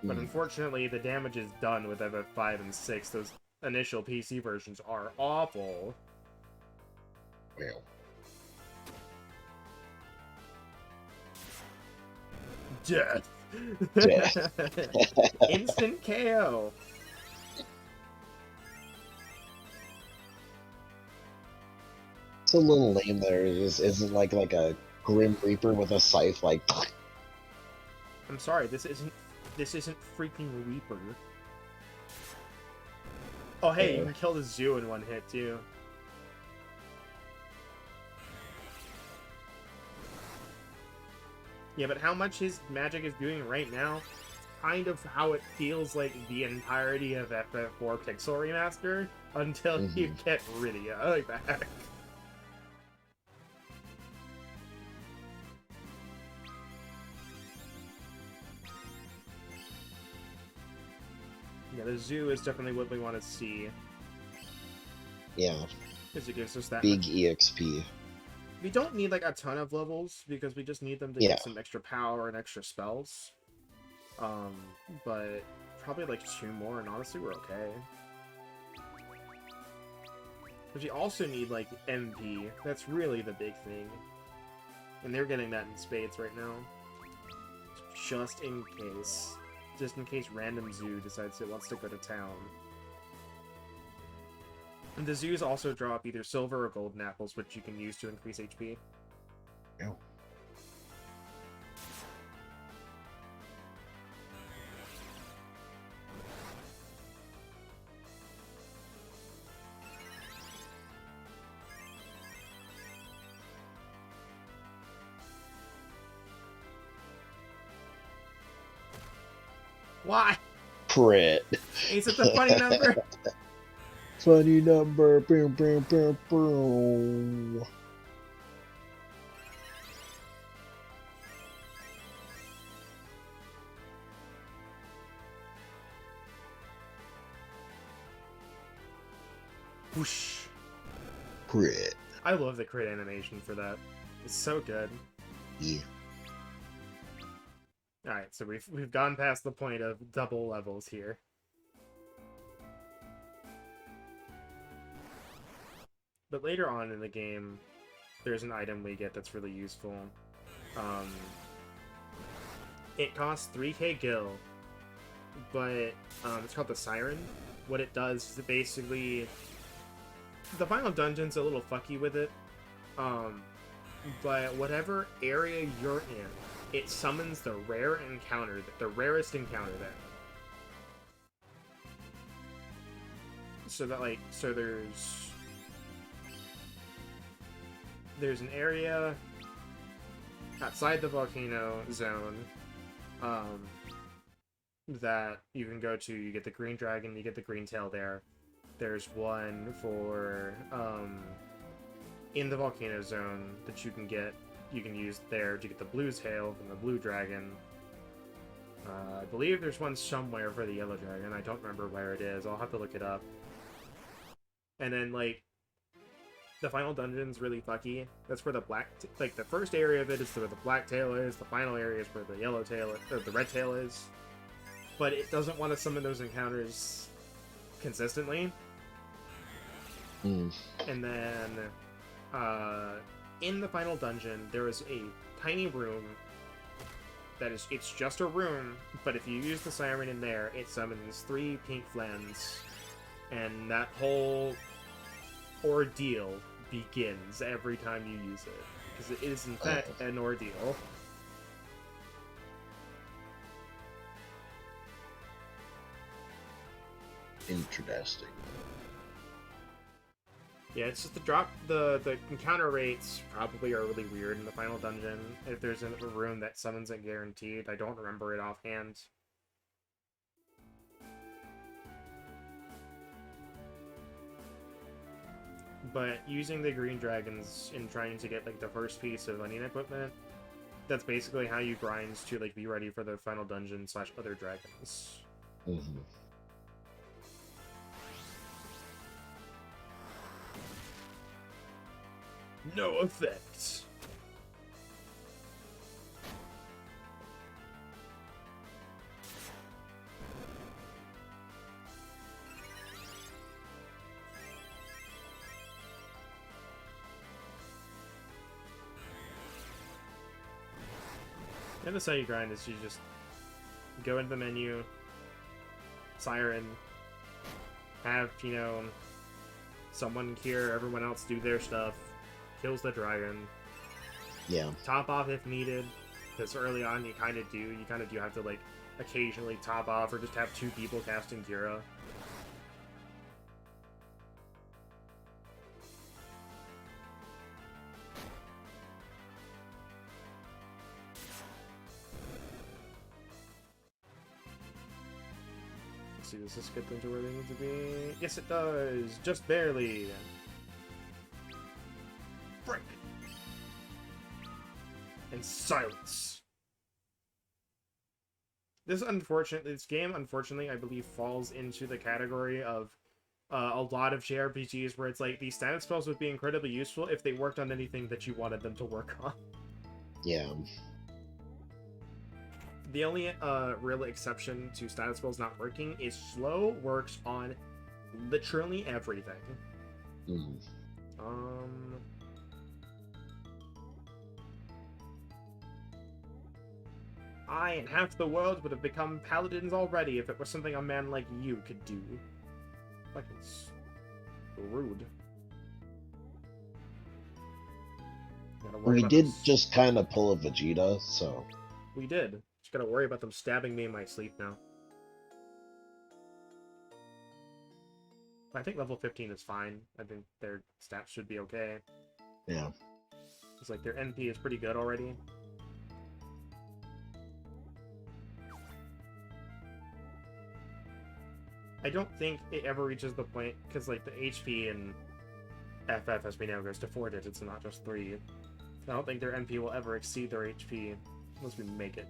Speaker 2: But unfortunately, the damage is done with FF5 and 6. Those initial PC versions are awful.
Speaker 3: Well.
Speaker 2: Death!
Speaker 3: Death.
Speaker 2: Instant KO!
Speaker 3: It's a little lame there. Isn't like a Grim Reaper with a scythe, like...
Speaker 2: I'm sorry, this isn't freaking Reaper. Oh hey, you can kill the zoo in one hit too. Yeah, but how much his magic is doing right now, kind of how it feels like the entirety of FF4 Pixel Remaster until you get Rydia like that. Yeah, the zoo is definitely what we want to see.
Speaker 3: Yeah.
Speaker 2: Because it gives us that
Speaker 3: Big
Speaker 2: much...
Speaker 3: EXP.
Speaker 2: We don't need like a ton of levels because we just need them to get some extra power and extra spells. But probably like 2 more, and honestly we're okay. But you also need like MP. That's really the big thing. And they're getting that in spades right now. Just in case. Just in case random zoo decides it wants to go to town. And the zoos also drop either silver or golden apples, which you can use to increase HP.
Speaker 3: Oh.
Speaker 2: Why?
Speaker 3: Crit.
Speaker 2: Ain't such a funny number.
Speaker 3: Funny number. Boom, boom, boom, boom.
Speaker 1: Whoosh.
Speaker 3: Crit.
Speaker 1: I love the crit animation for that. It's so good.
Speaker 3: Yeah.
Speaker 1: Alright, so we've gone past the point of double levels here. But later on in the game, there's an item we get that's really useful. It costs 3k gil, but it's called the Siren. What it does is it basically... The final dungeon's a little fucky with it, but whatever area you're in, it summons the rare encounter, the rarest encounter there. So that, like, so there's an area outside the volcano zone that you can go to. You get the green dragon, you get the green tail there. There's one for in the volcano zone that you can use there to get the blue tail from the blue dragon. I believe there's one somewhere for the yellow dragon. I don't remember where it is. I'll have to look it up. And then, like, the final dungeon's really fucky. That's where the the first area of it is where the black tail is. The final area is where the yellow tail or the red tail is. But it doesn't want to summon those encounters consistently.
Speaker 3: Mm.
Speaker 1: And then, in the final dungeon, there is a tiny room it's just a room, but if you use the Siren in there, it summons 3 pink flans, and that whole ordeal begins every time you use it, because it is, in fact, an ordeal.
Speaker 3: Interesting.
Speaker 1: Yeah, it's just the encounter rates probably are really weird in the final dungeon. If there's a room that summons it guaranteed, I don't remember it offhand. But using the green dragons in trying to get, like, the first piece of onion equipment, that's basically how you grind to, like, be ready for the final dungeon / other dragons.
Speaker 3: Mm-hmm.
Speaker 1: No effect. And that's how you grind, is you just go into the menu, Siren, have, you know, someone here, everyone else do their stuff, kills the dragon.
Speaker 3: Yeah.
Speaker 1: Top off if needed, because early on you kind of do have to, like, occasionally top off or just have 2 people casting Kira. Let's see, does this get them to where they need to be? Yes, it does! Just barely! Break! And silence! This game, unfortunately, I believe falls into the category of a lot of JRPGs where it's like, these status spells would be incredibly useful if they worked on anything that you wanted them to work on.
Speaker 3: Yeah.
Speaker 1: The only real exception to status spells not working is slow works on literally everything.
Speaker 3: Mm.
Speaker 1: I and half the world would have become paladins already if it was something a man like you could do. Fucking rude.
Speaker 3: We did just kind of pull a Vegeta, so...
Speaker 1: We did. Just gotta worry about them stabbing me in my sleep now. I think level 15 is fine. I think their stats should be okay.
Speaker 3: Yeah.
Speaker 1: It's like their NP is pretty good already. I don't think it ever reaches the point, because, like, the HP in FF, as we know, goes to 4 digits and not just 3. I don't think their NP will ever exceed their HP, unless we make it.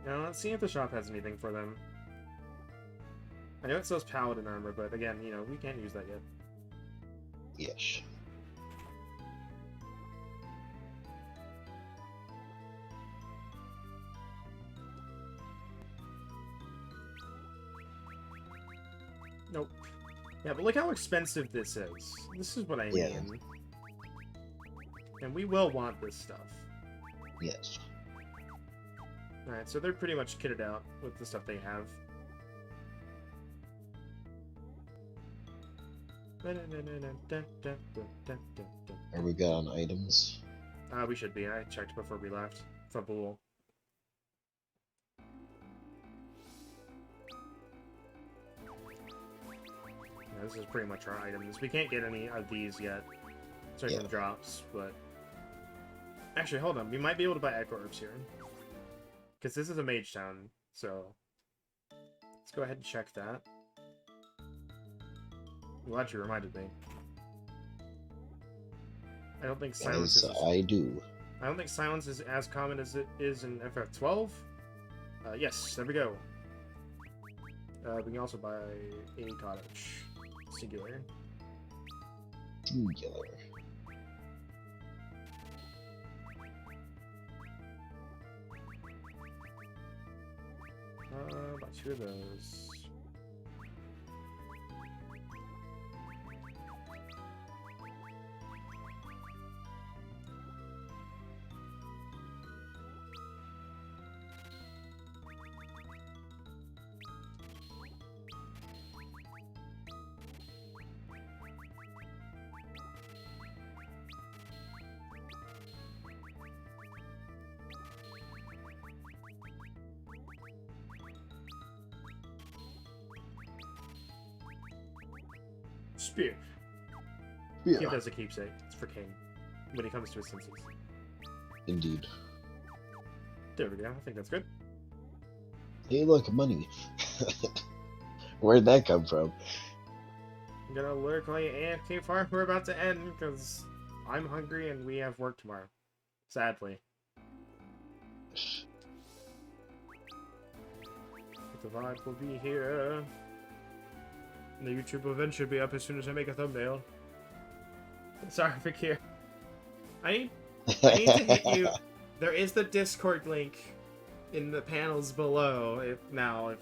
Speaker 1: Now, let's see if the shop has anything for them.
Speaker 2: I know it says paladin armor, but again, you know, we can't use that yet.
Speaker 3: Yes.
Speaker 2: Nope. Yeah, but look how expensive this is. This is what I
Speaker 3: Yeah.
Speaker 2: mean. And we will want this stuff.
Speaker 3: Yes.
Speaker 2: Alright, so they're pretty much kitted out with the stuff they have.
Speaker 3: Are we good on items?
Speaker 2: We should be. I checked before we left. Fabul. Yeah, this is pretty much our items. We can't get any of these yet. Sorry from
Speaker 3: Yeah.
Speaker 2: drops, but... Actually, hold on. We might be able to buy Echo Herbs here. Because this is a mage town, so... Let's go ahead and check that. I'm glad you reminded me. I don't think silence
Speaker 3: Yes,
Speaker 2: is...
Speaker 3: I do.
Speaker 2: I don't think silence is as common as it is in FF12. Yes, there we go. We can also buy a cottage. Singular.
Speaker 3: Singular.
Speaker 2: Buy 2 of those. Spear. Keep it as a keepsake. It's for King. When he comes to his senses.
Speaker 3: Indeed.
Speaker 2: There we go. I think that's good.
Speaker 3: Hey, look, money. Where'd that come from?
Speaker 2: I'm gonna lurk like AFK farm. We're about to end because I'm hungry and we have work tomorrow. Sadly. But the vibe will be here. And the YouTube event should be up as soon as I make a thumbnail. Sorry, Fakir. I need to hit you. There is the Discord link in the panels below if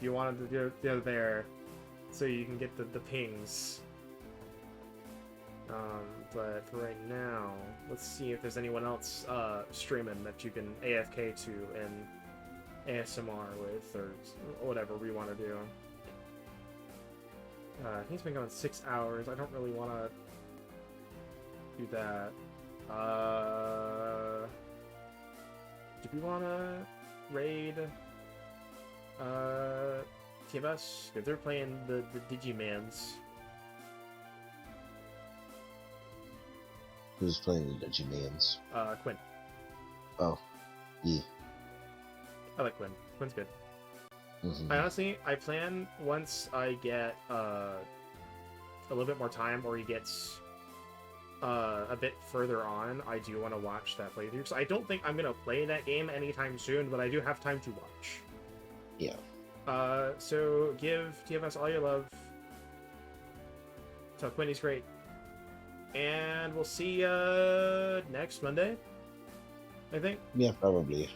Speaker 2: you wanted to go there so you can get the pings. But for right now, let's see if there's anyone else streaming that you can AFK to and ASMR with or whatever we want to do. He's been going 6 hours. I don't really want to do that. Do we want to raid Tivas? Because they're playing the Digimans.
Speaker 3: Who's playing the Digimans?
Speaker 2: Quinn.
Speaker 3: Oh. Yeah.
Speaker 2: I like Quinn. Quinn's good.
Speaker 3: Mm-hmm.
Speaker 2: I honestly, I plan once I get a little bit more time, or he gets a bit further on, I do want to watch that playthrough. Because I don't think I'm going to play that game anytime soon, but I do have time to watch.
Speaker 3: Yeah.
Speaker 2: So give TFS all your love. Tell Quinn he's great. And we'll see next Monday, I think.
Speaker 3: Yeah, probably.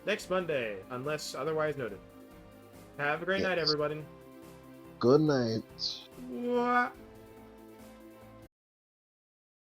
Speaker 2: Next Monday, unless otherwise noted. Have a great night, everybody.
Speaker 3: Good night.
Speaker 2: Mwah.